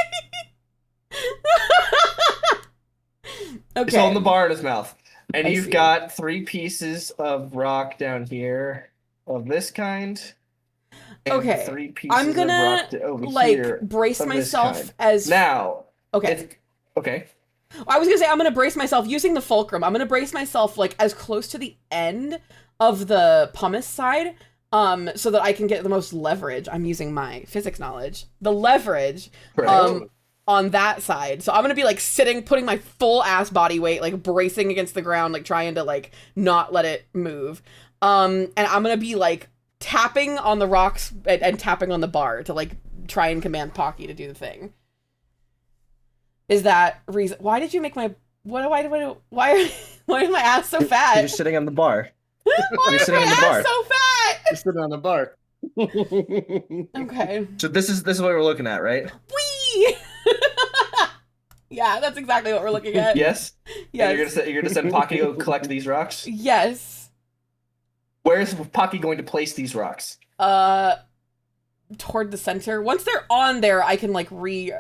Okay. He's holding the bar in his mouth, and I you've see. got 3 pieces of rock down here of this kind. And Okay. 3 pieces I'm gonna of rock over like here brace of this myself kind. as Now. okay. Okay. I was gonna say I'm gonna brace myself using the fulcrum. I'm gonna brace myself like as close to the end of the pumice side, so that I can get the most leverage. I'm using my physics knowledge. The leverage, Right. on that side. So I'm gonna be like sitting, putting my full ass body weight, like bracing against the ground, like trying to like not let it move. And I'm gonna be like tapping on the rocks and tapping on the bar to like try and command Pocky to do the thing. Is that reason? Why did you make my why is my ass so fat? You're sitting on the bar. Why is sitting my on the bar. ass so fat? Just sit on the bar. Okay. So this is what we're looking at, right? Whee! Yeah, that's exactly what we're looking at. Yes. Yes. And you're gonna send Pocky to go collect these rocks. Yes. Where is Pocky going to place these rocks? Toward the center. Once they're on there, I can like we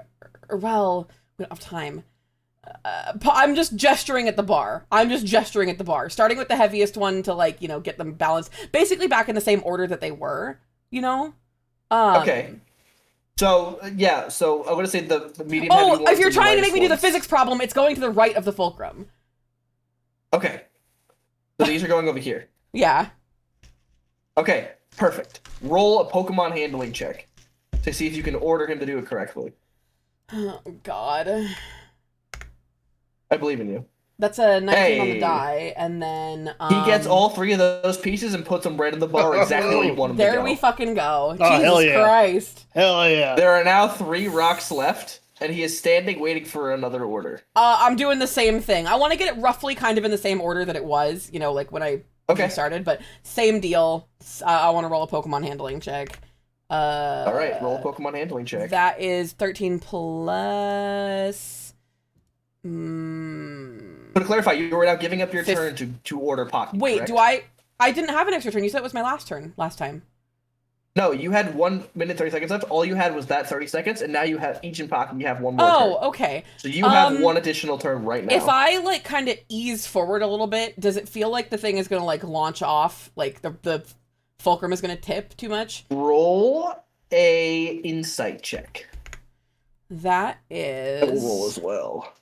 don't have time. I'm just gesturing at the bar. Starting with the heaviest one to like, get them balanced. Basically back in the same order that they were, Okay. So, yeah, so I'm going to say the medium heavy ones. If you're and the trying to make lightest me do the ones. physics problem, it's going to the right of the fulcrum. Okay. So these are going over here. Yeah. Okay, perfect. Roll a Pokemon handling check to see if you can order him to do it correctly. Oh, God. I believe in you. That's a 19 on the Hey. die, and then... He gets all 3 of those pieces and puts them right in the bar exactly where you want him to There go. we fucking go. Oh, hell Jesus yeah. Christ. Hell yeah. There are now 3 rocks left, and he is standing waiting for another order. I'm doing the same thing. I want to get it roughly kind of in the same order that it was, like when I started, but same deal. I want to roll a Pokemon handling check. All right, roll a Pokemon handling check. That is 13 plus... But to clarify, you were now giving up your turn to order Pocky. Wait, correct? do I didn't have an extra turn. You said it was my last turn last time. No, you had 1 minute 30 seconds left. All you had was that 30 seconds, and now you have each in Pocky. You have 1 more turn. Oh, okay. So you have 1 additional turn right now. If I like kind of ease forward a little bit, does it feel like the thing is gonna like launch off? Like the fulcrum is gonna tip too much? Roll a insight check. That I will roll is as well.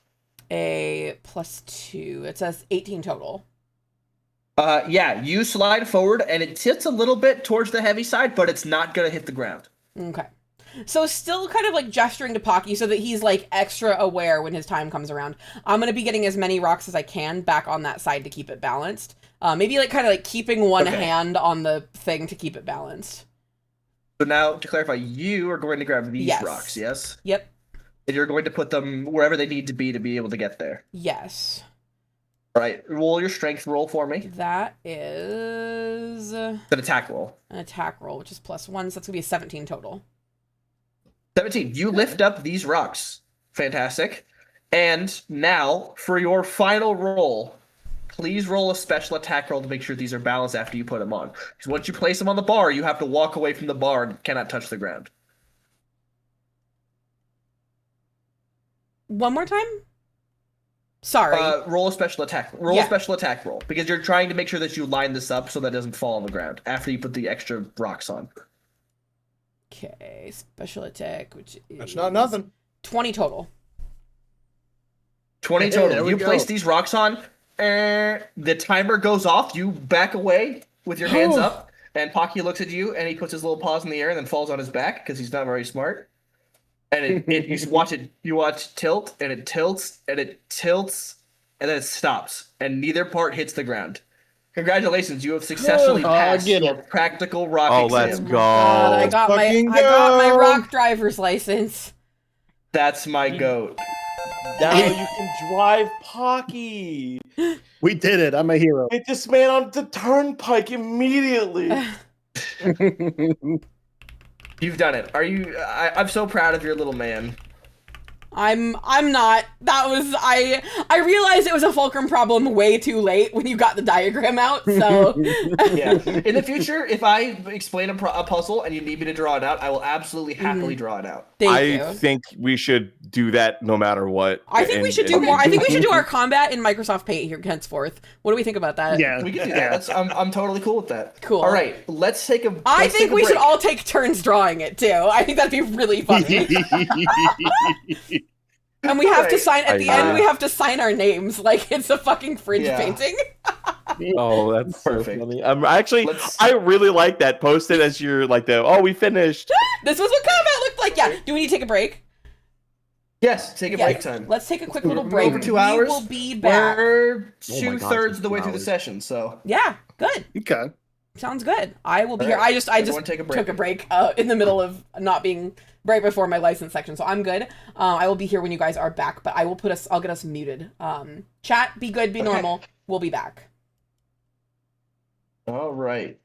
a +2. It says 18 total. Yeah, you slide forward, and it tips a little bit towards the heavy side, but it's not gonna hit the ground. Okay. So still kind of like gesturing to Pocky so that he's like extra aware when his time comes around. I'm going to be getting as many rocks as I can back on that side to keep it balanced. Maybe like kind of like keeping one hand on the thing to keep it balanced. So now, to clarify, you are going to grab these Yes. rocks, yes? Yep. And you're going to put them wherever they need to be able to get there. Yes. All right, roll your strength roll for me. That is an It's an attack roll. attack roll, which is +1, so that's gonna be a 17 total. 17. You lift up these rocks. Fantastic. And now, for your final roll, please roll a special attack roll to make sure these are balanced after you put them on. Because once you place them on the bar, you have to walk away from the bar and cannot touch the ground. One more time? Sorry. Roll a special attack. Roll Yeah. a special attack roll. Because you're trying to make sure that you line this up so that it doesn't fall on the ground after you put the extra rocks on. Okay, special attack, which is That's not nothing. 20 total. 20 Hey, total. there we You go. place these rocks on, the timer goes off. You back away with your hands up, and Pocky looks at you, and he puts his little paws in the air and then falls on his back because he's not very smart. And you watch it. You watch tilt, and it tilts, and it tilts, and then it stops, and neither part hits the ground. Congratulations, you have successfully passed get your practical rock Oh, exam. let's go. God, I got fucking I got my go. rock driver's license. That's my goat. Now you can drive Pocky. We did it. I'm a hero. Get this man on the turnpike immediately. You've done it. I'm so proud of your little man. I'm not. That was I realized it was a fulcrum problem way too late when you got the diagram out. So Yeah. In the future, if I explain a puzzle and you need me to draw it out, I will absolutely happily draw it out. thank I you. think we should do that no matter what. I think we should do more. I think we should do our combat in Microsoft Paint here henceforth. What do we think about that? Yeah. We can do that. I'm totally cool with that. Cool. All right, let's take a. I let's think take a we should break. all take turns drawing it too. I think that'd be really funny. And we have to Right. sign at the I end. know. We have to sign our names like it's a fucking fridge Yeah. painting. Oh, that's Perfect. so funny. Actually, Let's- I really like that. Post it as you're like we finished. This was what combat looked like. Yeah. Do we need to take a break? Yes, take a Yeah. break time. Let's take a quick little We're break. over 2 hours. We will be back. We're Oh my God, 2/3 of the way 2 through the hours. session, so Yeah. Good. Okay. Sounds good. I will be All here. right. I just Everyone take a break. took a break in the middle of not being right before my license section, so I'm good. I will be here when you guys are back, but I'll get us muted. Chat, be good, be Okay. normal. We'll be back. all right.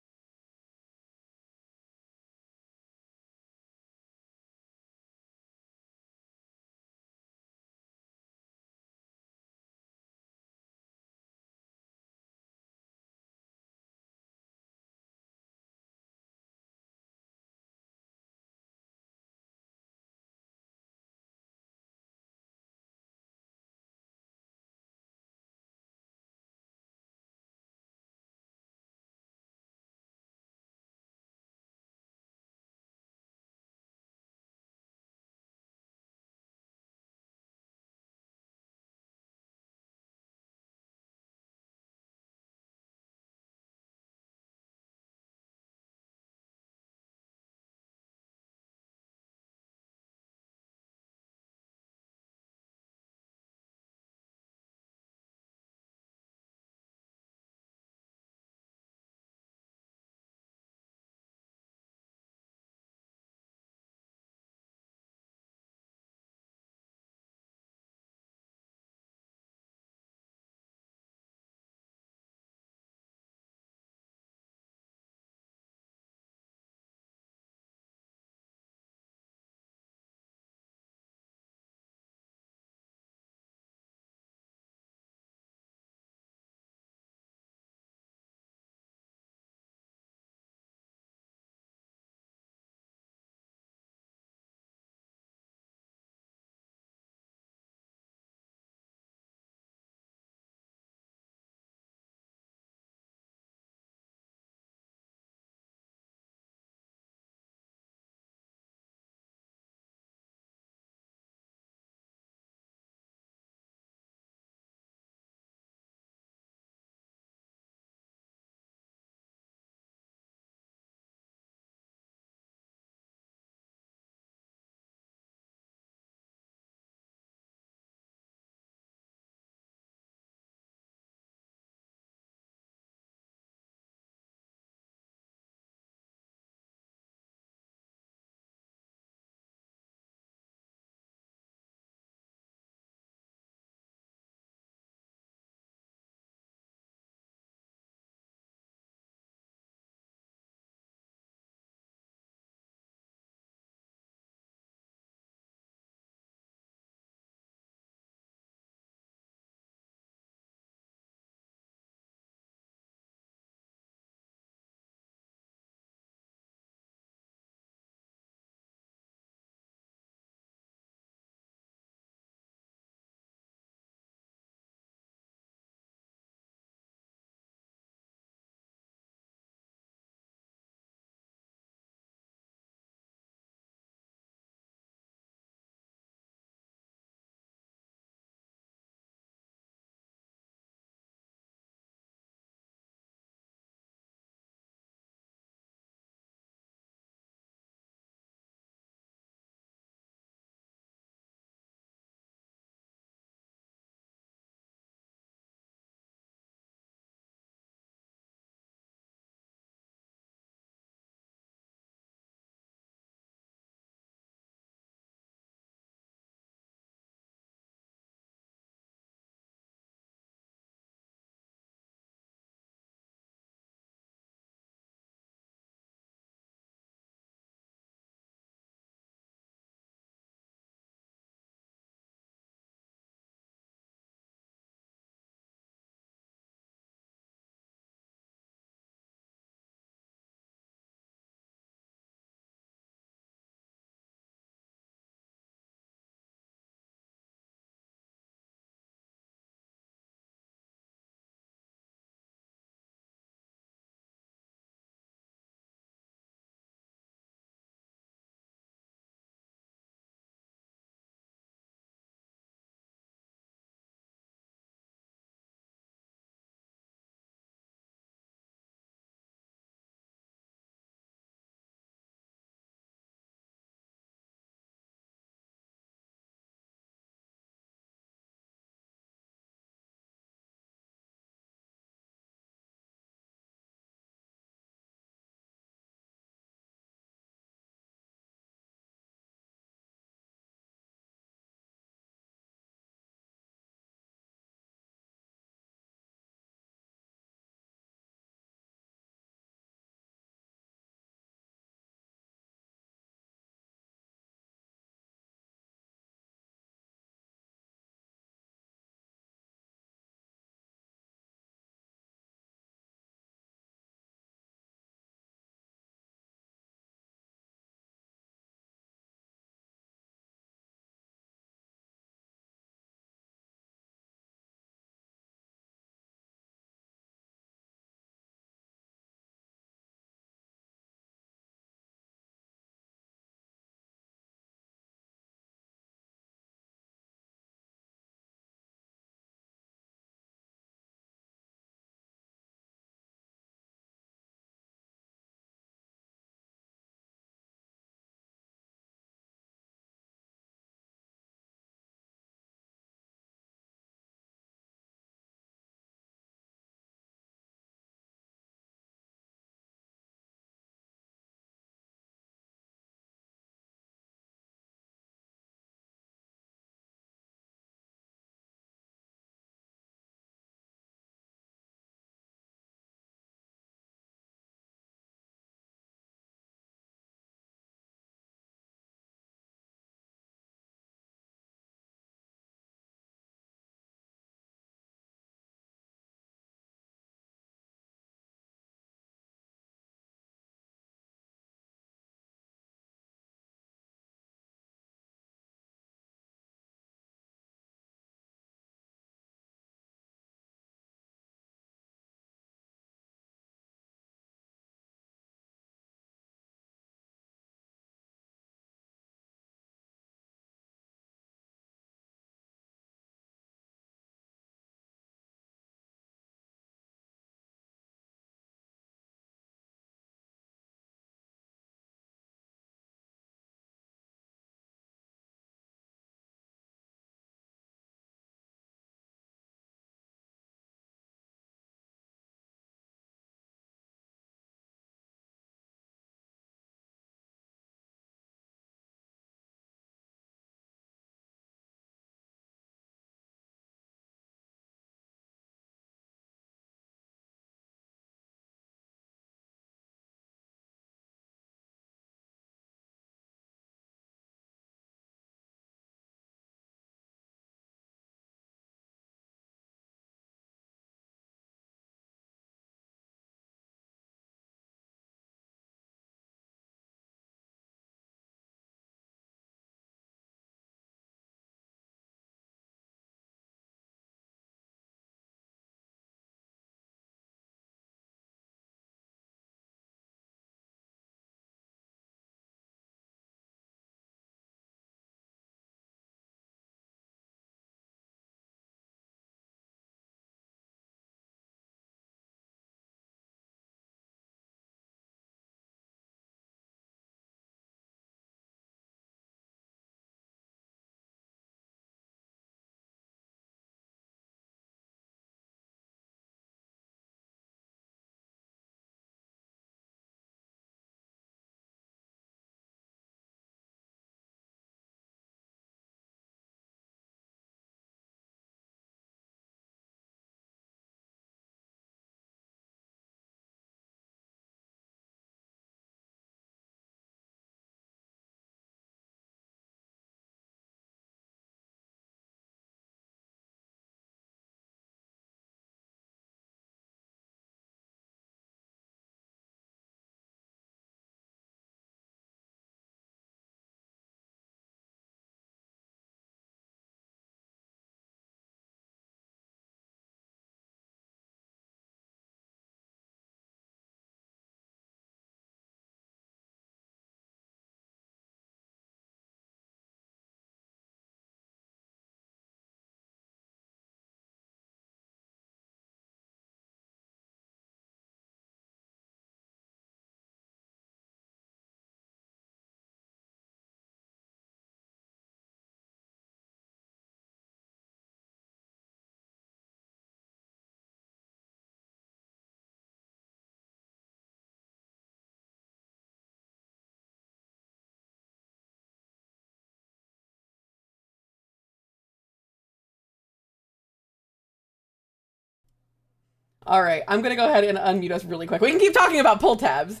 All right, I'm gonna go ahead and unmute us really quick. We can keep talking about pull tabs.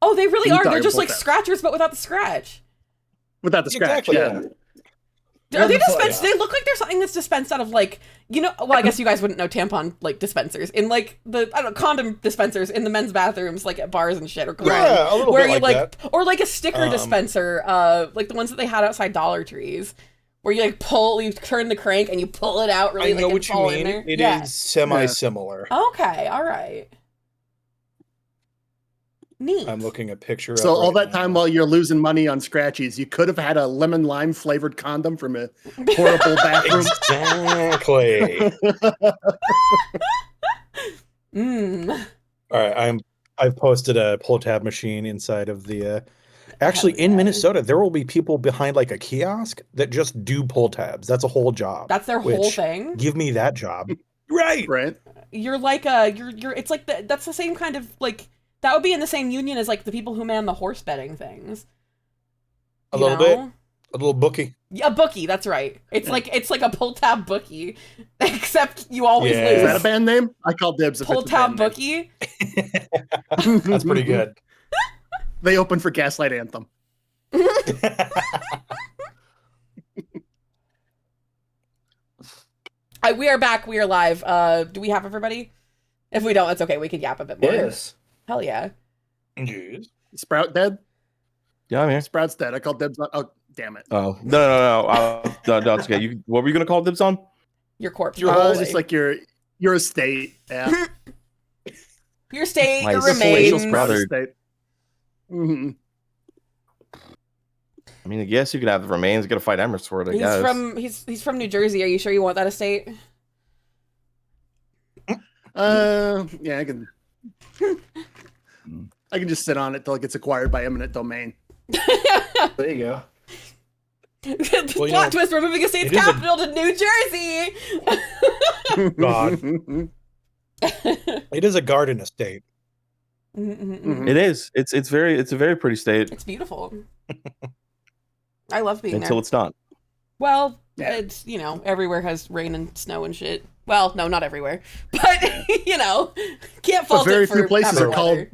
Oh, they really Keep are. They're talking just pull like tabs. scratchers, but without the scratch. Without the scratch, Exactly. yeah. Are they the pull- dispensed? They look like they're something that's dispensed out of like, well, I guess you guys wouldn't know tampon like dispensers in like the I don't know condom dispensers in the men's bathrooms like at bars and shit or Yeah, a little where bit you like that. or like a sticker dispenser, like the ones that they had outside Dollar Trees, where you you turn the crank and you pull it out really I know like what it's you all mean. in there. It Yeah. is semi-similar. Okay, all right. Neat. I'm looking a picture. So up all right that now. time while you're losing money on scratchies, you could have had a lemon lime flavored condom from a horrible bathroom. Exactly. Mm. All right, I've posted a pull tab machine inside of the. Actually, Hell in yeah. Minnesota, there will be people behind like a kiosk that just do pull tabs. That's a whole job. That's their whole which, thing. Give me that job. Right. Right? You're like you're it's like that's the same kind of like that would be in the same union as like the people who man the horse betting things. A You little know? bit. A little bookie. Yeah, a bookie, that's right. It's like a pull tab bookie, except you always Yeah. lose. Is that a band name? I call dibs if Pull it's a tab band name. bookie? That's pretty good. They open for Gaslight Anthem. We are back. We are live. Do we have everybody? If we don't, that's okay. We can yap a bit more. Yes. Hell yeah. Yes. Sprout dead? Yeah, I'm here. Sprout's dead. I call dibs on. Oh, damn it. Oh no, no, it's okay. What were you gonna call dibs on? Your corpse. Your Your whole Just like your estate. Yeah. your state, My your palatial remains. sprout. Brother. Estate. Mhm. I mean, I guess you could have the remains. You gotta fight Emrys for it. I guess. He's from New Jersey. Are you sure you want that estate? Yeah, I can. I can just sit on it till it gets acquired by eminent domain. There you go. Well, Plot twist: we're moving a state's it is a- capital to New Jersey. God. It is a garden estate. It is. It's a very pretty state It's beautiful. I love being until there. it's not. Well, Yeah. it's everywhere has rain and snow and shit. Well, no, not everywhere, but can't fault very it for few places having are called- weather.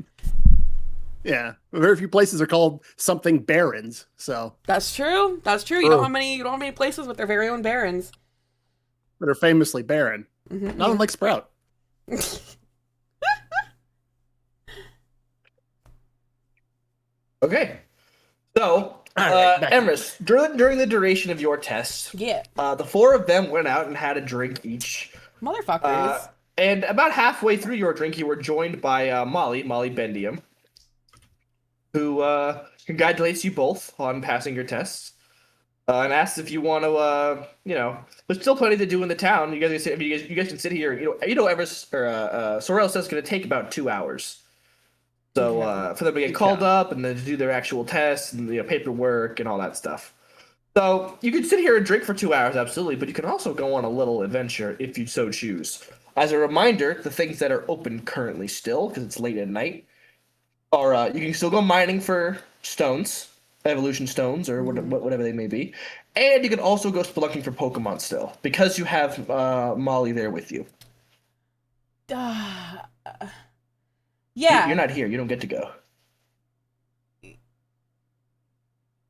Yeah, very few places are called something barons. So That's true. That's true. You don't have many places with their very own barons. that are famously barren. Mhm. Not unlike Sprout. Okay. So, right, back to Emrys, during the duration of your test, Yeah, the four of them went out and had a drink each. motherfuckers. And about halfway through your drink, you were joined by Molly Bendium, who congratulates you both on passing your tests, and asks if you want to, there's still plenty to do in the town. You guys can sit, you guys can sit here. Emrys or Sorrel says it's going to take about 2 hours. So for them to get called up and then to do their actual tests and paperwork and all that stuff. So you can sit here and drink for 2 hours, absolutely, but you can also go on a little adventure if you so choose. As a reminder, the things that are open currently still, because it's late at night, are you can still go mining for stones, evolution stones, or whatever they may be, and you can also go spelunking for Pokemon still, because you have Molly there with you. Yeah. You're not here. You don't get to go.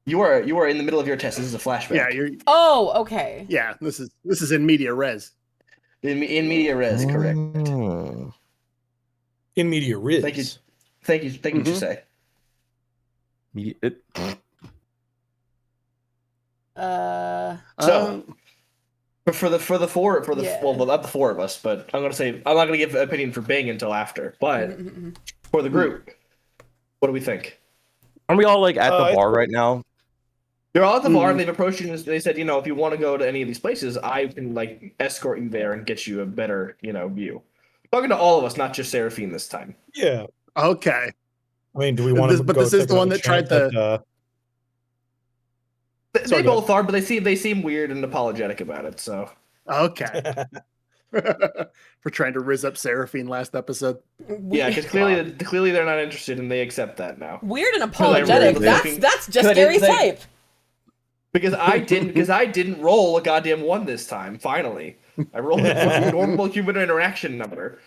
You are in the middle of your test. This is a flashback. Yeah, you're. Oh, okay. Yeah, this is in media res. In media res, correct. Mm. In media res. Thank you, Jose. So, for the four Yeah. well, not the four of us, but I'm not gonna give an opinion for Bing until after. But for the group, what do we think? Aren't we all like at the bar right now? They're all at the bar and they've approached you and they said, if you want to go to any of these places, I can escort you there and get you a better, view. Talking to all of us, not just Seraphine this time. Yeah. Okay. I mean, do we want to? But this is the one that tried to. They Sorry, go both are, but they seem weird and apologetic about it. So Okay. For trying to riz up Seraphine last episode. yeah, because clearly they're not interested and they accept that now. Weird and apologetic. really That's just Gary's type. Because I didn't roll a goddamn 1 this time. Finally, I rolled a normal human interaction number.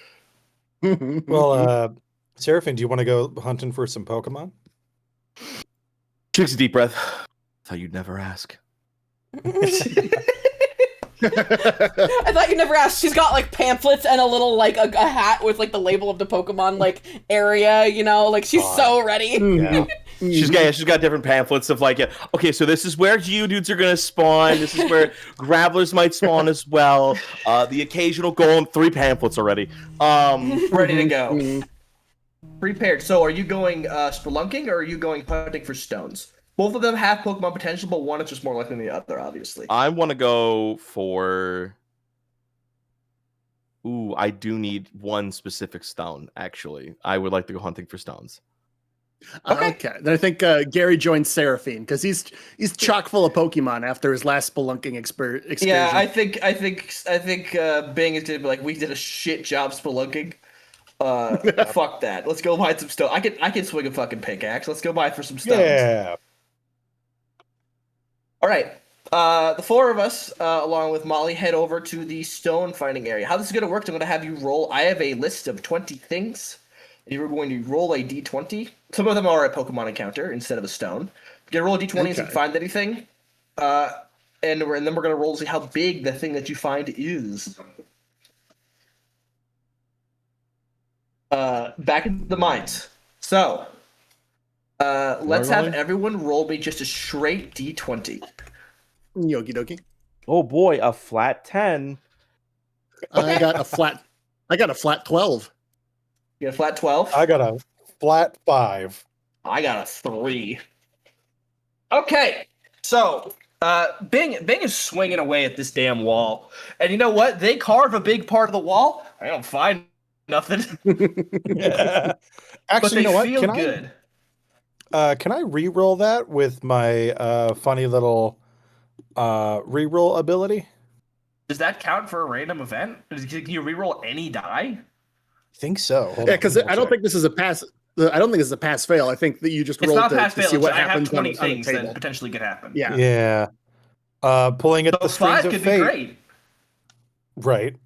Well, Seraphine, do you want to go hunting for some Pokemon? She takes a deep breath. Thought you'd never ask. I thought you never asked. She's got like pamphlets and a little like a hat with like the label of the Pokemon like area, you know, like she's so ready. Yeah. She's got different pamphlets of like, okay, so this is where Geodudes are gonna spawn. This is where Gravelers might spawn as well. The occasional Golem. 3 pamphlets already. Ready to go. Prepared. So, are you going spelunking or are you going hunting for stones? Both of them have Pokemon potential, but one is just more likely than the other, obviously. I want to go for. Ooh, I do need one specific stone. Actually, I would like to go hunting for stones. Okay. Then I think Gary joins Seraphine because he's chock full of Pokemon after his last spelunking excursion. Yeah, I think Bing is gonna be like, we did a shit job spelunking. Fuck that. Let's go buy some stone. I can swing a fucking pickaxe. Let's go buy for some stones. Yeah. All right. The 4 of us, along with Molly, head over to the stone finding area. How this is going to work, I'm going to have you roll. I have a list of 20 things. And you're going to roll a d20. Some of them are a Pokemon encounter instead of a stone. You're going to roll a d20 and see if you find anything. And then we're going to roll to see how big the thing that you find is. Back into the mines. So, let's have everyone roll me just a straight d20. Yogi dokie. Oh boy, a flat 10. I got a flat 12. You got a flat 12? I got a flat 5. I got a 3. Okay, so Bing is swinging away at this damn wall, and you know what? They carve a big part of the wall. I don't find nothing. Yeah. Actually, but they you know what? feel good. Can I re-roll that with my funny little re-roll ability? Does that count for a random event? Can you re-roll any die? I think so. Yeah, because I don't think this is a pass. I don't think this is a pass fail. I think that you just It's roll not to pass fail. see what I have happens 20 on the things table. that potentially could happen. Yeah. Yeah. Pulling at So the strings 5 of could fate. be great. Right.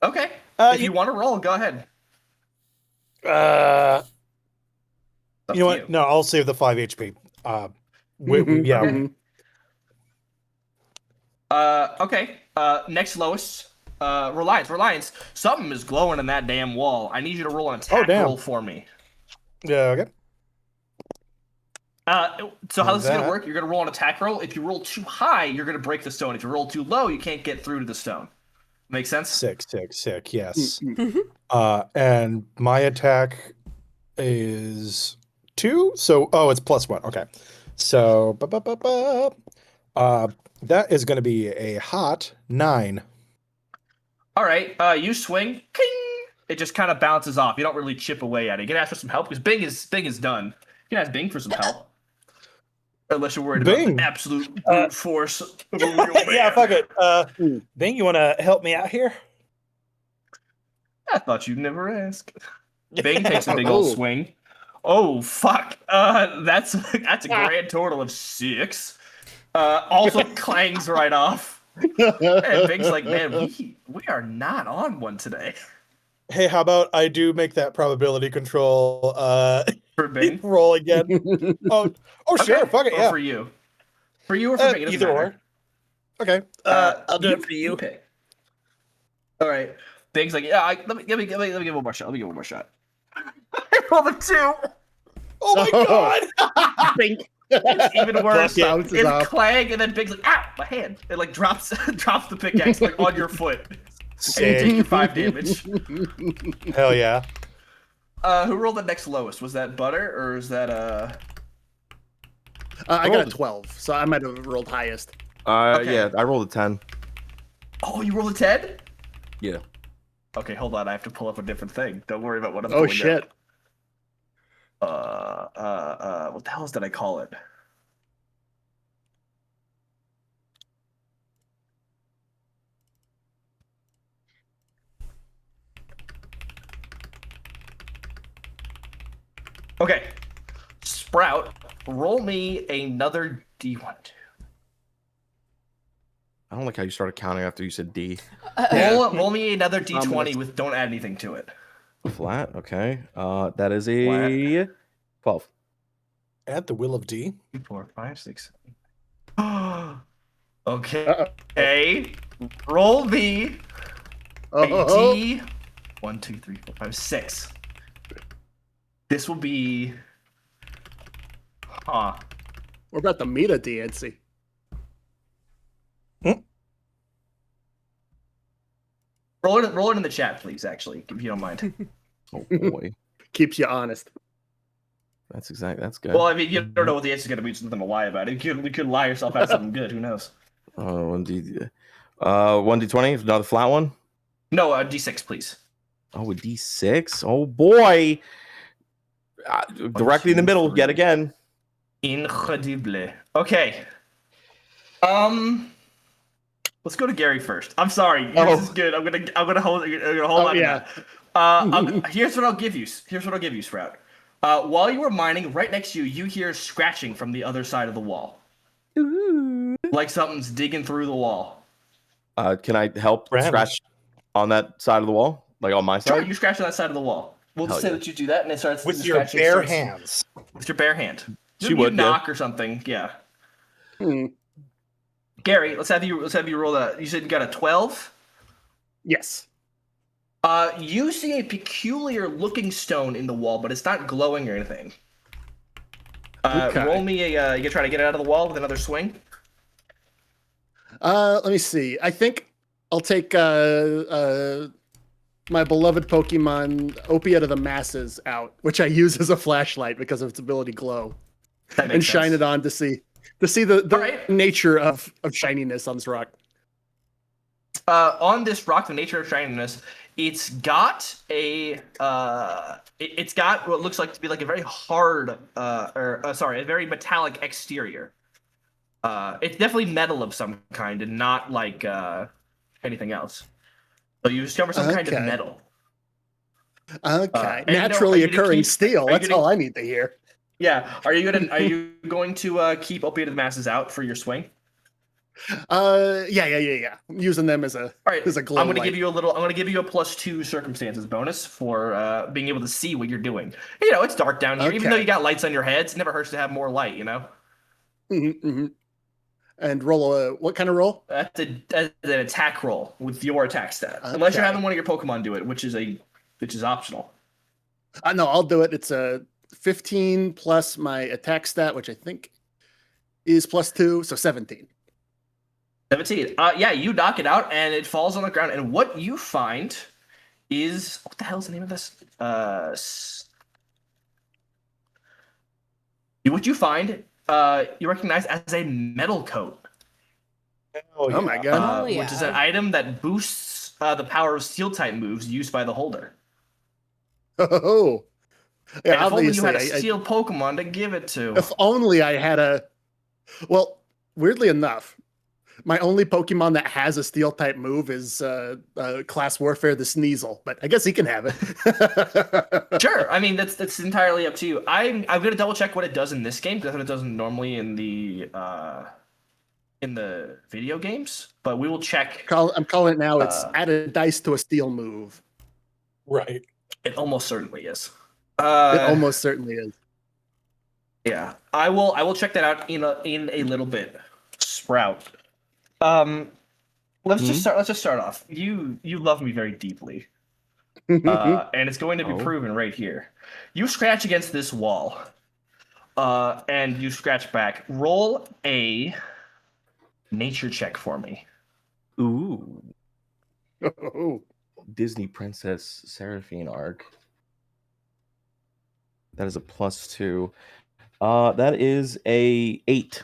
Okay. If you want to roll, go ahead. You Up know to what? you. No, I'll save the 5 HP. Yeah. Mhm. Okay. Next lowest. Reliance. Something is glowing in that damn wall. I need you to roll an attack damn. roll for me. Yeah. Okay. So how this is That. gonna work? You're gonna roll an attack roll. If you roll too high, you're gonna break the stone. If you roll too low, you can't get through to the stone. Make sense? Sick. Yes. Mm-hmm. And my attack is 2. So, it's +1. Okay. So, that is going to be a hot 9. All right. You swing. King. It just kind of bounces off. You don't really chip away at it. You can ask for some help because Bing is done. You can ask Bing for some help. Unless you're worried about Bing. the absolute brute force of a real man. Yeah, fuck it. Bing, you want to help me out here? I thought you'd never ask. Bing takes a big old swing. Oh fuck! That's a grand total of 6. Also clangs right off. And Bing's like, man, we are not on one today. Hey, how about I do make that probability control For Bing, roll again? Oh, sure. Fuck it. Or Yeah. for you or for Bing, it doesn't Either matter. or. Okay. I'll do it for you. Pick. All right. Bing's like, yeah. Let me give him one more shot. I rolled a 2. Oh my god! Bing. It's even worse. Bounces It's off. clang, and then Big's like, my hand. It like drops the pickaxe like on your foot. And you Sick. take your 5 damage. Hell yeah. Who rolled the next lowest? Was that Butter or is that I got a 12, so I might have rolled highest. Okay. Yeah, I rolled a 10. Oh, you rolled a 10? Yeah. Okay, hold on. I have to pull up a different thing. Don't worry about what I'm Oh pulling shit. up. What the hell did I call it? Okay. Sprout, roll me another D1. I don't like how you started counting after you said D. Roll me another D20 with don't add anything to it. Flat. Okay. That is a 12. At the will of D. 2, 4, 5, 6. Okay. Uh-oh. Okay. Roll the Oh, D. 1, 2, 3, 4, 5, 6. This will be. Huh. we're about to meet a DNC. Roll it in the chat, please. Actually, if you don't mind. Oh boy. Keeps you honest. That's good. Well, I mean, you don't know what the answer's gonna be. Something to lie about. You could lie yourself out something good. Who knows? 1d20, another flat one. No, D6, please. Oh, a d6. Oh boy. Directly in the middle yet again. Incredible. Okay. Let's go to Gary first. I'm sorry. Yours is good. I'm gonna hold on. Yeah. Here's what I'll give you. Sprout. While you were mining, right next to you, you hear scratching from the other side of the wall. Like something's digging through the wall. Can I help scratch on that side of the wall? Like on my side? Sure, you scratch on that side of the wall. We'll just say that you do that, and it starts With your bare hands. With your bare hand. She would knock or something. Yeah. Gary, let's have you roll that. You said you got a 12. Yes. You see a peculiar looking stone in the wall, but it's not glowing or anything. Okay. Roll me a. You gonna try to get it out of the wall with another swing? Let me see. I think I'll take my beloved Pokemon Opiate of the Masses out, which I use as a flashlight because of its ability glow, and shine it on to see the nature of shininess on this rock. On this rock, the nature of shininess, it's got what looks like to be like a very hard, a very metallic exterior. It's definitely metal of some kind, and not like anything else. So you discover some kind of metal. Okay, naturally occurring steel. That's all I need to hear. Yeah. Are you going to keep Opiate of the Masses out for your swing? Yeah. I'm using them as a glow I'm going to light. give you a +2 circumstances bonus for being able to see what you're doing. You know, it's dark down here. Okay. Even though you got lights on your heads, it never hurts to have more light. You know. Mm-hmm. And roll what kind of roll? That's an attack roll with your attack stat, unless you're having one of your Pokemon do it, which is optional. No, I'll do it. It's a 15 plus my attack stat, which I think is +2, so 17. 17. Yeah, you knock it out, and it falls on the ground. And what you find is, what the hell is the name of this? What you find, you recognize as a metal coat. Oh my god! Which is an item that boosts the power of steel type moves used by the holder. Oh, yeah. And if only you Obviously, had a steel Pokemon to give it to. if only I had a. Well, weirdly enough, my only Pokemon that has a steel type move is Class Warfare the Sneasel, but I guess he can have it. Sure, I mean that's entirely up to you. I'm gonna double check what it does in this game because it doesn't normally in the video games, but we will check. I'm calling it now. It's add a dice to a steel move. Right. It almost certainly is. It almost certainly is. Yeah, I will check that out in a little bit. Sprout. Let's just start off. You love me very deeply, and it's going to be proven right here. You scratch against this wall, and you scratch back. Roll a nature check for me. Ooh. Oh. Disney Princess Seraphine arc. That is a +2. That is a 8.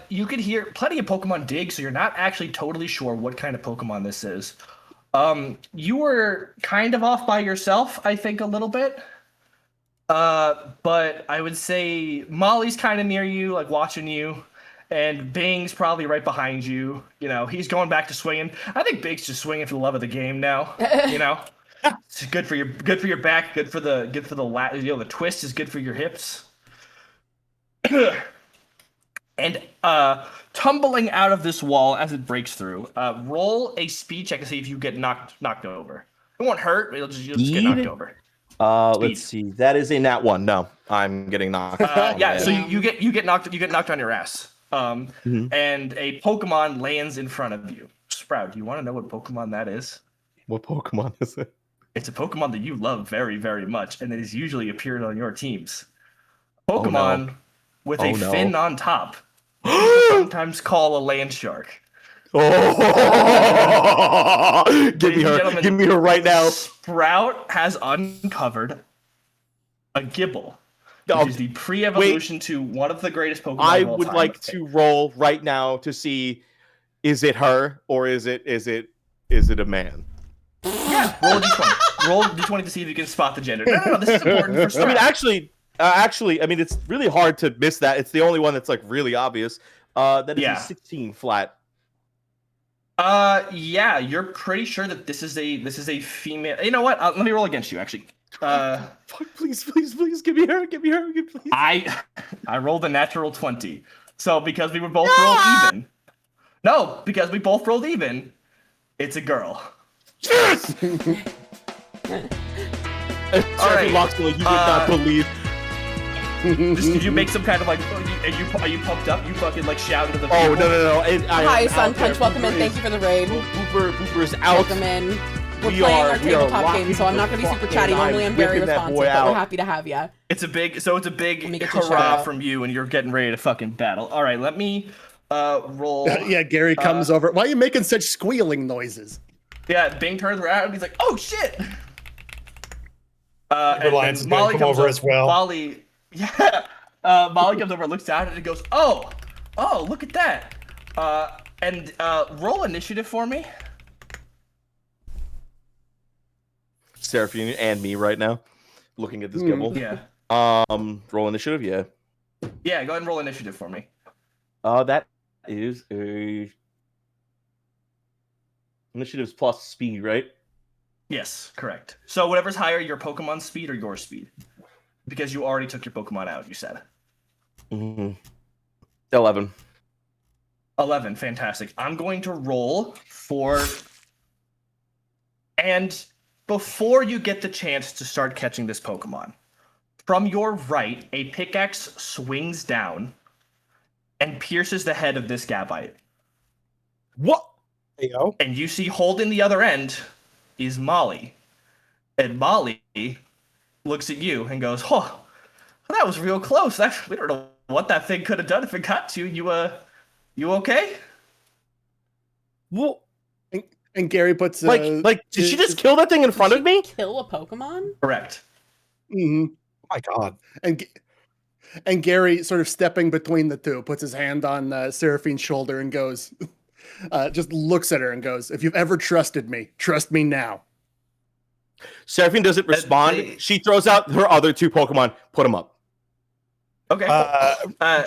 You could hear plenty of Pokemon dig, so you're not actually totally sure what kind of Pokemon this is. You were kind of off by yourself, I think, a little bit. But I would say Molly's kind of near you, like watching you, and Bing's probably right behind you. You know, he's going back to swinging. I think Bing's just swinging for the love of the game now. You know, it's good for your back, good for the the twist is good for your hips. And tumbling out of this wall as it breaks through, roll a speed check to see if you get knocked over. It won't hurt. You'll just get knocked over. Let's see. That is a nat 1. No, I'm getting knocked. Yeah. So you get knocked on your ass. And a Pokemon lands in front of you. Sprout, do you want to know what Pokemon that is? What Pokemon is it? It's a Pokemon that you love very, very much, and it has usually appeared on your teams. Pokemon with a fin on top. Sometimes call a land shark. Oh! Give me her. Give me her right now. Sprout has uncovered a Gibble, which is the pre-evolution to one of the greatest Pokemon I of all would time. like to roll right now to see, is it her or is it a man? Yeah, roll a d20. Roll a d20 to see if you can spot the gender. No, this is important for Sprout. I mean, actually, I mean, it's really hard to miss that. It's the only one that's like really obvious. That is a 16 flat. Yeah, you're pretty sure that this is a female. You know what? Let me roll against you, actually. Please, give me her, please. I rolled a natural 20. So because we were both rolled even. No, because we both rolled even. It's a girl. Yes. All right, Loxley, you would not believe. Did you make some kind of like? Are you pumped up? You fucking like shouted to the. Oh no! Hi, Sun Punch. Welcome in. Thank you for the raid. Booper's out. Welcome in. We're playing our tabletop game, so I'm not going to be super chatty. Normally, I'm very responsive, but we're happy to have you. It's a big hurrah from you, and you're getting ready to fucking battle. All right, let me roll. Yeah, Gary comes over. Why are you making such squealing noises? Yeah, Bing turns around and he's like, "Oh shit!" Reliance is going to come over as well. Molly, Molly comes over, looks down, and goes, "Oh, look at that!" And roll initiative for me. Seraphine and me right now, looking at this Gibble. Yeah. Roll initiative. Yeah. Yeah, go ahead and roll initiative for me. That is a initiative's plus speed, right? Yes, correct. So whatever's higher, your Pokemon's speed or your speed, because you already took your Pokemon out. You said. 11. 11, fantastic. I'm going to roll for, and before you get the chance to start catching this Pokemon, from your right, a pickaxe swings down and pierces the head of this Gabite. What? Yo. And you see holding the other end is Molly. And Molly looks at you and goes, "Oh, that was real close. We don't know what that thing could have done if it got to you. You okay?" Well, and Gary puts did she just kill that thing in front of me? Kill a Pokemon? Correct. Mm-hmm. Oh my God. And Gary, sort of stepping between the two, puts his hand on Seraphine's shoulder and goes, just looks at her and goes, "If you've ever trusted me, trust me now." Seraphine doesn't respond. She throws out her other 2 Pokemon. Put them up. Okay.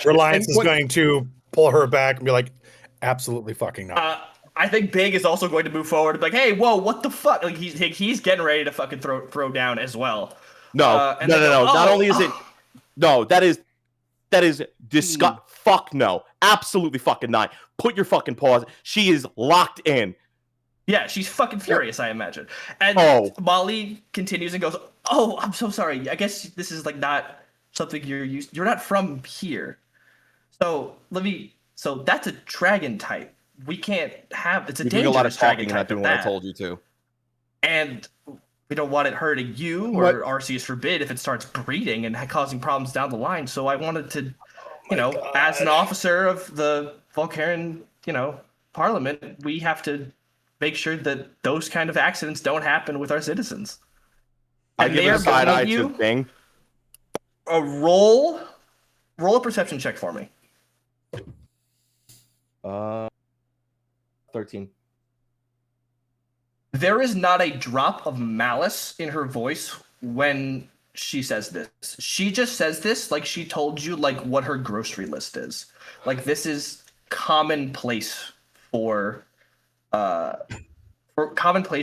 Reliance is going to pull her back and be like, "Absolutely fucking not." I think Big is also going to move forward and be like, "Hey, whoa, what the fuck?" Like he's getting ready to fucking throw down as well. No. Not only is it that is disgust. Fuck no. Absolutely fucking not. Put your fucking paws. She is locked in. Yeah, she's fucking furious, I imagine. And Molly continues and goes, "Oh, I'm so sorry. I guess this is like not something you're not from here. So so that's a dragon type. We can't have, it's a You're dangerous doing a lot of talking dragon and not type doing at what I that. told you to. And we don't want it hurting you, or RC is forbid if it starts breeding and causing problems down the line. So I wanted to, as an officer of the Volcaran, Parliament, we have to make sure that those kind of accidents don't happen with our citizens." I give a side eye to Bing. Roll a perception check for me. 13. There is not a drop of malice in her voice when she says this. She just says this like she told you like what her grocery list is. Like this is commonplace for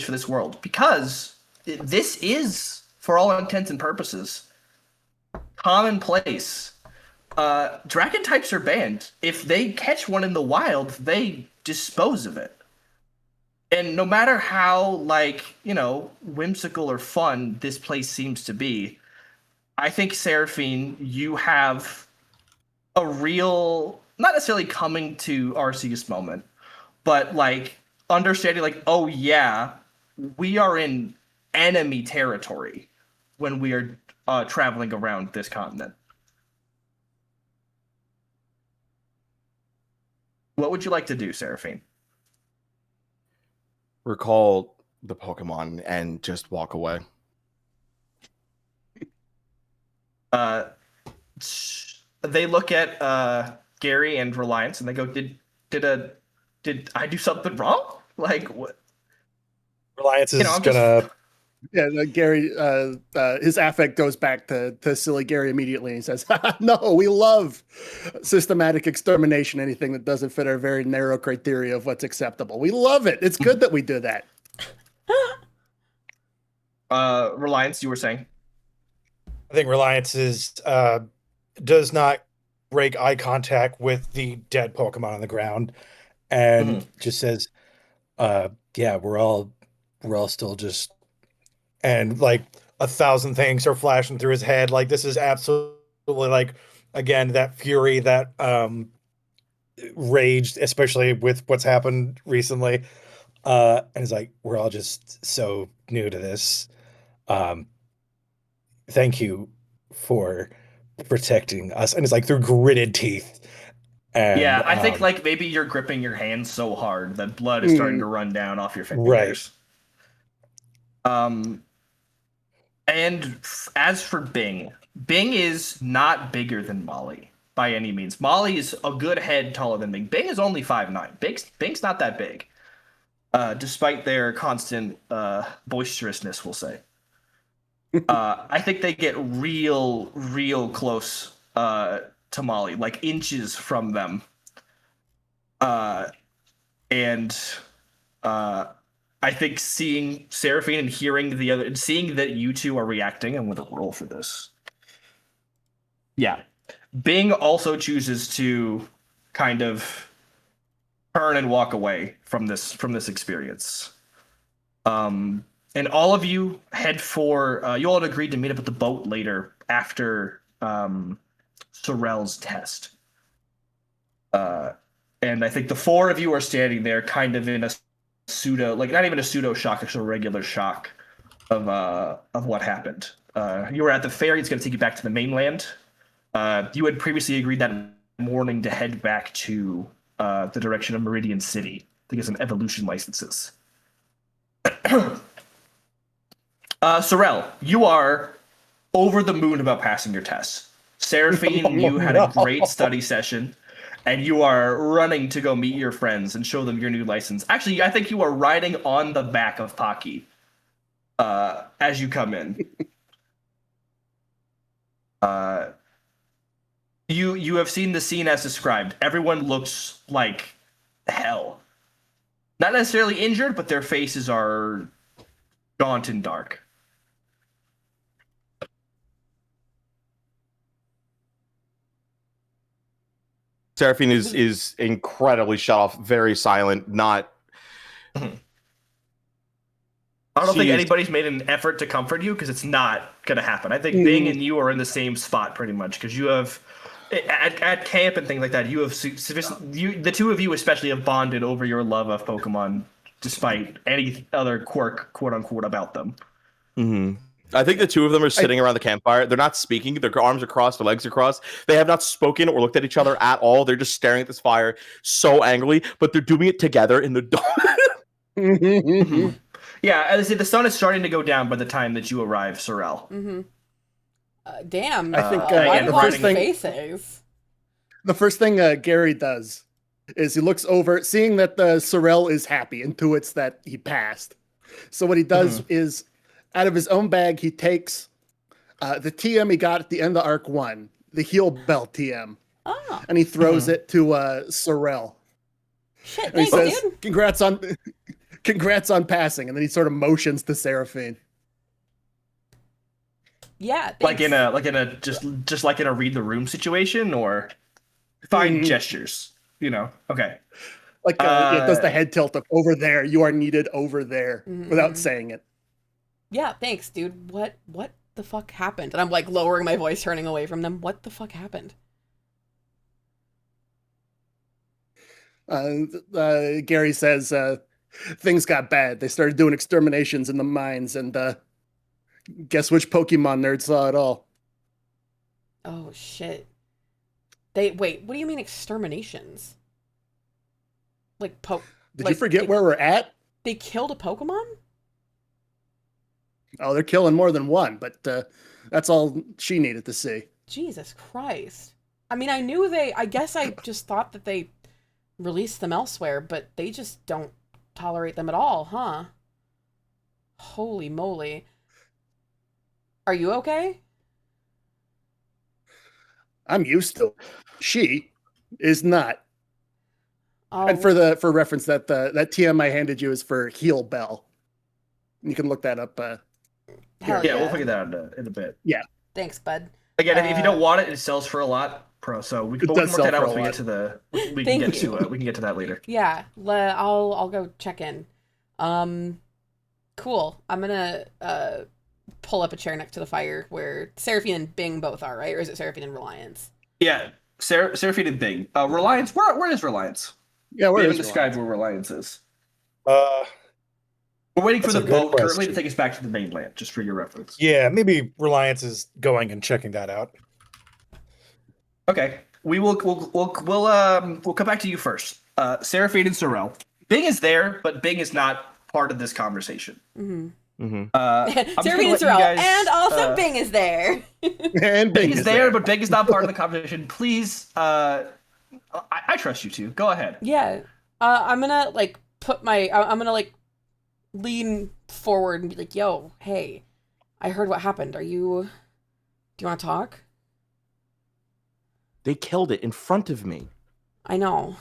this world, because this is, for all intents and purposes, commonplace. Dragon types are banned. If they catch one in the wild, they dispose of it. And no matter how, like, whimsical or fun this place seems to be, I think, Seraphine, you have a real, not necessarily coming to Arceus moment, but, like, understanding, like, oh, yeah, we are in enemy territory when we are traveling around this continent. What would you like to do, Seraphine? Recall the Pokemon and just walk away. They look at Gary and Reliance and they go, did I do something wrong? Like, what? Reliance is I'm gonna. Yeah, Gary, his affect goes back to silly Gary immediately. And he says, no, we love systematic extermination, anything that doesn't fit our very narrow criteria of what's acceptable. We love it. It's good that we do that. Reliance, you were saying? I think Reliance does not break eye contact with the dead Pokemon on the ground, and just says, "Yeah, we're all still just." And like 1,000 things are flashing through his head. Like this is absolutely like, again, that fury, that rage, especially with what's happened recently. And it's like, we're all just so new to this. Thank you for protecting us. And it's like through gritted teeth. And, yeah, I think like maybe you're gripping your hand so hard that blood is starting to run down off your fingers. Right. And as for Bing is not bigger than Molly by any means. Molly is a good head taller than Bing. Bing is only 5'9". Bing's not that big, despite their constant boisterousness, we'll say. I think they get real close to Molly, like inches from them. I think seeing Seraphine and seeing that you two are reacting, I'm going to roll for this. Yeah. Bing also chooses to kind of turn and walk away from this experience. And all of you head for, you all had agreed to meet up at the boat later after Sorel's test. And I think the four of you are standing there kind of in a pseudo, like not even a pseudo shock, it's a regular shock of what happened. You were at the ferry, it's going to take you back to the mainland. You had previously agreed that morning to head back to the direction of Meridian City to get some evolution licenses. Sorel, you are over the moon about passing your tests. Seraphine, you had a great study session, and you are running to go meet your friends and show them your new license. Actually, I think you are riding on the back of Pocky as you come in. You have seen the scene as described. Everyone looks like hell. Not necessarily injured, but their faces are gaunt and dark. Seraphine is incredibly shut off, very silent, not... I don't think anybody's made an effort to comfort you because it's not going to happen. I think Bing and you are in the same spot pretty much because you have, at camp and things like that, you have the two of you especially have bonded over your love of Pokemon despite any other quirk, quote unquote, about them. Mm-hmm. I think the two of them are sitting around the campfire. They're not speaking. Their arms are crossed. Their legs are crossed. They have not spoken or looked at each other at all. They're just staring at this fire so angrily, but they're doing it together in the dark. Yeah, as I say, the sun is starting to go down by the time that you arrive, Sorel. Mm-hmm. Damn. I think the first thing Gary does is he looks over, seeing that the Sorel is happy, intuits that he passed. So what he does is, out of his own bag, he takes the TM he got at the end of Arc 1, the Heal Bell TM, and he throws it to Sorel. Shit, and he thanks, says, dude. Congrats on passing, and then he sort of motions to Seraphine. Yeah, thanks. like in a just like in a read the room situation, or fine gestures, Okay. Like it does the head tilt of over there. You are needed over there without saying it. Yeah, thanks, dude. What the fuck happened? And I'm like lowering my voice, turning away from them. What the fuck happened? Gary says things got bad. They started doing exterminations in the mines, and guess which Pokemon nerd saw it all? Oh shit. Wait, what do you mean exterminations? Like Did you forget where we're at? They killed a Pokemon? Oh, they're killing more than one, but that's all she needed to see. Jesus Christ. I mean, I guess I just thought that they released them elsewhere, but they just don't tolerate them at all, huh? Holy moly. Are you okay? I'm used to it. She is not. Oh, And for reference, that TM I handed you is for Heal Bell. You can look that up. hell Yeah, we'll figure that out in a bit. Yeah. Thanks, bud. Again, if you don't want it, it sells for a lot. So we can work that out once we get to the. We can get to that later. Yeah, I'll go check in. Cool. I'm gonna pull up a chair next to the fire where Seraphine and Bing both are, right? Or is it Seraphine and Reliance? Yeah, Seraphine and Bing. Reliance. Where is Reliance? Yeah, we haven't described where Reliance is. We're waiting for the boat currently to take us back to the mainland, just for your reference. Yeah, maybe Reliance is going and checking that out. Okay, we'll come back to you first. Seraphine and Sorrel. Bing is there, but Bing is not part of this conversation. Seraphine and Sorrel, and also Bing is there. And Bing is there, but Bing is not part of the conversation. Please, I trust you two. Go ahead. Yeah, I'm gonna I'm gonna lean forward and be like, "Yo, hey, I heard what happened. Do you want to talk?" They killed it in front of me. I know.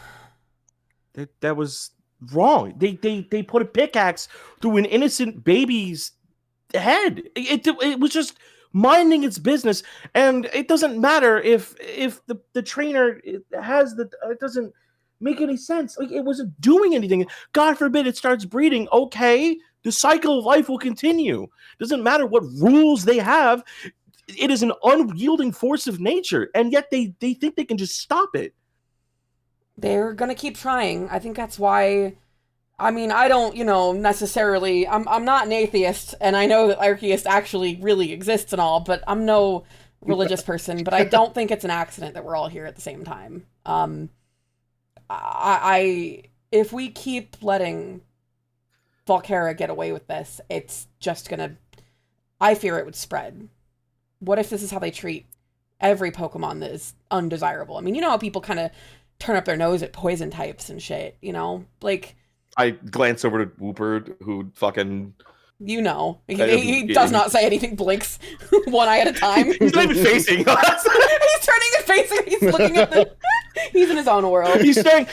That was wrong. They put a pickaxe through an innocent baby's head. It was just minding its business, and it doesn't matter if the trainer has the. It doesn't make any sense. Like, it wasn't doing anything. God forbid it starts breeding. Okay, the cycle of life will continue. Doesn't matter what rules they have. It is an unyielding force of nature, and yet they think they can just stop it. They're gonna keep trying. I think that's why. I mean, I don't, necessarily. I'm not an atheist, and I know that Arceus actually really exists and all, but I'm no religious person. But I don't think it's an accident that we're all here at the same time. If we keep letting Volcara get away with this, it's just gonna. I fear it would spread. What if this is how they treat every Pokemon that is undesirable? I mean, you know how people kind of turn up their nose at poison types and shit, Like, I glance over to Wooper, who fucking... He does not say anything, blinks one eye at a time. He's not even facing us. He's turning and facing, he's looking at the... He's in his own world. He's staring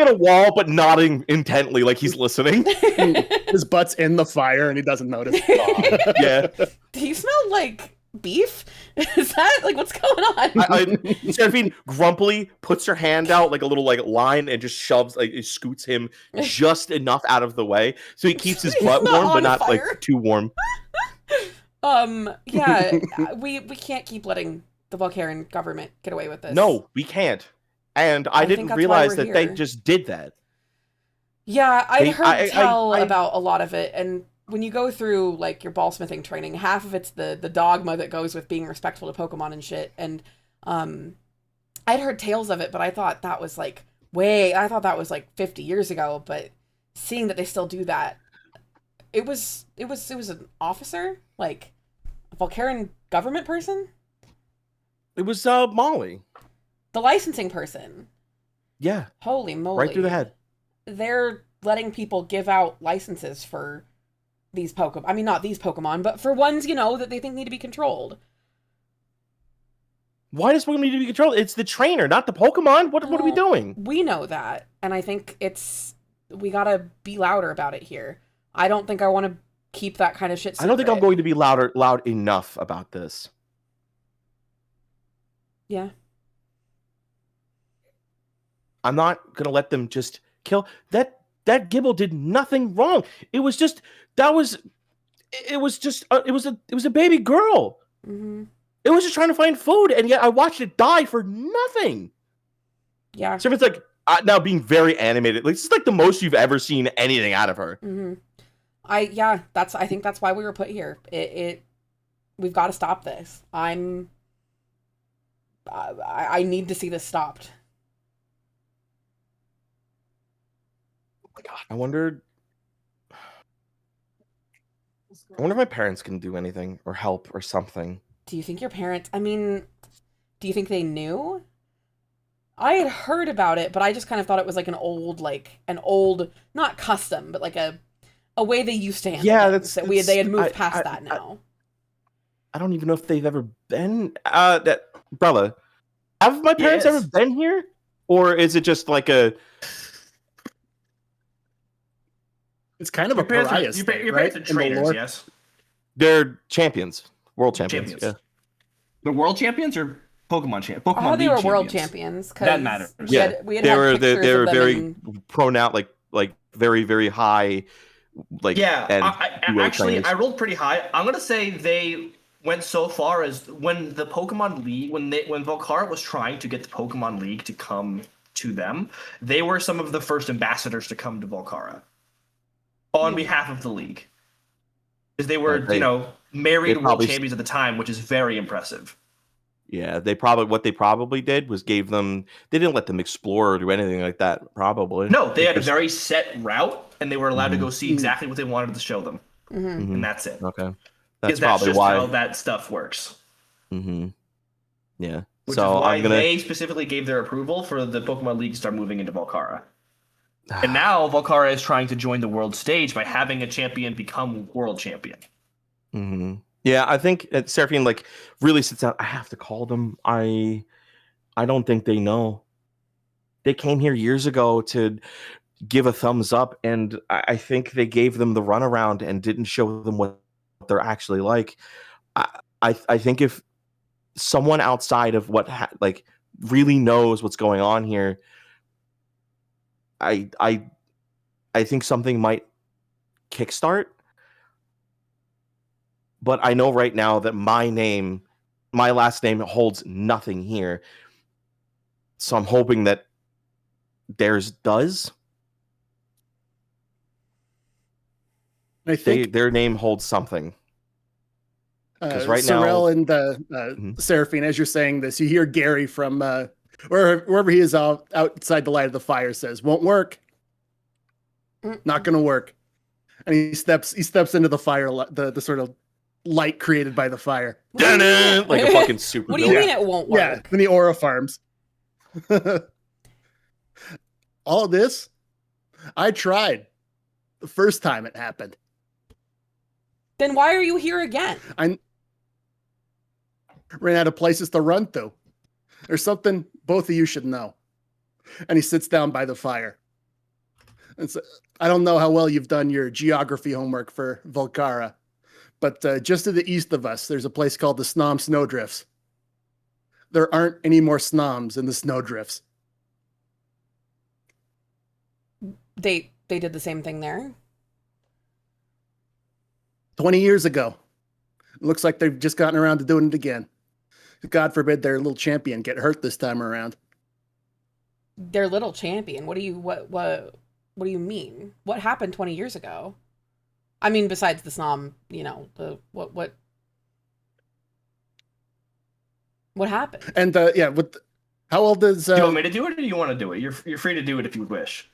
at a wall, but nodding intently like he's listening. His butt's in the fire and he doesn't notice. Yeah. Do you smell like beef? Is that what's going on? Seraphine grumpily puts her hand out like a little line and just shoves, it scoots him just enough out of the way so he keeps his butt warm, but not too warm. Yeah, we can't keep letting the Volcaran government get away with this. No, we can't. And I didn't realize that they just did that. Yeah, I heard tell about a lot of it, and when you go through your ballsmithing training, half of it's the dogma that goes with being respectful to Pokemon and shit. And I'd heard tales of it, but I thought that was 50 years ago. But seeing that they still do that, it was an officer, a Volcaran government person. It was Molly, the licensing person. Yeah. Holy moly! Right through the head. They're letting people give out licenses for these Pokemon. I mean, not these Pokemon, but for ones, that they think need to be controlled. Why does Pokemon need to be controlled? It's the trainer, not the Pokemon. What are we doing? We know that, and I think we gotta be louder about it here. I don't think I want to keep that kind of shit secret. I don't think I'm going to be loud enough about this. Yeah. I'm not going to let them just kill. That Gibble did nothing wrong. It was just it was a baby girl. Mm-hmm. It was just trying to find food, and yet I watched it die for nothing. Yeah. So it's like now being very animated. Like, this is like the most you've ever seen anything out of her. Mm-hmm. I think that's why we were put here. We've got to stop this. I need to see this stopped. Oh my God, I wonder if my parents can do anything or help or something. Do you think your parents, I mean, do you think they knew? I had heard about it, but I just kind of thought it was like an old, not custom, but like a way they used to handle things. They had moved past that now. I don't even know if they've ever been. Brother, have my parents ever been here, or is it just like a? It's kind of a pariah state, your right? parents are trainers, yes. They're champions, world champions. Yeah. The world champions or Pokemon champions? Pokemon they League were world champions. That matters. Yeah, they were very prone out, like very very high. Like I rolled pretty high. I'm gonna say they went so far as when the Pokemon League, when Volcara was trying to get the Pokemon League to come to them, they were some of the first ambassadors to come to Volcara on behalf of the league, because they were married world champions at the time, which is very impressive. Yeah, what they probably did was they didn't let them explore or do anything like that. Probably no, they had a very set route, and they were allowed to go see exactly what they wanted to show them, and that's it. Okay, that's probably just why how that stuff works. Mm-hmm. Yeah, which is why they specifically gave their approval for the Pokemon League to start moving into Volcara. And now Volcara is trying to join the world stage by having a champion become world champion. Mm-hmm. Yeah, I think Seraphine really sits out. I have to call them. I don't think they know. They came here years ago to give a thumbs up, and I think they gave them the runaround and didn't show them what they're actually like. I think if someone outside of really knows what's going on here, I think something might kickstart. But I know right now that my last name holds nothing here. So I'm hoping that theirs does. I think their name holds something. Because right Sorrel now, and Seraphine, as you're saying this, you hear Gary from wherever he is outside the light of the fire says, "Won't work. Not going to work." And he steps into the fire, the sort of light created by the fire. Like a fucking super. What do you mean it won't work? Yeah, then the aura farms. All of this, I tried the first time it happened. Then why are you here again? I ran out of places to run to. There's something both of you should know. And he sits down by the fire. And so, I don't know how well you've done your geography homework for Volcara, but just to the east of us, there's a place called the Snom Snowdrifts. There aren't any more Snoms in the Snowdrifts. They did the same thing there? 20 years ago. It looks like they've just gotten around to doing it again. God forbid their little champion get hurt this time around. Their little champion? What do you mean? What happened 20 years ago? I mean, besides the Snom, what happened? And how old is? Do you want me to do it, or do you want to do it? You're free to do it if you wish.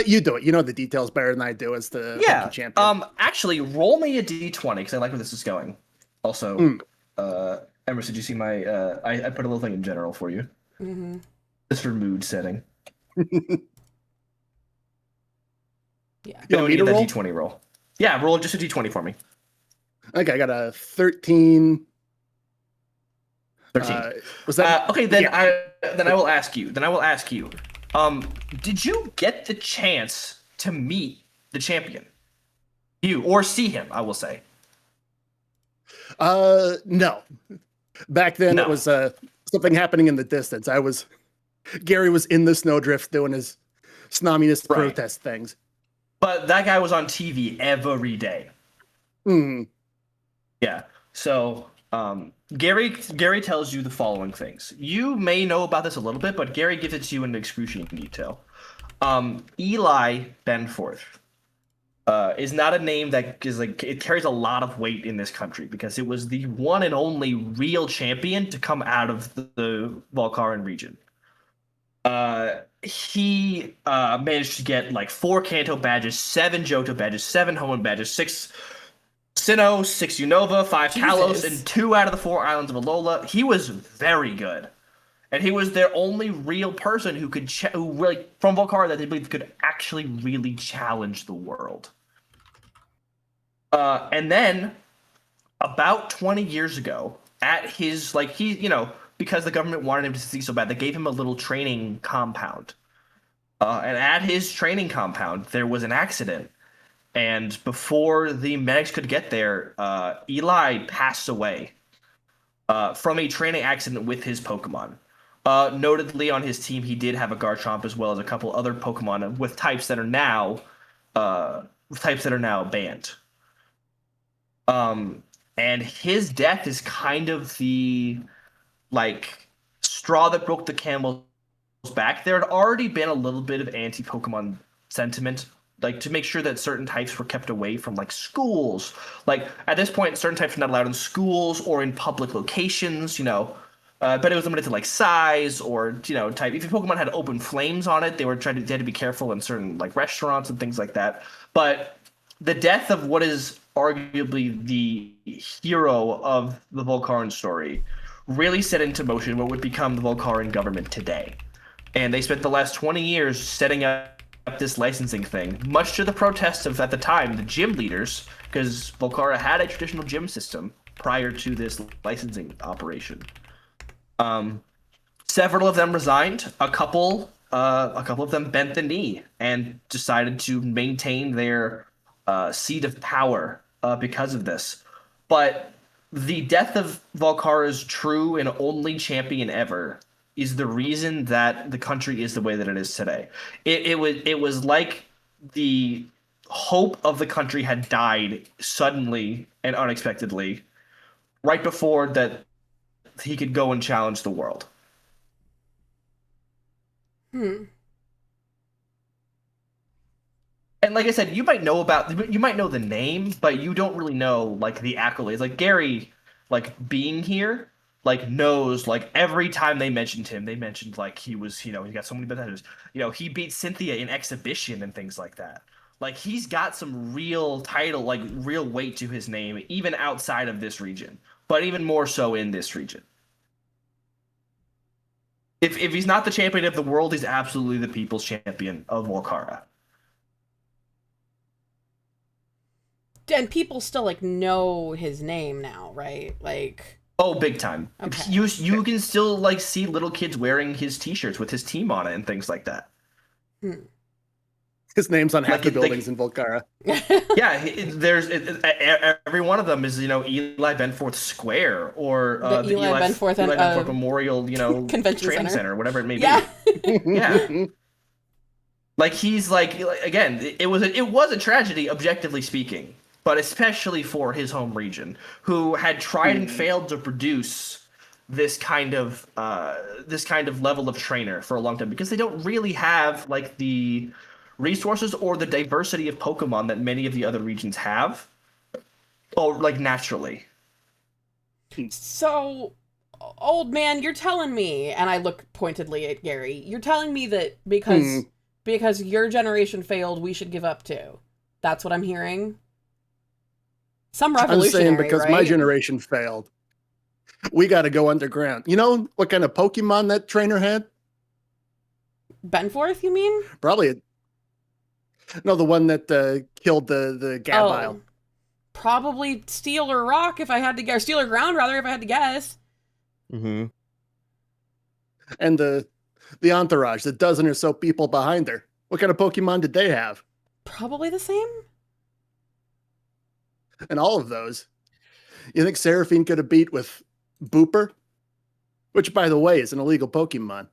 You do it. You know the details better than I do as the champion. Actually, roll me a d20 because I like where this is going. Also, Emrys, did you see my? I put a little thing in general for you. Mm-hmm. Just for mood setting. Yeah. You don't need the d20 roll. Yeah, roll just a d20 for me. Okay, I got a 13. 13. Was that okay? Then I will ask you. Did you get the chance to meet the champion? Or see him? I will say. No. Back then, it was something happening in the distance. Gary was in the snowdrift doing his snobbiest Right. protest things. But that guy was on TV every day. Hmm. Yeah. So Gary tells you the following things. You may know about this a little bit, but Gary gives it to you in excruciating detail. Eli Benforth is not a name that is like it carries a lot of weight in this country because it was the one and only real champion to come out of the Volcaran region. He managed to get like 4 Kanto badges, 7 Johto badges, 7 Hoenn badges, 6 Sinnoh, 6 Unova, 5 Kalos, and 2 out of the 4 islands of Alola. He was very good. And he was their only real person who could, who really, from Volcara, that they believed could actually really challenge the world. And then, about 20 years ago, at his, like, he, you know, because the government wanted him to succeed so bad, they gave him a little training compound. And at his training compound, there was an accident. And before the medics could get there, Eli passed away from a training accident with his Pokemon. Notedly, on his team, he did have a Garchomp as well as a couple other Pokemon with types that are now banned. And his death is kind of the like straw that broke the camel's back. There had already been a little bit of anti-Pokemon sentiment, like to make sure that certain types were kept away from like schools. Like at this point, certain types were not allowed in schools or in public locations, you know. But it was limited to like size or, you know, type. If your Pokemon had open flames on it, they had to be careful in certain like restaurants and things like that. But the death of what is arguably the hero of the Volcaran story really set into motion what would become the Volcaran government today. And they spent the last 20 years setting up this licensing thing, much to the protest of, at the time, the gym leaders, because Volcara had a traditional gym system prior to this licensing operation. Several of them resigned. A couple of them bent the knee and decided to maintain their seat of power because of this. But the death of Volcara's true and only champion ever is the reason that the country is the way that it is today. It was like the hope of the country had died suddenly and unexpectedly right before that he could go and challenge the world. And like I said, you might know the name, but you don't really know like the accolades. Like Gary, like being here, like knows like every time they mentioned him, they mentioned like he was, you know, he got so many battles. You know, he beat Cynthia in exhibition and things like that. Like he's got some real title, like real weight to his name, even outside of this region, but even more so in this region. If he's not the champion of the world, he's absolutely the people's champion of Volcara. And people still like know his name now, right? Like, oh, big time. Okay. You can still like see little kids wearing his T-shirts with his team on it and things like that. His name's on half Like the buildings in Volcara. Yeah, there's every one of them is, you know, Eli Benforth Square or the Eli Benforth Memorial, you know, Convention Training Center, whatever it may be. Yeah. Like he's like again, it was a tragedy, objectively speaking, but especially for his home region, who had tried and failed to produce this kind of level of trainer for a long time because they don't really have like the resources or the diversity of Pokemon that many of the other regions have, or like naturally. So, old man, you're telling me, and I look pointedly at Gary, you're telling me that because your generation failed, we should give up too. That's what I'm hearing. Some revolutionary, I'm saying because right? my generation failed, we got to go underground. You know what kind of Pokemon that trainer had? Benforth, you mean? Probably no, the one that killed the Gabile. Oh, probably Steel or Rock, if I had to guess. Steel or Ground, rather, if I had to guess. Mm-hmm. And the entourage, the dozen or so people behind her. What kind of Pokemon did they have? Probably the same. And all of those. You think Seraphine could have beat with Booper? Which, by the way, is an illegal Pokemon.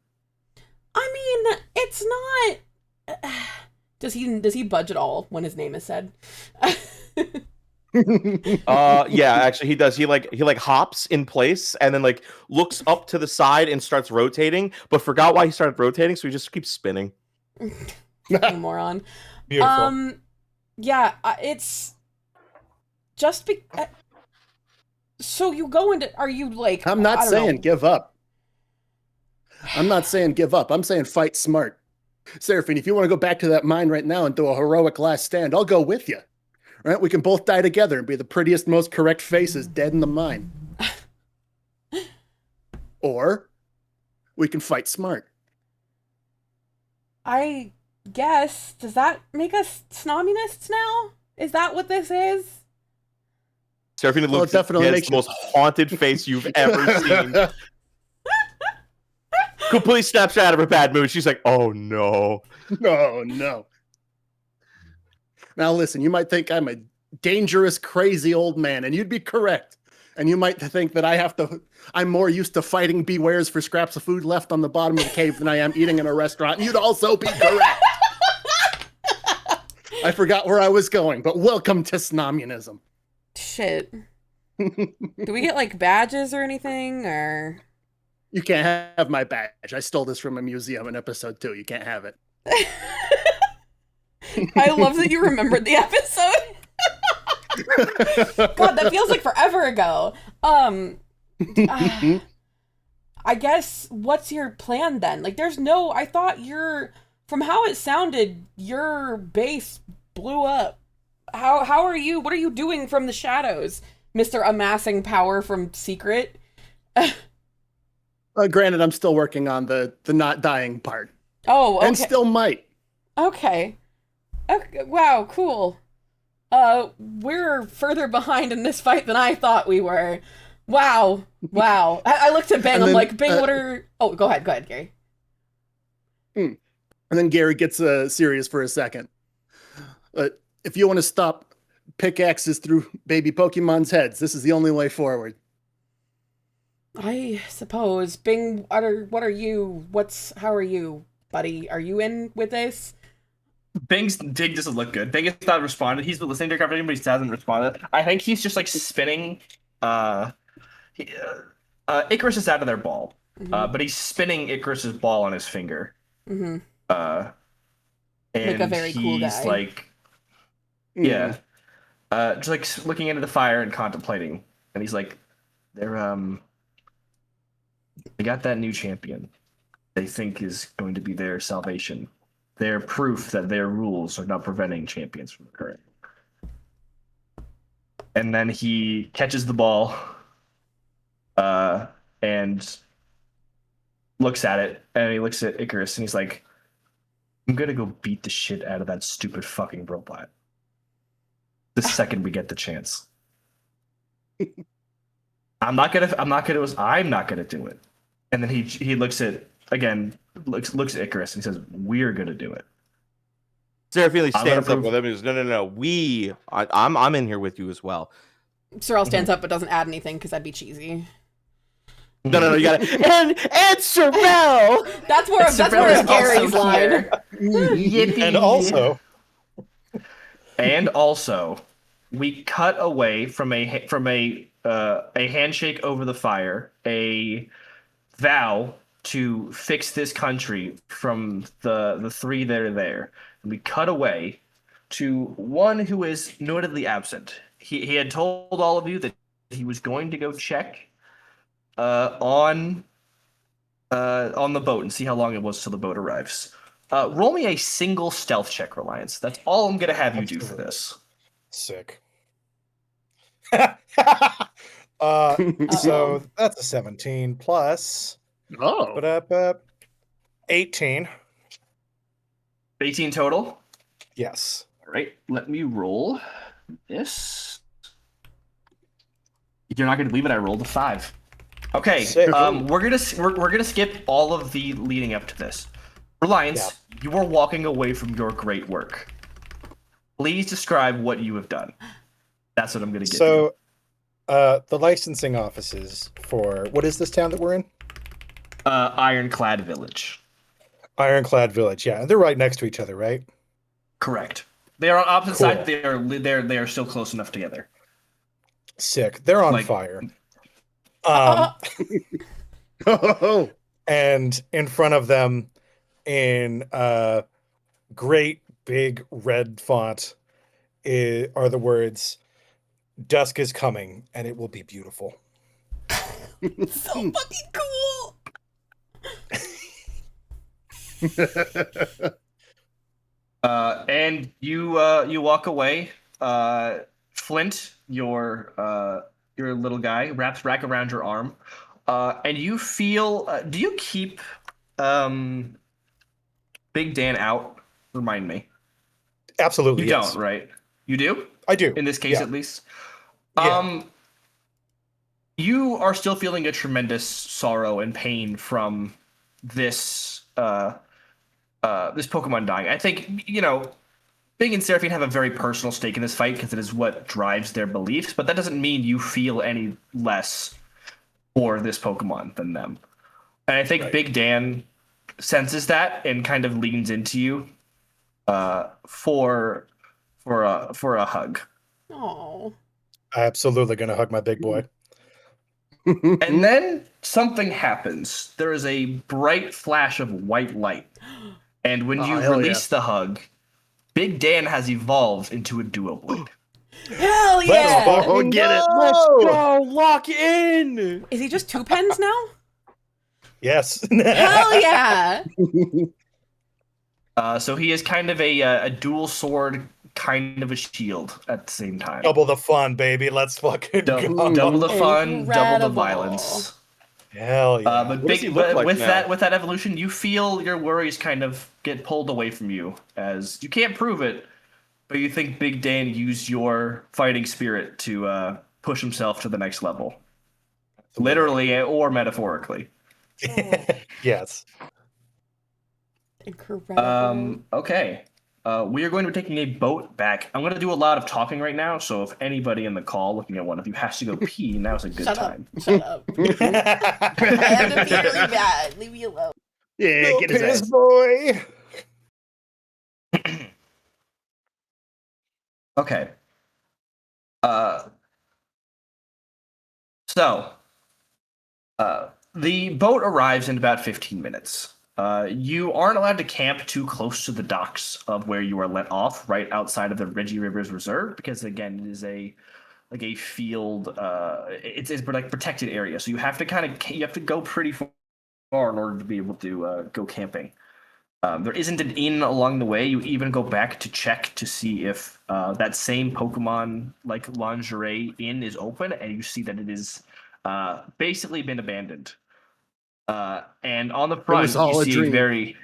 I mean, it's not Does he budge at all when his name is said? Yeah, actually he does. He hops in place and then like looks up to the side and starts rotating, but forgot why he started rotating, so he just keeps spinning. Fucking moron. Beautiful. Yeah, it's just so you go into, are you like, I'm not saying know. give up. I'm not saying give up. I'm saying fight smart. Seraphine, if you want to go back to that mine right now and do a heroic last stand, I'll go with you. Right? We can both die together and be the prettiest, most correct faces dead in the mine. Or we can fight smart. I guess, does that make us snomunists now? Is that what this is? Seraphine looks definitely the most haunted face you've ever seen. Completely snaps out of her bad mood. She's like, oh no. No. Now listen, you might think I'm a dangerous, crazy old man, and you'd be correct. And you might think that I'm more used to fighting bewares for scraps of food left on the bottom of the cave than I am eating in a restaurant. And you'd also be correct. I forgot where I was going, but welcome to Snomunism. Shit. Do we get like badges or anything, or? You can't have my badge. I stole this from a museum in episode 2. You can't have it. I love that you remembered the episode. God, that feels like forever ago. I guess, what's your plan then? Like, I thought from how it sounded, your base blew up. How are you, what are you doing from the shadows, Mr. Amassing Power from Secret? Granted, I'm still working on the not dying part. Oh, okay. And still might. Okay. Wow, cool. We're further behind in this fight than I thought we were. Wow. I looked at Bing, I'm like, Bing, what are... Oh, go ahead, Gary. And then Gary gets serious for a second. If you want to stop pickaxes through baby Pokemon's heads, this is the only way forward. I suppose. Bing, how are you? How are you, buddy? Are you in with this? Bing's dig doesn't look good. Bing has not responded. He's been listening to the conversation, but he hasn't responded. I think he's just like spinning. Icarus is out of their ball, but he's spinning Icarus's ball on his finger. Mm-hmm. And like a very cool guy. He's like, yeah, just like looking into the fire and contemplating. And he's like, they got that new champion. They think is going to be their salvation. They're proof that their rules are not preventing champions from occurring. And then he catches the ball and looks at it, and he looks at Icarus, and he's like, I'm gonna go beat the shit out of that stupid fucking robot the second we get the chance. I'm not gonna do it. And then he looks at looks at Icarus and he says, we're gonna do it. Seraphine stands up with him and goes, no, I'm in here with you as well. Sorrel stands up but doesn't add anything because that'd be cheesy. No, you gotta and Sorrel! That's more of Gary's line. Yippee. And also, we cut away from a handshake over the fire, a vow to fix this country from the three that are there. And we cut away to one who is notably absent. He had told all of you that he was going to go check on the boat and see how long it was till the boat arrives. Roll me a single stealth check, Reliance. That's all I'm gonna have you do for this. Sick. So that's a 17 plus. Oh. 18. 18 total? Yes. All right, let me roll this. You're not gonna believe it, I rolled a 5. Okay, we're gonna skip all of the leading up to this. Reliance, you are walking away from your great work. Please describe what you have done. That's what I'm gonna get. So, the licensing offices for what is this town that we're in? Ironclad Village. Ironclad Village. Yeah, they're right next to each other, right? Correct. They are on opposite Cool. sides. They are still close enough together. Sick. They're on Like- fire. Oh, And in front of them, in great big red font, are the words, "Dusk is coming, and it will be beautiful." So fucking cool. And you walk away. Flint, your little guy, wraps back around your arm, and you feel. Do you keep Big Dan out? Remind me. Absolutely, You yes. don't, right? You do? I do. In this case, Yeah. at least. Yeah. You are still feeling a tremendous sorrow and pain from this this Pokemon dying. I think, Bing and Seraphine have a very personal stake in this fight because it is what drives their beliefs, but that doesn't mean you feel any less for this Pokemon than them. And I think Right. Big Dan senses that and kind of leans into you for a hug. Oh. Absolutely gonna hug my big boy. And then something happens. There is a bright flash of white light. And when you hell release the hug, Big Dan has evolved into a Duoblade. Hell Let's yeah! fucking get it. Let's go. Lock in. Is he just 2 pens now? Yes. Hell yeah! So he is kind of a dual sword, kind of a shield at the same time. Double the fun, baby. Let's fucking go. Double the fun, double the Incredible. violence. Hell yeah. But What does he big, look like with now? that evolution, you feel your worries kind of get pulled away from you, as you can't prove it, but you think Big Dan used your fighting spirit to push himself to the next level, literally or metaphorically. Yes. Incredible. Okay. We are going to be taking a boat back. I'm going to do a lot of talking right now, so if anybody in the call looking at one of you has to go pee, now's a good Shut time. up. Shut up. I have to be really bad. Leave me alone. Yeah, Little get his piss ass. boy. Okay. So, the boat arrives in about 15 minutes. You aren't allowed to camp too close to the docks of where you are let off, right outside of the Reggie Rivers Reserve, because again, it is a field. It's like protected area, so you have to go pretty far in order to be able to go camping. There isn't an inn along the way. You even go back to check to see if that same Pokemon like lingerie inn is open, and you see that it is basically been abandoned. And on the front, was all you a see dream. very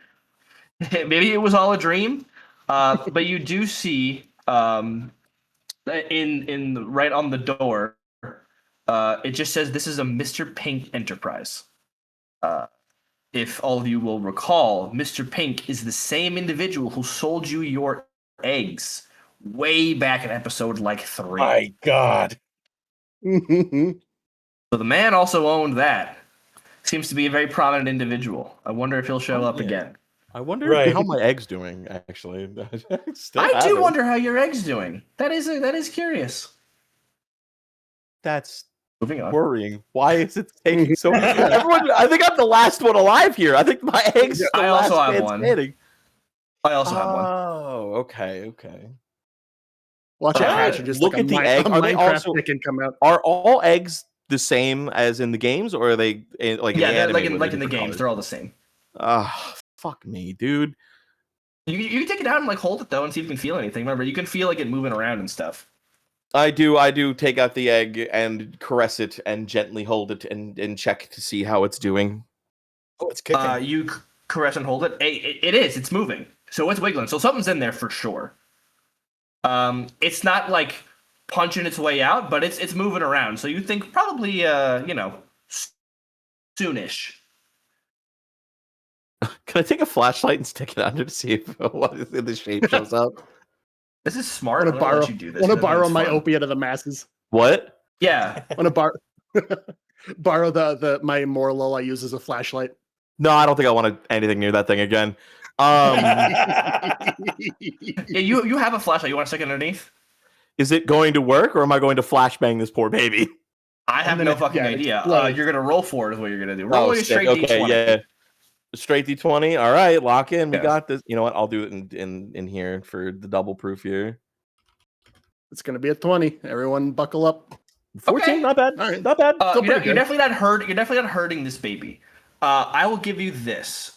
maybe it was all a dream, but you do see in right on the door, it just says this is a Mr. Pink Enterprise. If all of you will recall, Mr. Pink is the same individual who sold you your eggs way back in episode like 3. My God. So the man also owned that. Seems to be a very prominent individual. I wonder if he'll show up yeah. again. I wonder Right. how my egg's doing, actually. Still I do haven't. wonder how your egg's doing. That is curious. That's Moving on. worrying. Why is it taking so long? Everyone, I think I'm the last one alive here. I think my egg's the I last also have man one. standing. I also have one. Oh, okay. Watch out, Uh, Hatch, and just look like at the egg. a Are they Minecraft also- chicken come out. Are all eggs the same as in the games, or are they like in Yeah, the they're anime like in where the different games, colors? they're all the same. Ah, fuck me, dude. You can take it out and like hold it though and see if you can feel anything. Remember, you can feel like it moving around and stuff. I do take out the egg and caress it and gently hold it and check to see how it's doing. Oh, it's kicking. You caress and hold it. It is. It's moving. So it's wiggling. So something's in there for sure. It's not like punching its way out, but it's moving around. So you think probably soonish. Can I take a flashlight and stick it under to see if what is in the shape shows up? This is I smart. want I'm to gonna borrow, let you do this. want I to think borrow it's my fun. opiate of the masses. What? Yeah. Want to borrow the my Morlul I use as a flashlight. No, I don't think I want anything near that thing again. Yeah, you have a flashlight. You want to stick it underneath? Is it going to work, or am I going to flashbang this poor baby? I have then no fucking idea. You're gonna roll for it. Is what you're gonna do. Roll a straight D20. Yeah. Straight D20. All right, lock in. We Yes. got this. You know what? I'll do it in here for the double proof here. It's gonna be a 20. Everyone, buckle up. 14, Okay. not bad. All right. Not bad. You're definitely not hurt. You're definitely not hurting this baby. I will give you this.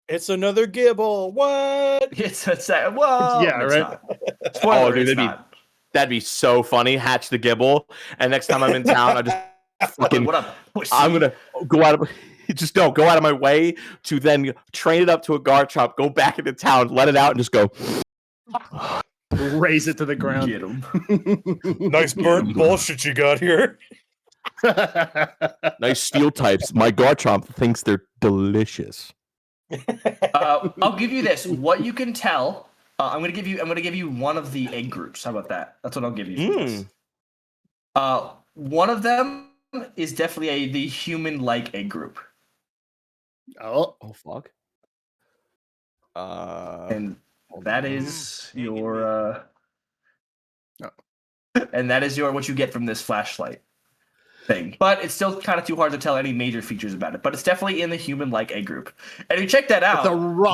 It's another gibble. What? It's whoa. Yeah, it's right. not. Spoiler, Oh, dude, it's that'd be so funny. Hatch the gibble, and next time I'm in town, I just fucking. What up? I'm gonna go out of go out of my way to then train it up to a guard chomp, go back into town, let it out, and just go. Raise it to the ground. Get him. Nice burnt bullshit you got here. Nice steel types. My guard chomp thinks they're delicious. I'll give you this. What you can tell. I'm gonna give you one of the egg groups. How about that? That's what I'll give you. For this. One of them is definitely the human-like egg group. Oh, Fuck. And that is your and that is what you get from this flashlight thing. But it's still kind of too hard to tell any major features about it. But it's definitely in the human-like egg group. And if you check that out,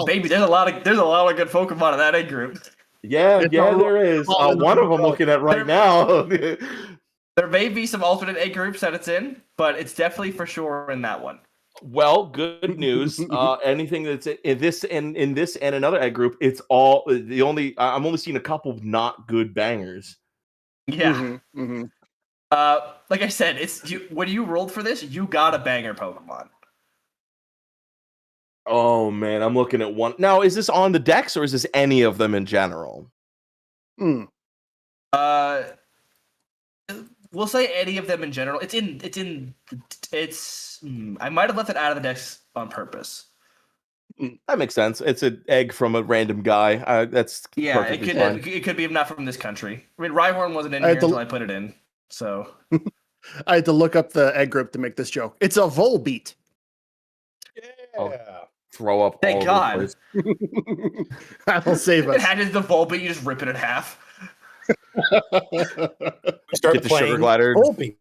baby, there's a lot of good Pokemon in that egg group. Yeah, there is. One of them looking at right now. There may be some alternate egg groups that it's in, but it's definitely for sure in that one. Well, good news. Anything that's in this and another egg group, it's all the only. I'm only seeing a couple of not good bangers. Yeah. Mm-hmm, mm-hmm. Like I said, when you rolled for this, you got a banger Pokemon. Oh man, I'm looking at one. Now, is this on the decks or is this any of them in general? We'll say any of them in general. It's I might have left it out of the decks on purpose. That makes sense. It's an egg from a random guy. That's it could be not from this country. I mean, Rhyhorn wasn't in here until I put it in. So I had to look up the egg group to make this joke. It's a Volbeat. Yeah. Oh, throw up. Thank God. That'll save us. It had the Volbeat, you just rip it in half. Start Get the playing sugar glider. Volbeat.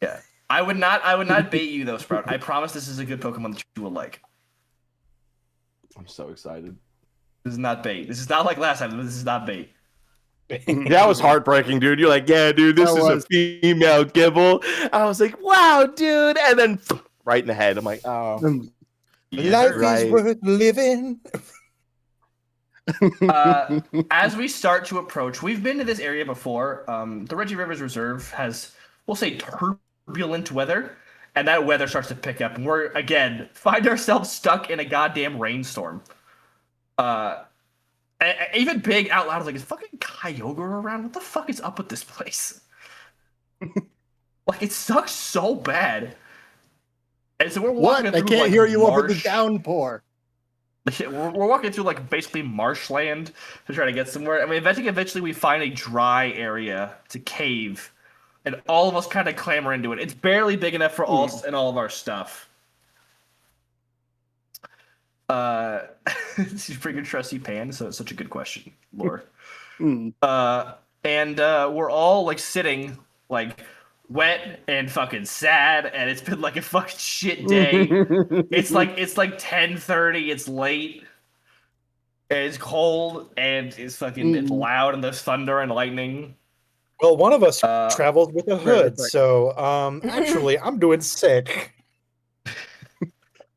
Yeah. I would not bait you though, Sprout. I promise this is a good Pokemon that you will like. I'm so excited. This is not bait. This is not like last time. This is not bait. That was heartbreaking, dude. You're like, yeah, dude, this is a female Gibble. I was like, wow, dude. And then right in the head. I'm like, oh. Life is worth living. As we start to approach, we've been to this area before. The Reggie Rivers Reserve has, we'll say, turbulent weather, and that weather starts to pick up, and we're again find ourselves stuck in a goddamn rainstorm. Even Big out loud was like, "Is fucking Kyogre around? What the fuck is up with this place?" Like, it sucks so bad. And so we're walking through, I can't like, hear you over the marsh. Downpour. We're walking through like basically marshland to try to get somewhere. I mean, eventually we find a dry area to cave, and all of us kind of clamber into it. It's barely big enough for us and all of our stuff. You bring your trusty pan? So it's such a good question, Lore. And we're all like sitting like wet and fucking sad, and it's been like a fucking shit day. it's like 10:30. It's late. And it's cold, and it's fucking it's loud, and there's thunder and lightning. Well, one of us traveled with a hood, so actually, I'm doing sick.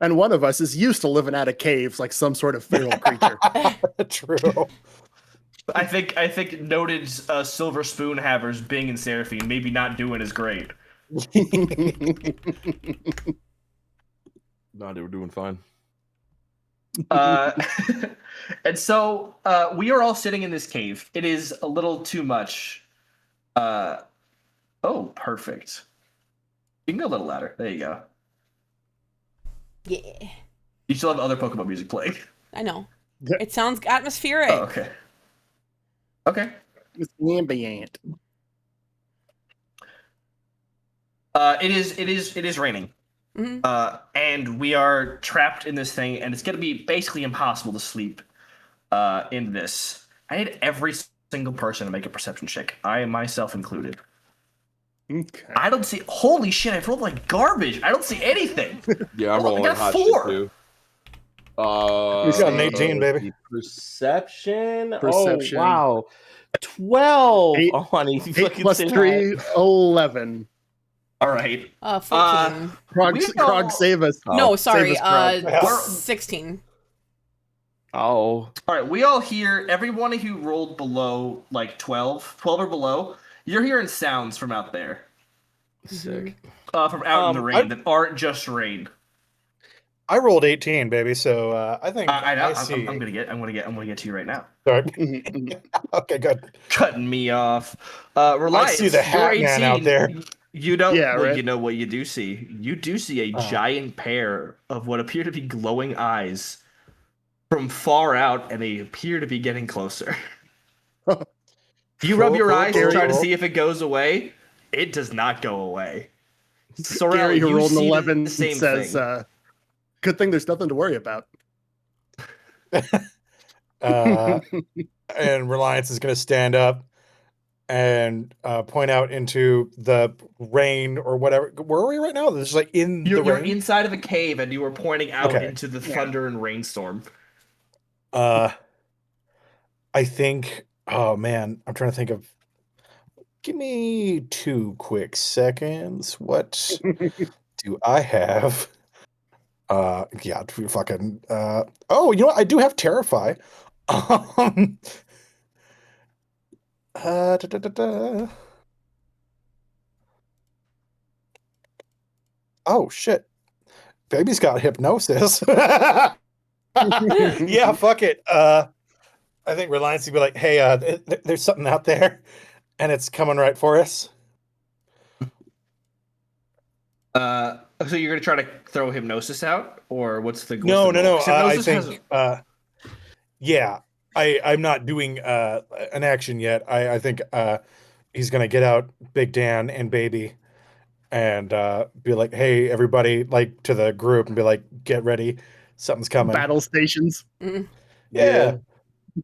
And one of us is used to living out of caves like some sort of feral creature. True. I think noted silver spoon havers Bing and Seraphine maybe not doing as great. No, they were doing fine. And so we are all sitting in this cave. It is a little too much. Oh, perfect. You can go a little louder. There you go. Yeah. You still have other Pokemon music playing. I know. It sounds atmospheric. Oh, okay. Okay. It's ambient. It is raining. Mhm. And we are trapped in this thing, and it's gonna be basically impossible to sleep in this. I need every single person to make a perception check, I myself included. Okay. I don't see. Holy shit! I've rolled like garbage. I don't see anything. Yeah, I'm Oh, I rolling got hot 4. shit too. He's got an 18, baby. Perception. Perception. Oh wow, 12. Eight- Oh, honey, 8 plus 3, 11. All right. 14. Krog, save us. No, sorry. Save us, Krog. 16. Oh, All right. We all hear. Everyone who rolled below like 12 or below. You're hearing sounds from out there. sick. From out in the rain I- that aren't just rain. I rolled 18, baby. So I think I know. see. I'm gonna get to you right now. Sorry. Mhm. Okay, good. Cutting me off. Reliance, I see the you're hat man out 18. there. You don't. Yeah, well, right. You know what you do see. You do see a giant pair of what appear to be glowing eyes from far out, and they appear to be getting closer. You rub your eyes and try to see if it goes away. It does not go away. Sorrel, Gary, who you rolled an see 11, the same says, thing. good thing there's nothing to worry about. And Reliance is going to stand up and point out into the rain or whatever. Where are we right now? This is like in You're the rain. inside of a cave, and you are pointing out Okay. into the thunder and rainstorm. I think. Oh man, I'm trying to think of. Give me 2 quick seconds. What do I have? Yeah, fucking. Oh, you know what? I do have Terrify. Da, da, da, da. Oh shit. Baby's got hypnosis. Yeah, fuck it. I think Reliance would be like, hey, there's something out there, and it's coming right for us. So you're gonna try to throw hypnosis out, or what's the No. goal? 'Cause I hypnosis think, yeah, I'm not doing an action yet. I think he's gonna get out Big Dan and Baby, and be like, hey, everybody, like to the group, and be like, get ready, something's coming. Battle stations. Yeah.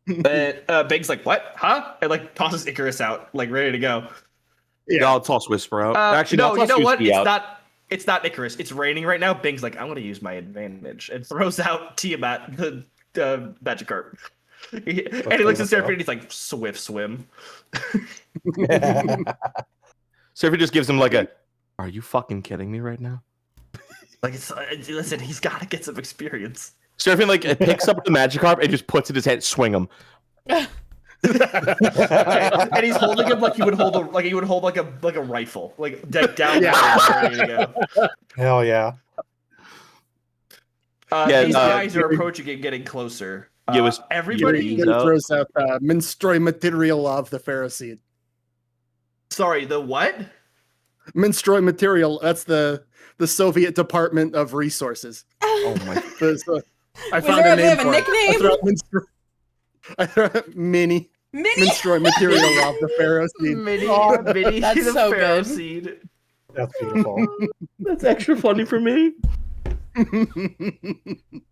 Big's like, what? Huh? And like tosses Icarus out, like ready to go. Yeah. I'll toss Whisper out. Actually, no, I'll you toss know what? Yuski out. It's not Icarus. It's raining right now. Bing's like, I'm gonna use my advantage, and throws out Tiamat, the Magikarp. And he looks at Seraphine and he's like, swift swim. Seraphine just gives him like a, are you fucking kidding me right now? Like, listen, he's got to get some experience. Seraphine like picks up the Magikarp and just puts it in his hand, swing him. And he's holding him like he would hold a rifle, like down, ready to go. Hell yeah. These guys are approaching and getting closer. Everybody. Gary throws out Minstroi material of the Pharisee. Sorry, the what? Minstroi material. That's the Soviet Department of Resources. Oh my! I found a they name have a for it. nickname? I throw out Mini. Mini? Minstroi material of the Pharisee. Mini, That's the so good. Pharisee. That's beautiful. That's extra funny for me.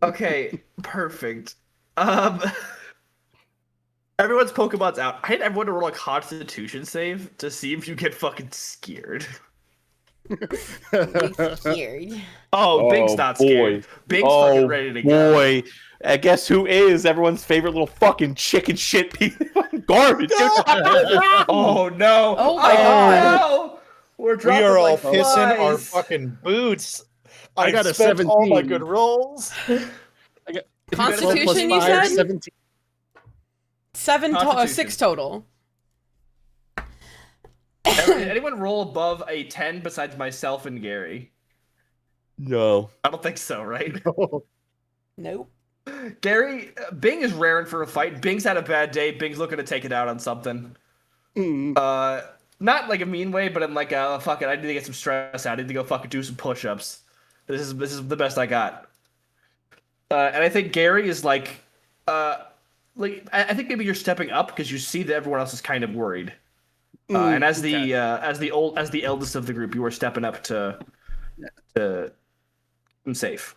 Okay, perfect. Everyone's Pokemon's out. I need everyone to roll a Constitution save to see if you get fucking scared. Scared. Oh, Big's not scared. Big's fucking ready to go. Boy, I guess who is everyone's favorite little fucking chicken shit piece of garbage? Oh no! Oh my God. No! We're We dropping are all like pissing our flies. fucking boots. I got a spent all my 17. good rolls. Constitution, you said? 17. 6 total. Anyone roll above a 10 besides myself and Gary? No. I don't think so, right? Nope. Gary, Bing is raring for a fight. Bing's had a bad day. Bing's looking to take it out on something. Not like a mean way, but I'm like, fuck it. I need to get some stress out. I need to go fucking do some push-ups. This is the best I got. And I think Gary is like I think maybe you're stepping up because you see that everyone else is kind of worried. And as the eldest of the group, you are stepping up to I'm safe.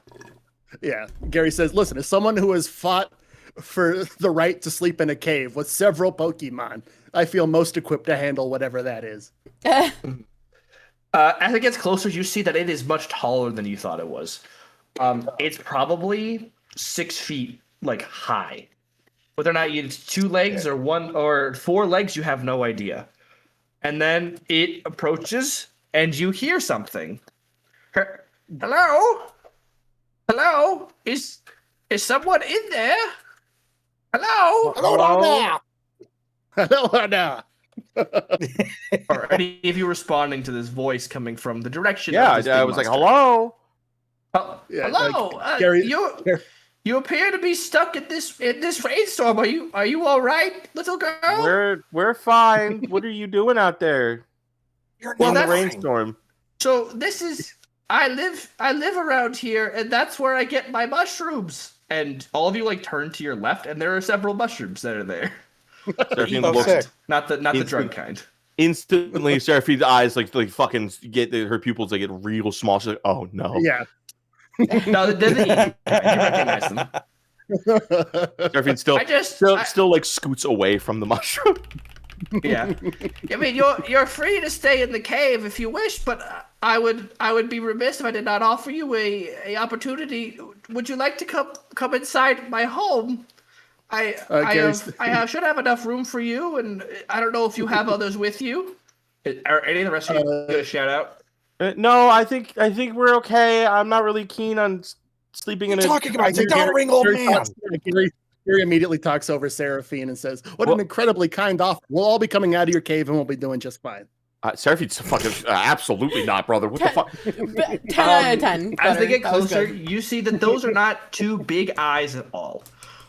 Yeah, Gary says, listen, as someone who has fought for the right to sleep in a cave with several Pokemon, I feel most equipped to handle whatever that is. As it gets closer, you see that it is much taller than you thought it was. It's probably 6 feet, like, high. Whether or not it's 2 legs or 1 or 4 legs, you have no idea. And then it approaches, and you hear something. Hello? Hello? Is someone in there? Hello? Hello now. Are any of you responding to this voice coming from the direction? Yeah, of this I big was like, monster? hello. Yeah, Hello. like, Gary, You appear to be stuck in this rainstorm. Are you all right, little girl? We're fine. What are you doing out there? You're Well, in the that's- rainstorm. So this is I live around here, and that's where I get my mushrooms. And all of you like turn to your left, and there are several mushrooms that are there. Seraphine Oh, looks sick. Not the Instant- drug kind. instantly. Seraphine's eyes like fucking get her pupils like get real small. She's like, oh no. yeah. No, they're the easy kind. You recognize them. Seraphine still I just still like scoots away from the mushroom. Yeah. I mean, you're free to stay in the cave if you wish, but I would be remiss if I did not offer you a opportunity. Would you like to come inside my home? I should have enough room for you, and I don't know if you have others with you. Are any of the rest of you gonna shout out? No, I think we're okay. I'm not really keen on sleeping in a. Talking about the doddering old man. Gary immediately talks over Seraphine and says, what an incredibly kind offer. We'll all be coming out of your cave and we'll be doing just fine. Seraphine's fucking absolutely not, brother. What the fuck? 10 out of 10. As they get That was closer, good. you see that those are not 2 big eyes at all.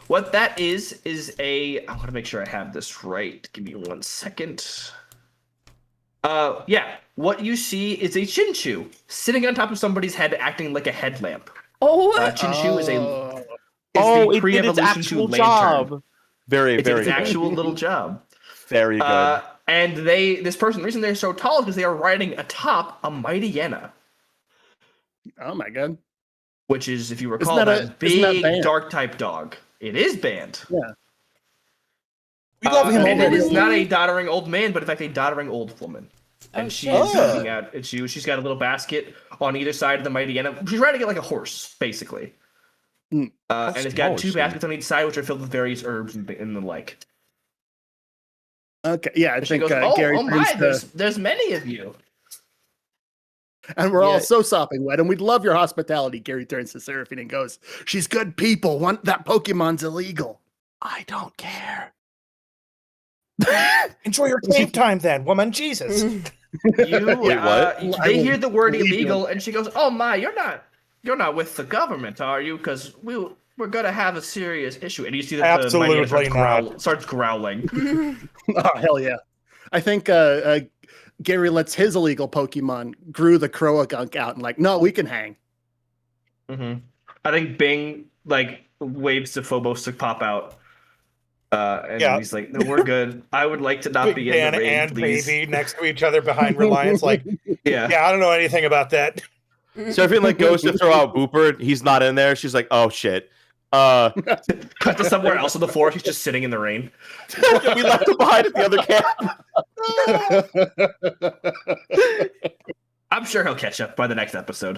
What that is a. I want to make sure I have this right. Give me 1 second. Yeah. What you see is a Chinchu sitting on top of somebody's head, acting like a headlamp. Oh, Chinchu is a. Oh, the it did its pre-evolution actual to lantern. job. Very, It's very its good. actual little job. Very good. And this person, the reason they're so tall is because they are riding atop a mighty Yenna, Oh my god. which is, if you recall, that that isn't that big banned? dark type dog. It is banned. Yeah. We love him and it already. is not a doddering old man, but in fact a doddering old woman. And she is looking out at you. She's got a little basket on either side of the mighty Yenna. She's riding it like a horse, basically. And it's got 2 baskets on each side, which are filled with various herbs and the like. Okay. Yeah, I And she think goes, Gary oh my, turns to, there's many of you. and we're Yeah. all so sopping wet, and we'd love your hospitality. Gary turns to Seraphine and goes, she's good people. That Pokemon's illegal. I don't care. Enjoy your cave time then, woman. Jesus. You, Wait, what? They hear the word believe you. illegal, and she goes, "Oh my, you're not with the government, are you? Because we're gonna have a serious issue." And you see that the mighty Absolutely Yenna starts growling. Oh, hell yeah. I think Gary lets his illegal Pokemon grew the Croagunk out and like, no, we can hang. Mm-hmm. I think Bing like waves to Phobos to pop out, and Yeah. he's like, "No, we're good. I would like to not Big be in Dan the rain, and please." Baby next to each other behind Reliance. Like, Yeah. yeah, I don't know anything about that. Seraphine like goes to throw out Booper. He's not in there. She's like, oh shit. Cut to somewhere else in the forest. He's just sitting in the rain. We left him behind at the other camp. I'm sure he'll catch up by the next episode.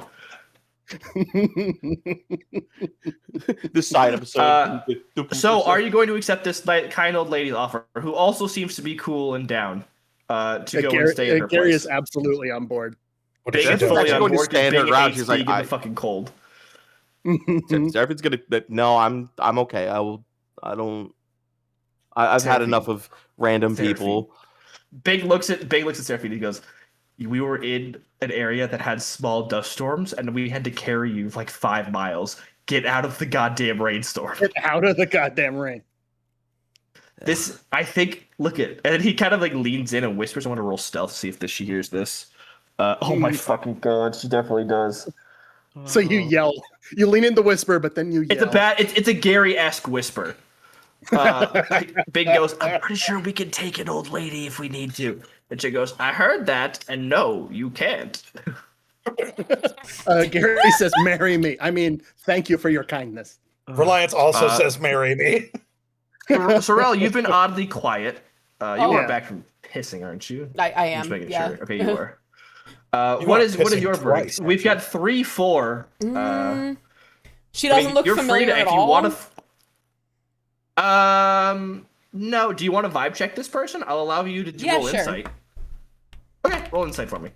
This side episode. So, are you going to accept this kind old lady's offer, who also seems to be cool and down, to go and stay at her Gary place? is absolutely on board. What Bing does she is do? fully Actually on going to board. stand her Bing ground. hates She's like, being in I- the fucking cold. Seraphine's gonna. No, I'm okay. I've had enough of random Seraphine. people. Bing looks at Seraphine. He goes, "We were in an area that had small dust storms, and we had to carry you like 5 miles. Get out of the goddamn rainstorm." Get out of the goddamn rain. This, I think, look at, and then he kind of like leans in and whispers. I want to roll stealth to see if she hears this. Oh my fucking god, she definitely does. So you yell. You lean in to whisper, but then you yell. It's a Gary-esque whisper. Big goes, I'm pretty sure we can take an old lady if we need to. And she goes, I heard that, and no, you can't. Gary says, marry me. I mean, thank you for your kindness. Reliance also says, marry me. Sorrel, you've been oddly quiet. You are Yeah. back from pissing, aren't you? I am. Just making Yeah. sure. Okay, you are. You What are is pissing your twice, verdict? We've got 3-4. She doesn't look you're familiar free to, at if you all. want to. No. Do you want to vibe check this person? I'll allow you to roll sure. insight. Okay, roll insight for me.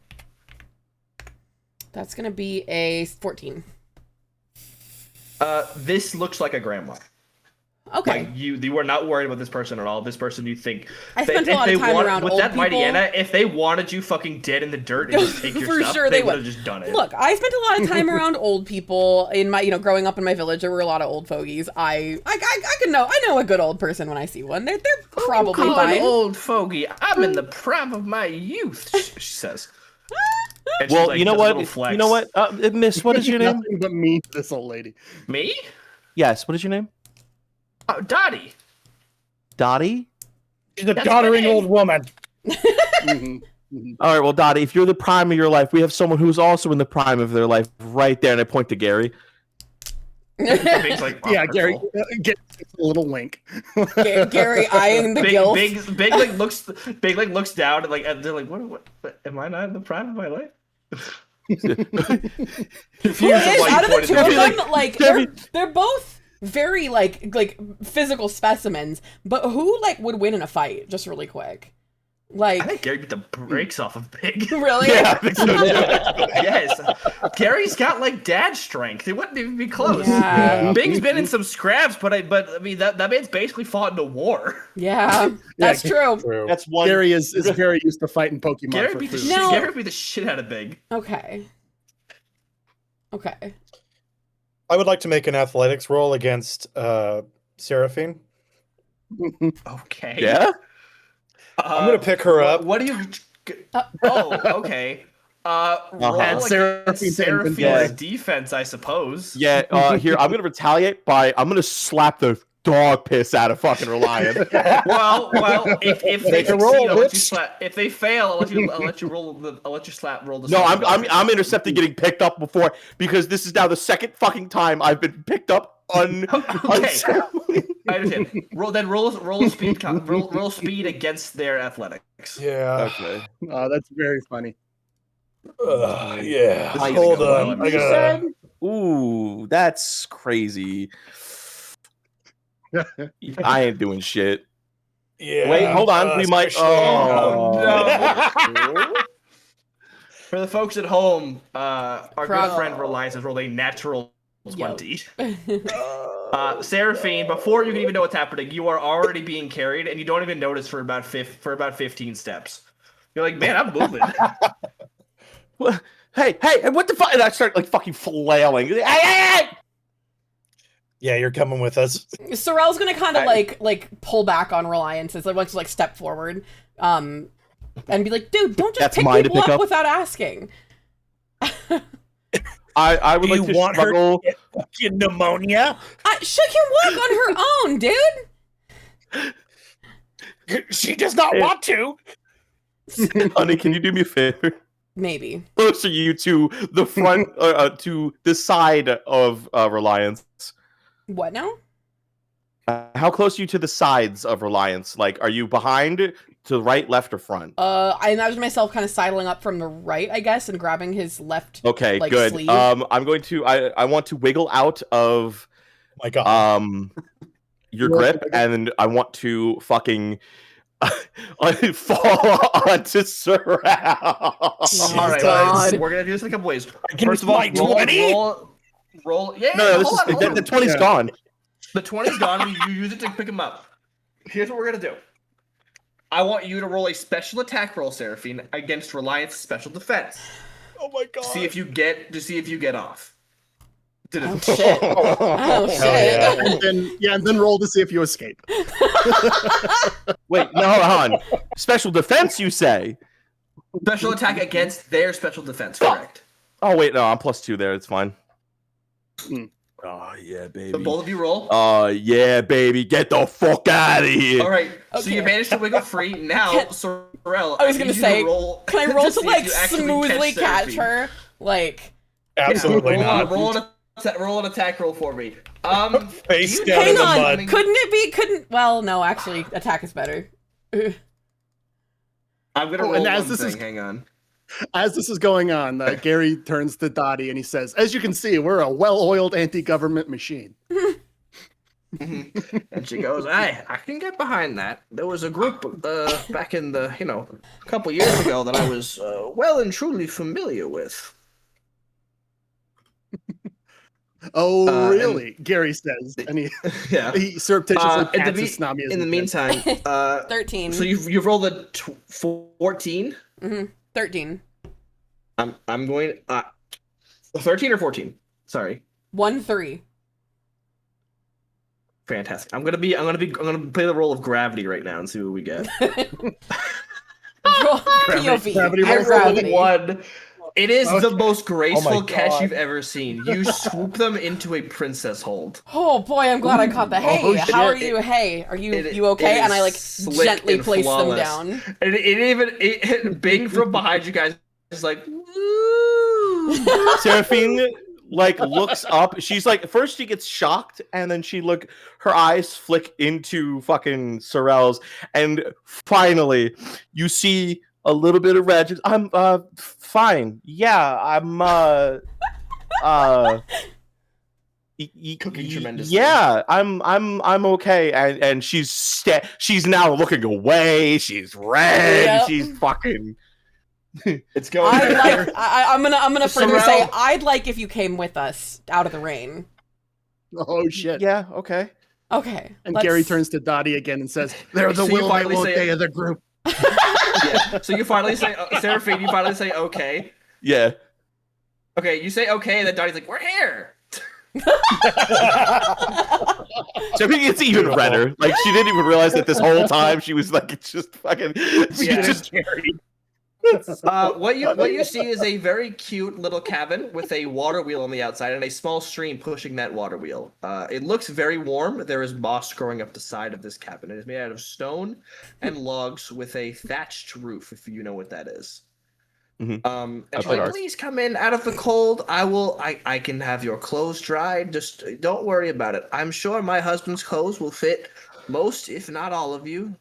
That's gonna be a 14. This looks like a grandma. Okay. Like you were not worried about this person at all. This person you think I spent a lot of time around with old that mighty people. Anna, if they wanted you fucking dead in the dirt and just take your For stuff, sure they they would would. have just done it. Look, I spent a lot of time around old people in my, growing up in my village. There were a lot of old fogies. I know a good old person when I see one. They're probably Call fine. an old fogey. I'm in the prime of my youth, she says. And she's Well, like, you know does a what? little flex. You know what? Miss, what is your name? Nothing but me, this old lady. Me? Yes, what is your name? Oh, Dottie. Dottie? She's a That's doddering my name. old woman. All right, well, Dottie, if you're the prime of your life, we have someone who's also in the prime of their life right there, and I point to Gary. Big's like, oh, Yeah, Gary, hurtful. get a little wink. Gary eyeing the gilf. Big like looks down and they're like, what am I not in the prime of my life? Confused Who of is, why you out of the pointed two to of me, them, like, they're both very like physical specimens, but who would win in a fight? Just really quick, I think Gary beat the brakes off of Big. really? Yeah, I think so. Yes, Gary's got dad strength. It wouldn't even be close. Yeah. Big's been in some scraps, but I mean that man's basically fought in a war. Yeah, that's true. That's one. Gary is very used to fighting Pokemon Gary for beat the food. No. Gary beat the shit out of Big. Okay. I would like to make an athletics roll against Seraphine. Okay. Yeah? I'm gonna pick her up. What do you? Okay. Roll And against Seraphine's Seraphine's defense, I suppose. Yeah, here, I'm going to retaliate I'm going to slap the dog piss out of fucking Reliant. Well, if they Make a succeed, roll, I'll let you bitch. slap. If they fail, I'll let you roll the. No, slap. I'm intercepting getting picked up before, because this is now the second fucking time I've been picked up Okay. unceremonially. I understand. Roll speed. Roll speed against their athletics. Yeah. Okay. That's very funny. Yeah. This is Hold gonna go on. well. I gotta. Ooh, that's crazy. I ain't doing shit. Yeah. Wait, hold on. We might. especially- Oh, For the folks at home, our good Bravo. friend Reliance has rolled a natural 20. Seraphine, before you can even know what's happening, you are already being carried, and you don't even notice for about 15 steps. You're like, man, I'm moving. What? Hey, what the fuck? And I start fucking flailing. Hey! Yeah, you're coming with us. Sorrel's gonna kind of pull back on Reliance as wants to step forward, and be like, "Dude, don't just That's pick mine to people pick up up. without asking." I would Do like you to want her struggle. to get fucking pneumonia? She can walk on her own, dude. She does not want to. Honey, can you do me a favor? Maybe. Closer you to the front, to the side of Reliance. What now? How close are you to the sides of Reliance? Are you behind, to the right, left, or front? I imagine myself kind of sidling up from the right, I guess, and grabbing his left. Okay, good. sleeve. I'm going to. I want to wiggle out of My God. your grip, and I want to fucking fall onto Sorrel. All right, God. we're gonna do this in a couple ways. Can First of all, my 20? roll. Yeah, No, hold on, hold on. the 20's gone. The 20's gone. You use it to pick him up. Here's what we're gonna do. I want you to roll a special attack roll, Seraphine, against Reliance special defense. Oh my God. See if you get off. Oh shit! Oh shit! And then roll to see if you escape. Wait, no, hold on. Special defense, you say? Special attack against their special defense, correct? Oh wait, no, I'm +2 there. It's fine. Oh yeah, So baby. both of you roll. Oh yeah, baby. Get the fuck out of here. All right. So Okay. you managed to wiggle free. Now, Sorrel, I was gonna say, roll. can I roll to see if like you actually smoothly catch Seraphine. her? Like, Absolutely Yeah, not. roll an attack roll for me. Face you- down hang in the on. mud. Couldn't it be? Well, no. Actually, attack is better. I'm gonna roll and as one this thing. is- Hang on. As this is going on, Gary turns to Dottie and he says, "As you can see, we're a well-oiled anti-government machine." And she goes, I can get behind that. There was a group back in the, a couple years ago that I was well and truly familiar with. Oh, really? Gary says, and he Yeah. he surreptitiously in the pats me- his snobby as in the he meantime, 13. so you've rolled a 14. 13. I'm going 13 or 14. Sorry. 1-3. Fantastic. I'm gonna play the role of gravity right now and see what we get. Roll POV. gravity I roll. gravity. One. It is the Okay. most graceful catch God. you've ever seen. You swoop them into a princess hold. Oh boy, I'm glad I caught the hey. Oh, how are shit. you? Hey, are you It- you okay? it And I is like slick gently and place flawless. them down. And it Bing from behind you guys is like, woo. Seraphine like looks up. She's like, first she gets shocked, and then her eyes flick into fucking Sorrel's, and finally you see a little bit of red. I'm fine. Yeah, I'm Cooking tremendously. Yeah, I'm okay. And she's now looking away. She's red. Yep. She's fucking. It's going. I'm gonna further say Sorrel- I'd like if you came with us out of the rain. Oh shit! Yeah. Okay. Okay. And let's- Gary turns to Dottie again and says, "They're the So you will they finally won't say- they of the group." Yeah. So you finally say, Seraphine, you finally say, okay. Yeah. Okay, you say okay, and then Dottie's like, we're here. Seraphine gets even redder. Like she didn't even realize that this whole time she was like, it's just fucking. She Yeah. just. What you see is a very cute little cabin with a water wheel on the outside and a small stream pushing that water wheel. It looks very warm. There is moss growing up the side of this cabin. It is made out of stone and logs with a thatched roof, if you know what that is. Mhm. And I've she's like, heard ours. please come in out of the cold. I can have your clothes dried. Just don't worry about it. I'm sure my husband's clothes will fit most, if not all of you.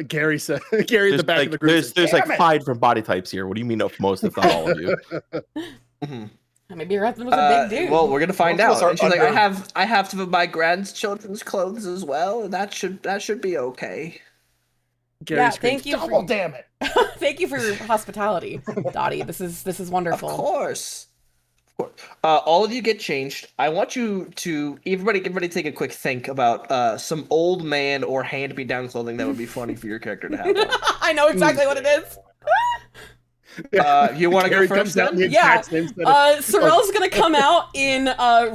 Gary said, "Gary at the back of the group." There's says, like "Damn it." 5 different body types here. What do you mean of most, if not all of you? Maybe your husband was a big dude. Well, we're gonna find Most of us out. are And she's like, under- I have some of my grandchildren's clothes as well, and that should be okay. Gary yeah, screams, thank you "Double for damn it!" thank you for your hospitality, Dottie. This is wonderful. Of course. All of you get changed. I want you to everybody take a quick think about some old man or hand-me-down clothing that would be funny for your character to have on. I know exactly what it is. You want to go Gary first comes out in the then? Yeah. exact same set of- Sorrel's gonna come out in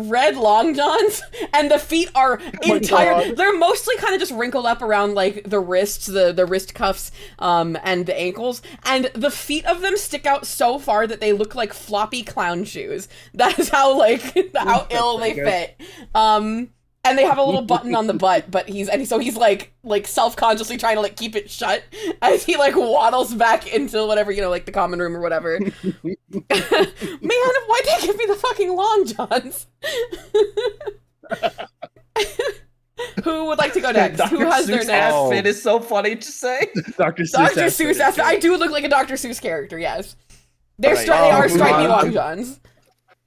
red long johns, and the feet are my entire. God. They're mostly kind of just wrinkled up around like the wrists, the wrist cuffs, and the ankles, and the feet of them stick out so far that they look like floppy clown shoes. That is how how ill they fit. And they have a little button on the butt, but he's like self-consciously trying to like keep it shut as he like waddles back into whatever, like the common room or whatever. Man, why'd they give me the fucking long johns? Who would like to go next? Who has their Seuss next? outfit is so funny to say. Dr. Seuss. Dr. has Seuss it. outfit. I do look like a Dr. Seuss character, yes. They Alright, they are move stripy on. long johns.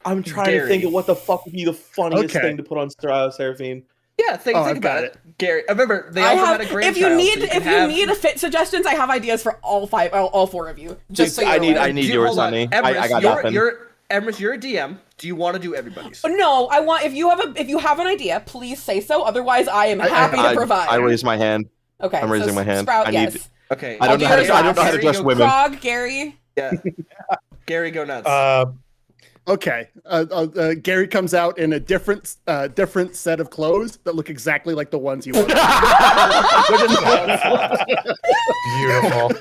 I'm trying Gary. to think of what the fuck would be the funniest Okay. thing to put on Seraphine. Yeah, think I've about got it. Gary, remember they I also have. had a If grandchild. you need, so if you need fit suggestions, I have ideas for all 4 of you. Just so you're I need aware. yours, hold on. honey. Emrys, I got nothing. Emrys, you're a DM. Do you want to do everybody's? No, I want if you have an idea, please say so. Otherwise, I am happy to provide. I raise my hand. Okay, I'm raising my hand. Sprout, I need- yes. Okay. I don't know do how to. yours I don't know how to last. dress Gary, women. Frog, Gary. Yeah. Gary, go nuts. Okay. Gary comes out in a different set of clothes that look exactly like the ones he wore. Beautiful.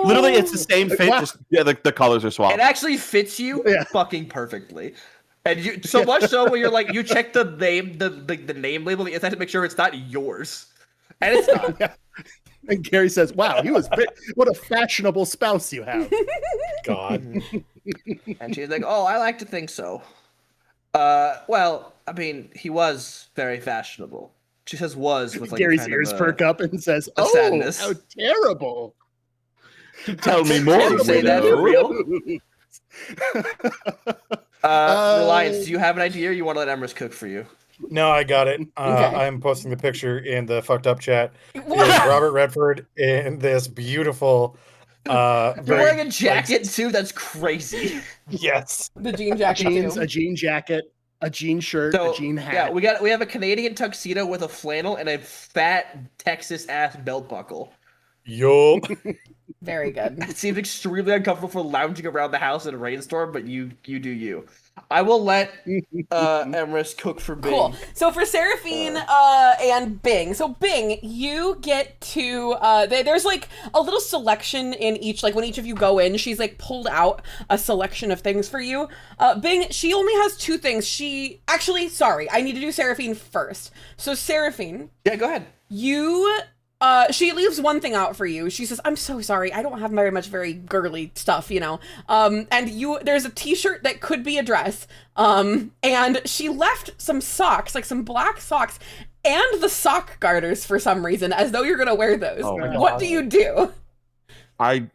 Literally, it's the same fit. Wow. Just the colors are swapped. It actually fits you Yeah. fucking perfectly. And you so much so where you're like, you check the name, the name label, the inside to make sure it's not yours, and it's not. Yeah. And Gary says, "Wow, what a fashionable spouse you have." God. And she's like, "Oh, I like to think so." Well, I mean, he was very fashionable. She says "was" with like Gary's kind ears of perk up and says, "Oh, sadness. how terrible!" Tell me more. Can you say that for widow. real? Reliance, do you have an idea, or you want to let Emrys cook for you? No, I got it. Okay. I'm posting the picture in the fucked up chat. What? It's Robert Redford in this beautiful. You're very, wearing a jacket too. That's crazy. Yes. The jean jacket Jeans, too. a jean jacket, a jean shirt, So a jean hat. yeah, we have a Canadian tuxedo with a flannel and a fat Texas ass belt buckle. Yup. Very good. It seems extremely uncomfortable for lounging around the house in a rainstorm, but you do you. I will let Emrys cook for Bing. Cool. So for Seraphine and Bing, so Bing, you get to there's like a little selection in each, like when each of you go in, she's like pulled out a selection of things for you. Bing, she only has 2 things. Sorry, I need to do Seraphine first. So Seraphine, Yeah, go ahead. you she leaves one thing out for you. She says, "I'm so sorry. I don't have very girly stuff, you know." And there's a t-shirt that could be a dress. And she left some socks, like some black socks, and the sock garters for some reason, as though you're gonna wear those. Oh my What God. do you do? I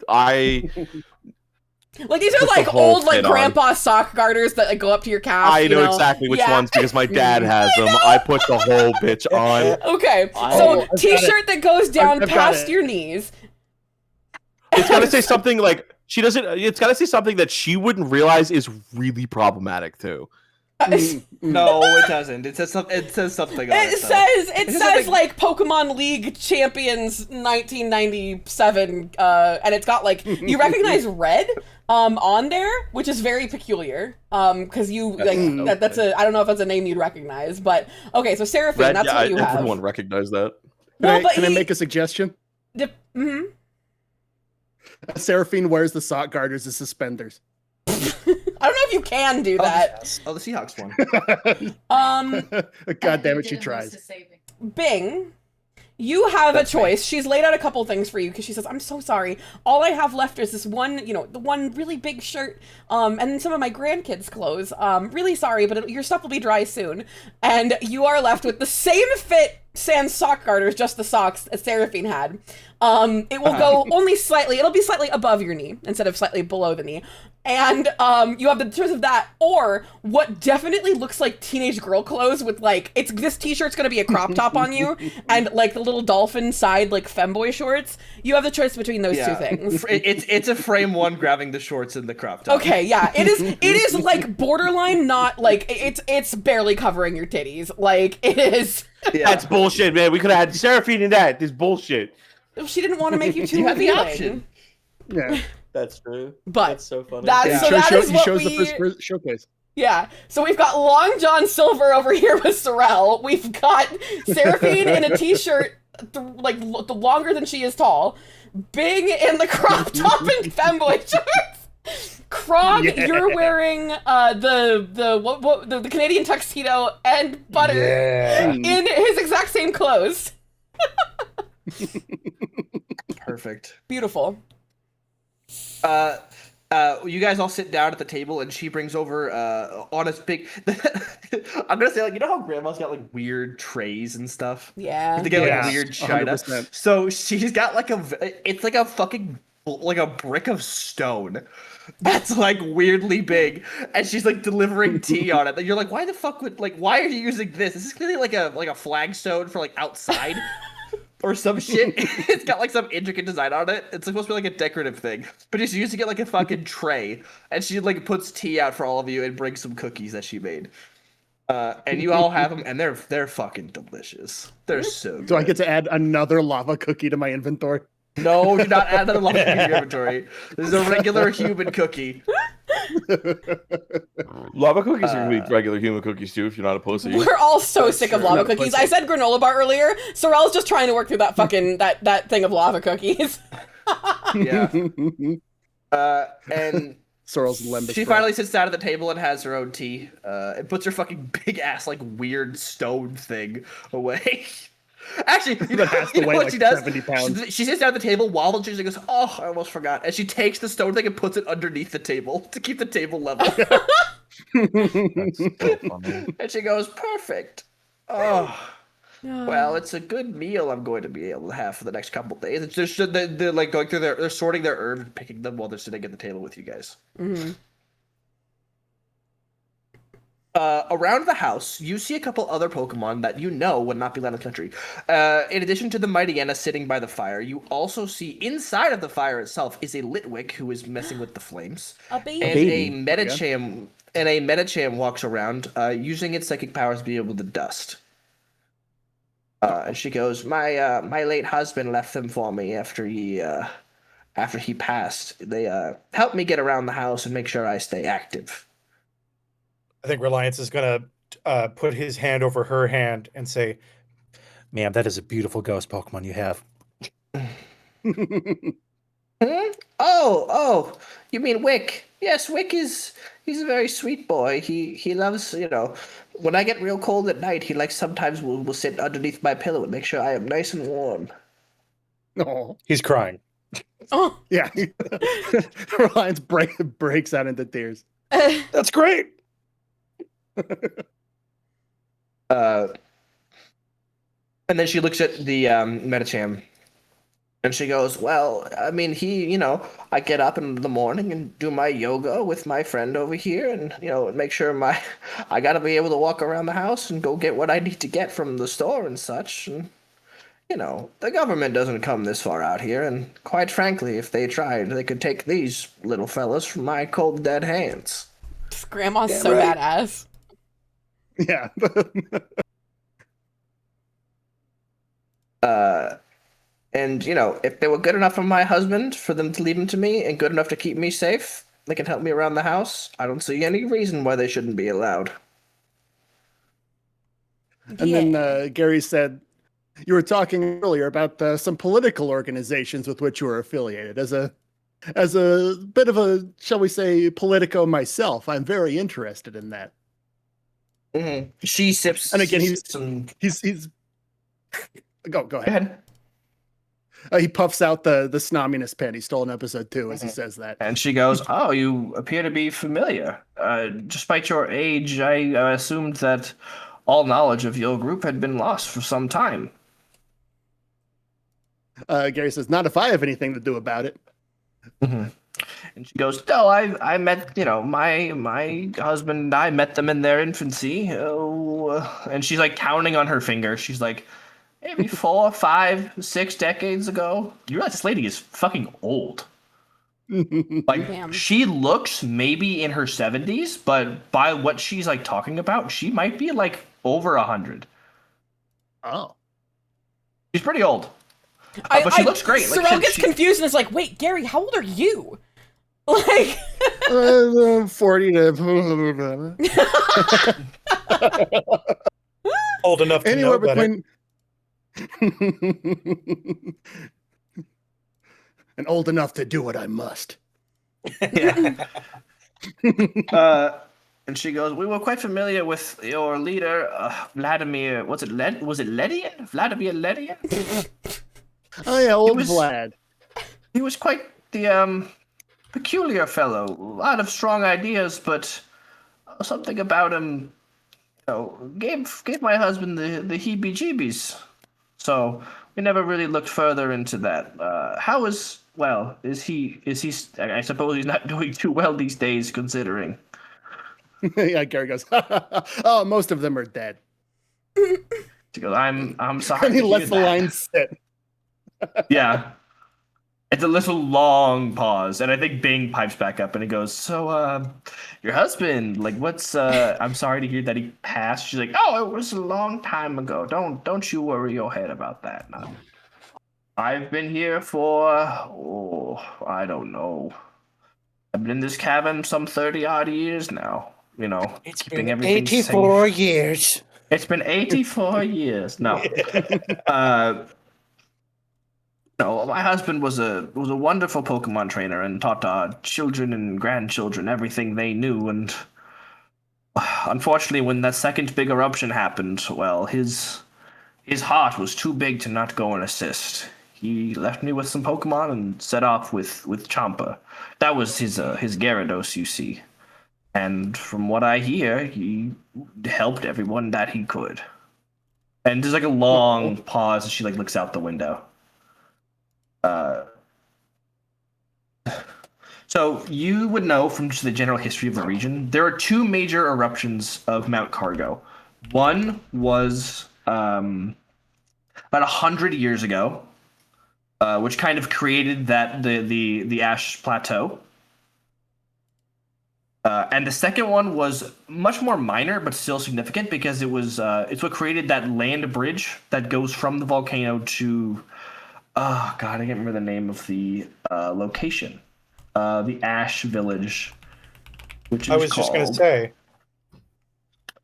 Like these are like the whole old like fit on. grandpa sock garters that like go up to your calf. I you know exactly which Yeah. ones because my dad has them. I put the whole bitch on. Okay, Oh, so I've got t-shirt that goes down I've got past it. your knees. It's gotta say something like she doesn't. It's gotta say something that she wouldn't realize is really problematic too. No, it doesn't. It says something. It says something. On It though. says says something- like Pokemon League Champions 1997, and it's got like you recognize red on there, which is very peculiar. Because you like that's a I don't know if that's a name you'd recognize, but okay. So Seraphine, Red, that's yeah, what you have. everyone recognized that. Can I make a suggestion? Mhm. Seraphine wears the sock garters as suspenders. I don't know if you can do that. Oh, the Seahawks one. God damn it, she tries. Bing, you have a choice. She's laid out a couple things for you because she says, "I'm so sorry. All I have left is this one, the one really big shirt, and then some of my grandkids' clothes. Really sorry, but your stuff will be dry soon." And you are left with the same fit sans sock garters, just the socks that Seraphine had. It will go only slightly. It'll be slightly above your knee instead of slightly below the knee. And you have the choice of that, or what definitely looks like teenage girl clothes with like this t-shirt's gonna be a crop top on you, and like the little dolphin side like femboy shorts. You have the choice between those 2 things. It's a frame 1 grabbing the shorts and the crop top. Okay, yeah, it is like borderline, not like it's barely covering your titties. Like it is. Yeah. That's bullshit, man. We could have had Seraphine in that. This bullshit. She didn't want to make you too You have the revealing. option. Yeah. That's true. But That's so funny. Yeah. so that is He what shows we. the first showcase. Yeah, so we've got Long John Silver over here with Sorrel. We've got Seraphine in a t-shirt, longer than she is tall. Bing in the crop top and femboy shorts. Krog, Yeah. you're wearing the Canadian tuxedo, and Butter Yeah. in his exact same clothes. Perfect. Beautiful. You guys all sit down at the table, and she brings over on a big. I'm gonna say, like, you know how grandma's got like weird trays and stuff. Yeah. They get like Yeah, weird china. 100%. So she's got like it's like a fucking like a brick of stone that's like weirdly big, and she's like delivering tea on it. And you're like, why the fuck why are you using this? This is clearly like a flagstone for like outside. Or some shit. It's got like some intricate design on it. It's supposed to be like a decorative thing. But she's using it like a fucking tray. And she like puts tea out for all of you and brings some cookies that she made. And you all have them, and they're fucking delicious. They're so good. Do I get to add another lava cookie to my inventory? No, do not add another lava cookie to your inventory. This is a regular human cookie. Lava cookies are gonna be regular human cookies too, if you're not a pussy. We're all so sick of lava No, cookies. I said granola bar earlier. Sorrel's just trying to work through that fucking that thing of lava cookies. Yeah. And Sorrel's and Lembas. She finally sits down at the table and has her own tea. And puts her fucking big ass like weird stone thing away. Actually, you know, has to weigh what like she does? 70 pounds. She sits down at the table, wobbles, and she goes, "Oh, I almost forgot." And she takes the stone thing and puts it underneath the table to keep the table level. That's so funny. And she goes, "Perfect. Oh, well, it's a good meal I'm going to be able to have for the next couple days." It's just they're like going through they're sorting their herbs and picking them while they're sitting at the table with you guys. Mm-hmm. Around the house, you see a couple other Pokemon that you know would not be allowed in the country. In addition to the Mightyena sitting by the fire, you also see inside of the fire itself is a Litwick who is messing with the flames. A baby. And baby. a Medicham walks around, using its psychic powers to be able to dust. And she goes, "My late husband left them for me after he passed. They helped me get around the house and make sure I stay active." I think Reliance is gonna put his hand over her hand and say, "Ma'am, that is a beautiful ghost Pokemon you have." Oh, you mean Wick? Yes, he's a very sweet boy. He loves, when I get real cold at night, he sometimes will sit underneath my pillow and make sure I am nice and warm. Oh, He's crying. Oh. yeah. Reliance breaks out into tears. That's great. And then she looks at the Medicham, and she goes, "Well, I mean, I get up in the morning and do my yoga with my friend over here, and make sure I gotta be able to walk around the house and go get what I need to get from the store and such. And the government doesn't come this far out here, and quite frankly, if they tried, they could take these little fellas from my cold dead hands." Grandma's so right. badass. Yeah. And if they were good enough for my husband, for them to leave him to me, and good enough to keep me safe, they can help me around the house, I don't see any reason why they shouldn't be allowed. And then Gary said, "You were talking earlier about some political organizations with which you were affiliated. As a bit of a, shall we say, politico myself, I'm very interested in that." Mm-hmm. She sips. And again, she he's sips some. he's go ahead. Go ahead. He puffs out the snobbiness pen he stole in episode 2 as he says that. And she goes, "Oh, you appear to be familiar. Despite your age, I assumed that all knowledge of your group had been lost for some time." Gary says, "Not if I have anything to do about it." Mm-hmm. And she goes, "No, I met, my husband and I met them in their infancy." And she's counting on her finger. She's like, maybe 4, 5, 6 decades ago. You realize this lady is fucking old. Damn. She looks maybe in her 70s, but by what she's talking about, she might be over 100. Oh. She's pretty old. But she looks great. Sorrel gets confused and is like, "Wait, Gary, how old are you?" 40 to Old enough to anywhere know better. between and old enough to do what I must. Yeah. And she goes, "We were quite familiar with your leader, Vladimir. Was it Ledian? Vladimir Ledian?" Oh yeah, old was- Vlad. He was quite the peculiar fellow. A lot of strong ideas, but something about him, gave my husband the heebie-jeebies. So we never really looked further into that. Is he? I suppose he's not doing too well these days, considering." Yeah, Gary goes, "Oh, most of them are dead." She goes, I'm sorry. And he to lets hear the that." line sit. Yeah. It's a little long pause, and I think Bing pipes back up and he goes, "So, your husband, what's, I'm sorry to hear that he passed." She's like, "Oh, it was a long time ago. Don't you worry your head about that. No. I've been here for, I don't know. I've been in this cabin some 30-odd years now, It's keeping been everything 84 safe. years. It's been 84 years. No. No, my husband was a wonderful Pokemon trainer and taught our children and grandchildren everything they knew. And unfortunately, when that second big eruption happened, well, his heart was too big to not go and assist. He left me with some Pokemon and set off with Champa. That was his Gyarados, you see. And from what I hear, he helped everyone that he could. And there's like a long pause as she like looks out the window. So you would know from just the general history of the region, there are two major eruptions of Mount Cargo. One was about 100 years ago, which kind of created the Ash Plateau. And the second one was much more minor, but still significant because it's what created that land bridge that goes from the volcano to, oh god, I can't remember the name of the location. The Ash Village, which is I was called, just gonna say.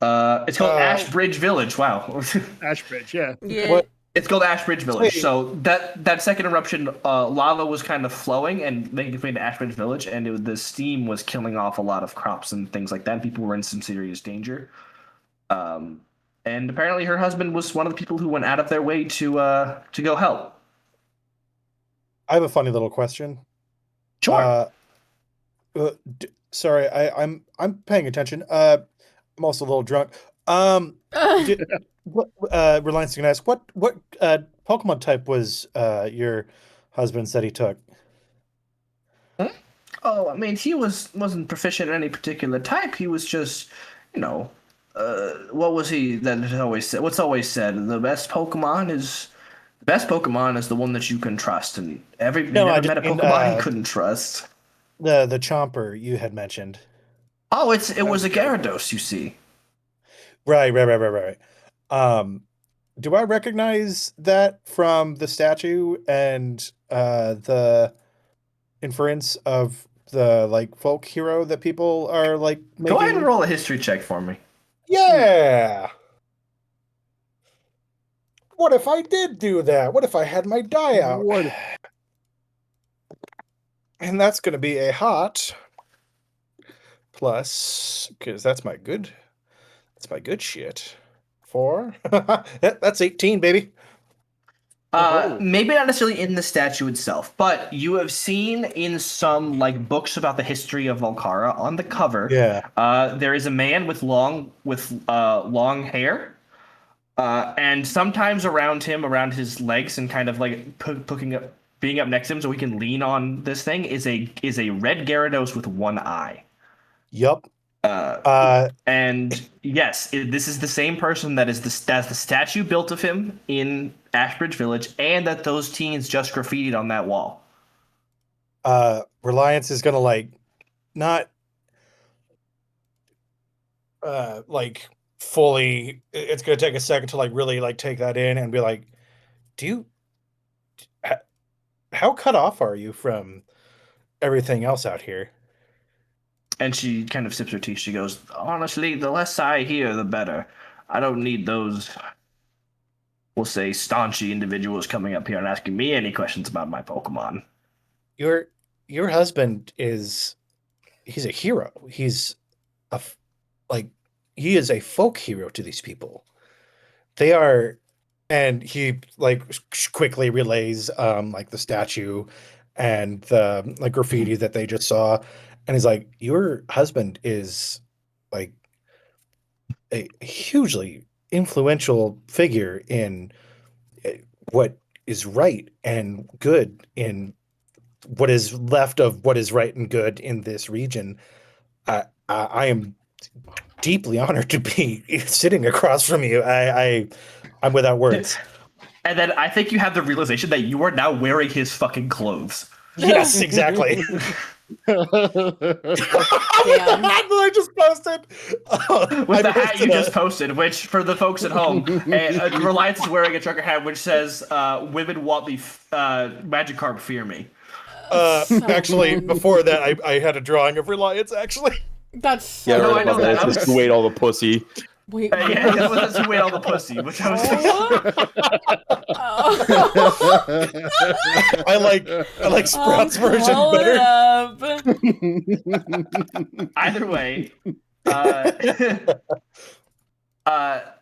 it's called Ash Bridge Village. Wow. Ashbridge, yeah. Yeah. What? It's called Ash Bridge Village. Wait. So that second eruption, lava was kind of flowing and making its way to Ash Bridge Village, and the steam was killing off a lot of crops and things like that. And people were in some serious danger. And apparently, her husband was one of the people who went out of their way to go help. I have a funny little question. Sure. Sorry, I'm paying attention. I'm also a little drunk. Reliance can ask what Pokemon type was your husband said he took? Oh, I mean, he wasn't proficient in any particular type. He was just, what was he that has always said? What's always said? The best Pokemon is the one that you can trust. And No, never I met a just mean, Pokemon he couldn't trust. The Chomper you had mentioned. Oh, it was a Gyarados, you see. Right. Do I recognize that from the statue and the inference of the like folk hero that people are like making? Go ahead and roll a history check for me. Yeah. What if I did do that? What if I had my die out? What? And that's going to be a hot plus, because that's my good shit. 4. That's 18, baby. Maybe not necessarily in the statue itself, but you have seen in some like books about the history of Volcara on the cover. Yeah. There is a man with long hair, and sometimes around his legs, and kind of like being up next to him so he can lean on this thing is a red Gyarados with one eye. Yup. And yes, this is the same person that is the statue built of him in Ashbridge Village, and that those teens just graffitied on that wall. Reliance is gonna like not like fully. It's gonna take a second to like really like take that in and be like, how cut off are you from everything else out here? And she kind of sips her tea. She goes, honestly, the less I hear, the better. I don't need those, we'll say, staunchy individuals coming up here and asking me any questions about my Pokemon. Your husband he's a hero. He's he is a folk hero to these people. They are, and he like quickly relays like the statue and the like graffiti that they just saw. And he's like, your husband is like a hugely influential figure in what is right and good in what is left of what is right and good in this region. I am deeply honored to be sitting across from you. I'm without words. And then I think you have the realization that you are now wearing his fucking clothes. Yes, exactly. Damn. I just posted With the hat you just posted, which for the folks at home, Reliance is wearing a trucker hat which says, "Women want me, Magikarp fear me." Actually, before that, I had a drawing of Reliance. Actually, That's Yeah, No, right I know about that. that. It's just to wait all the pussy. Wait, Yeah, it was who ate all the pussy, which I was I like Sprout's version call it better. up. Either way,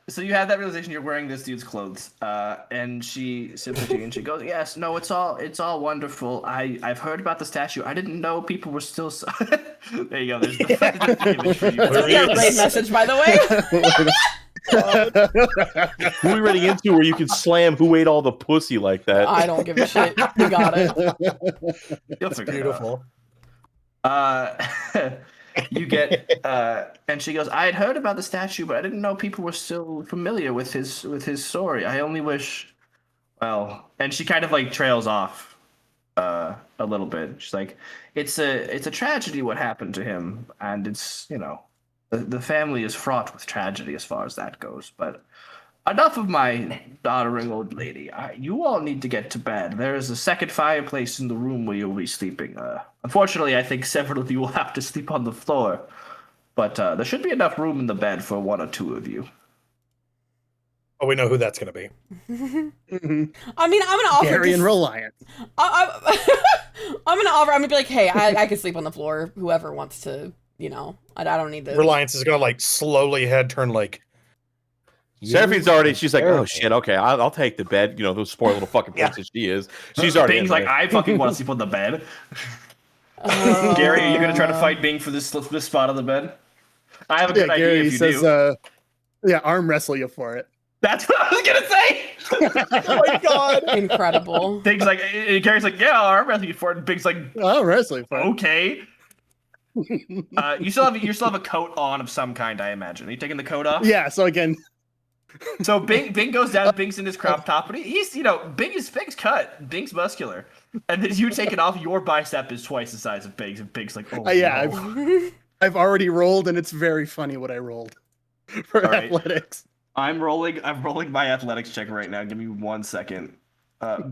so you have that realization you're wearing this dude's clothes, and she sips her tea and she goes, "Yes, no, it's all wonderful. I've heard about the statue. I didn't know people were still." There you go. There's the image for you. That's a great message, by the way. Who are we running into where you can slam who ate all the pussy like that? I don't give a shit. You got it. You'll figure Beautiful. it out. You get, and she goes, "I had heard about the statue, but I didn't know people were still familiar with his story. I only wish, well," and she kind of like trails off, a little bit. She's like, it's a tragedy what happened to him, and it's, the family is fraught with tragedy as far as that goes. But enough of my doddering old lady. You all need to get to bed. There is a second fireplace in the room where you'll be sleeping. Unfortunately, I think several of you will have to sleep on the floor, but there should be enough room in the bed for one or two of you." Oh, we know who that's going to be. I mean, I'm gonna offer Gary and Reliant. I'm gonna offer. I'm gonna be like, hey, I can sleep on the floor. Whoever wants to, I don't need this. Reliance is going to like slowly head turn like. Seraphine's already. She's like, "Oh shit, okay, I'll take the bed." Those spoiled little fucking princess she is. She's already. Bing's like, "I fucking want to sleep on the bed." Gary, are you gonna try to fight Bing for this spot on the bed? I have a good idea. Gary If you says, do, arm wrestle you for it. that's what I was gonna say. Oh my god! Incredible. Bing's like, Gary's like, "Yeah, I'll arm wrestle you for it." And Bing's like, I'll wrestle you for it. "Okay." You still have a coat on of some kind, I imagine. Are you taking the coat off? Yeah, so again. So Bing goes down. Bing's in his crop top, but he's Bing's cut. Bing's muscular, and then you take it off. Your bicep is twice the size of Bing's, and Bing's like, "Oh Yeah, no." I've already rolled, and it's very funny what I rolled for All right. athletics. I'm rolling my athletics check right now. Give me 1 second.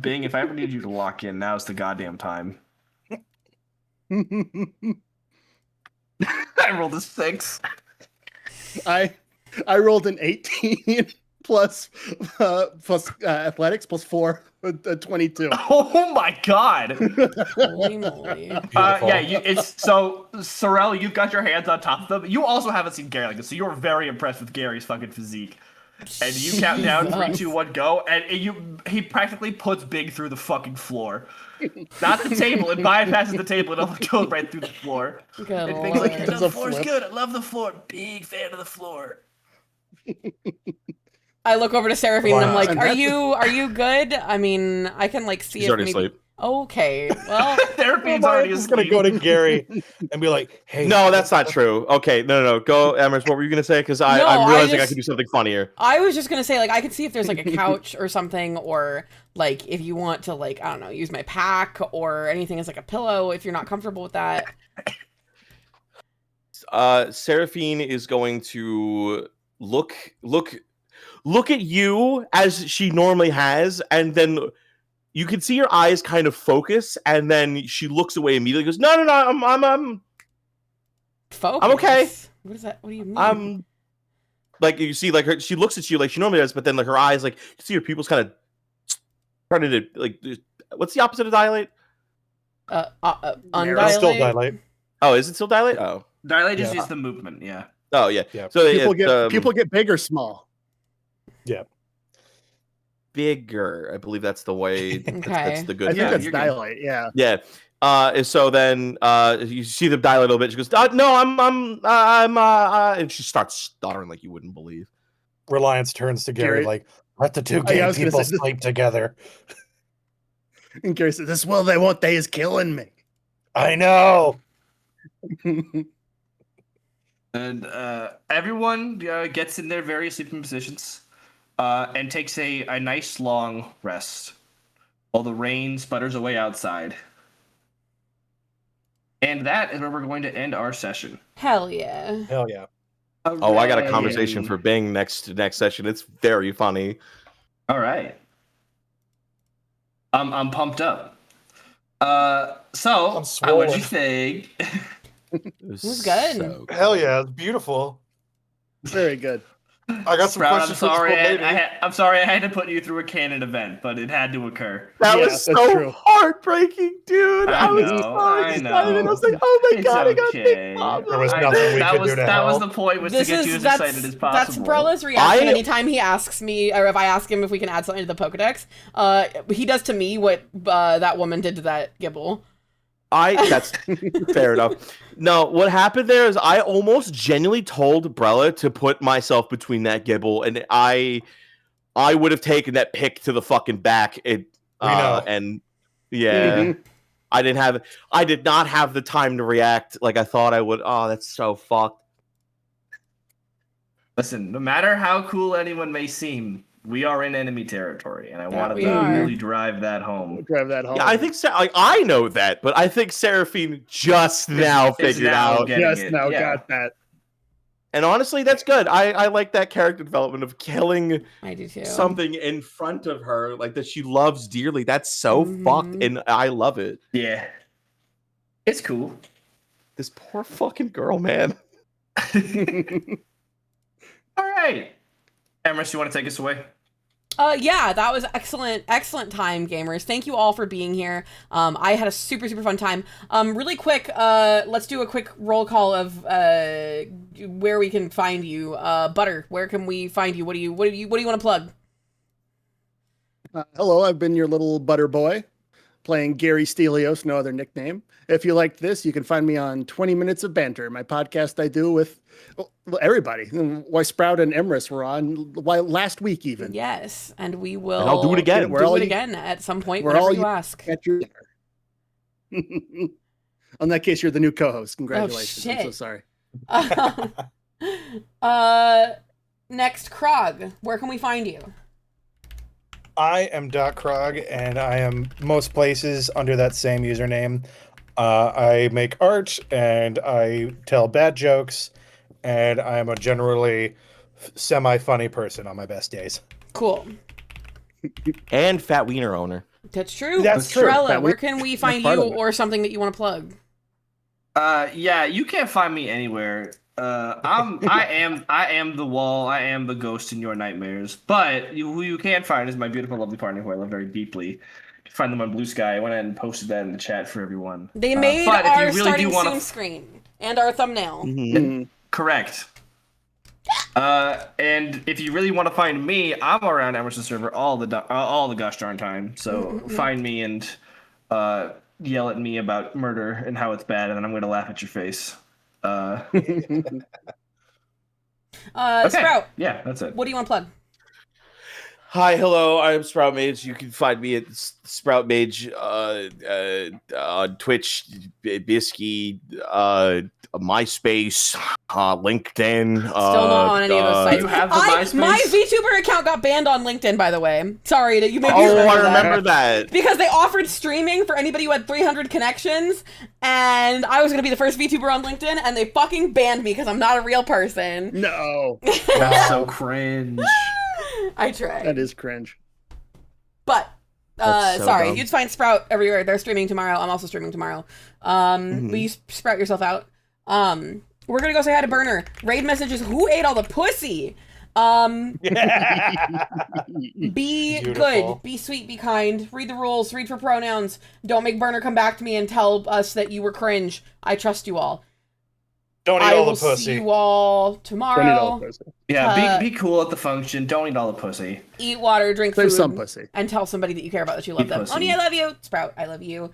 Bing, if I ever need you to lock in, now's the goddamn time. I rolled a 6. I rolled an 18 plus athletics plus 4, 22. Oh my god! Holy moly. So Sorel, you've got your hands on top of them. You also haven't seen Gary like this, so you're very impressed with Gary's fucking physique. And you count down 3, 2, 1, go, and he practically puts Big through the fucking floor. Not the table. It bypasses the table and it goes right through the floor. Good And Big's lord. like, "The floor's good. I love the floor. Big fan of the floor." I look over to Seraphine and I'm like, And are you good? I mean, I can like see She's if already maybe... asleep. Okay, well, Seraphine's already Reliance is going to asleep. go to Gary and be like, "Hey." No, that's not true. Okay, no. Go, Emrys. What were you gonna say? Because No, I'm realizing I just- can do something funnier. I was just gonna say, like, I could see if there's like a couch or something, or like if you want to, like, I don't know, use my pack or anything as like a pillow if you're not comfortable with that. Seraphine is going to look at you as she normally has, and then you can see her eyes kind of focus, and then she looks away immediately. Goes, "No, I'm Focus. I'm okay. What is that? What do you mean? I'm like, you see, like, she looks at you like she normally does, but then like her eyes, like, you see her pupils kind of turn into like, what's the opposite of dilate? Undilate. It's still dilate. Oh, is it still dilate? Oh, Dilate just Yeah. is the movement, yeah. oh yeah. Yeah. So People get big or small. bigger. I believe that's the way. That's Okay. the I good think thing. that's you're good. dilate. Yeah. Yeah. So then you see them dilate a little bit. She goes, "No, I'm," and she starts stuttering like you wouldn't believe. Reliance turns to Gary Gary- like, "Let the two Oh, yeah, I gay was gonna people say this- sleep together." And Gary says, "This will they won't they is killing me." I know. And everyone gets in their various sleeping positions and takes a nice long rest while the rain sputters away outside. And that is where we're going to end our session. Hell yeah. Hell yeah. Oh, I got a Hooray. conversation for Bing next session. It's very funny. All right. I'm pumped up. So, I'm what'd swollen. you think? It was good. so Hell yeah. It's beautiful. Very good. I got some Sprout, questions for this old lady. I'm sorry I had to put you through a canon event, but it had to occur. That Yeah, was that's so true. heartbreaking, dude. I was know, so I excited. know. I was like, oh my It's god, I got okay. Big Mama. There was I nothing know. we that could was do to that was help. the point, was to get you as excited as possible. That's Brella's reaction I- anytime he asks me, or if I ask him if we can add something to the Pokedex. He does to me what that woman did to that Gibble. That's fair enough. No, what happened there is I almost genuinely told Brella to put myself between that Gibble, and I would have taken that pick to the fucking back. know. And yeah, I did not have the time to react like I thought I would. Oh, that's so fucked. Listen, no matter how cool anyone may seem, we are in enemy territory, and I wanted we to are. really drive that home. Drive that home. Yeah, I think I know that, but I think Seraphine just now Is figured now out. getting Yes, it. now Yeah. got that. And honestly, that's good. I like that character development of killing I do too. something in front of her, like that she loves dearly. That's so Mhm. fucked, and I love it. Yeah. It's cool. This poor fucking girl, man. All right. Emrys, you want to take us away? Yeah, that was excellent time, gamers. Thank you all for being here. I had a super fun time. Really quick, let's do a quick roll call of where we can find you. Butter, where can we find you? What do you want to plug? Hello, I've been your little butter boy, playing Gary Stelios, no other nickname. If you liked this, you can find me on 20 Minutes of Banter, my podcast I do with everybody. Why Sprout and Emrys were on last week even. Yes, and we will. And I'll do it again. We're Do all it you- again at some point we're whenever all you you- ask. At your dinner. In that case, you're the new co-host. Congratulations. I'm so shit. sorry. Next, Krog, where can we find you? I am Doc Krog, and I am most places under that same username. I make art, and I tell bad jokes, and I am a generally semi-funny person on my best days. Cool. And Fat Wiener owner. That's true. That's true. Trella, That where can we find part you of it. or something that you want to plug? Yeah, you can't find me anywhere. I am the wall. I am the ghost in your nightmares. But who you can find is my beautiful, lovely partner who I love very deeply. You can find them on Blue Sky. I went ahead and posted that in the chat for everyone. They made but if you our really starting do wanna soon screen and our thumbnail. Mm. Correct. And if you really want to find me, I'm around Emerson server all the gosh darn time. So find me and yell at me about murder and how it's bad, and then I'm going to laugh at your face. Okay. Sprout, Yeah, that's it. what do you want to plug? Hi, hello. I'm Sprout Mage. You can find me at Sprout Mage on Twitch, Bisky, MySpace, LinkedIn. Still not on any of those sites. You have the MySpace? My VTuber account got banned on LinkedIn, by the way. Sorry that you made me Oh, remember I that. remember that. Because they offered streaming for anybody who had 300 connections, and I was going to be the first VTuber on LinkedIn, and they fucking banned me because I'm not a real person. No, That's so cringe. I tried. that is cringe. But, That's so sorry, dumb. you'd find Sprout everywhere. They're streaming tomorrow. I'm also streaming tomorrow. Will you sprout yourself out? We're going to go say hi to Burner. Raid messages, who ate all the pussy? Be Beautiful. good, be sweet, be kind, read the rules, read for pronouns. Don't make Burner come back to me and tell us that you were cringe. I trust you all. Don't eat I all will the pussy. see you all Don't eat all tomorrow. the pussy. Yeah, be cool at the function. Don't eat all the pussy. Eat water, drink There's food, some pussy. and tell somebody that you care about that you love Eat them. pussy. Oni, I love you. Sprout, I love you.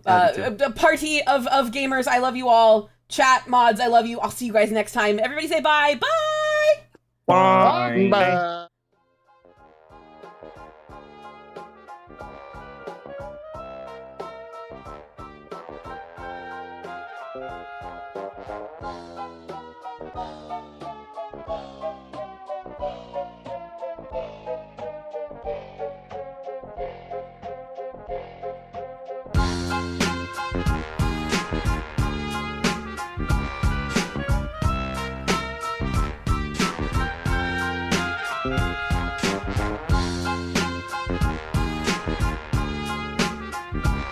Love you A party of gamers, I love you all. Chat mods, I love you. I'll see you guys next time. Everybody say bye. Bye. Bye. Bye.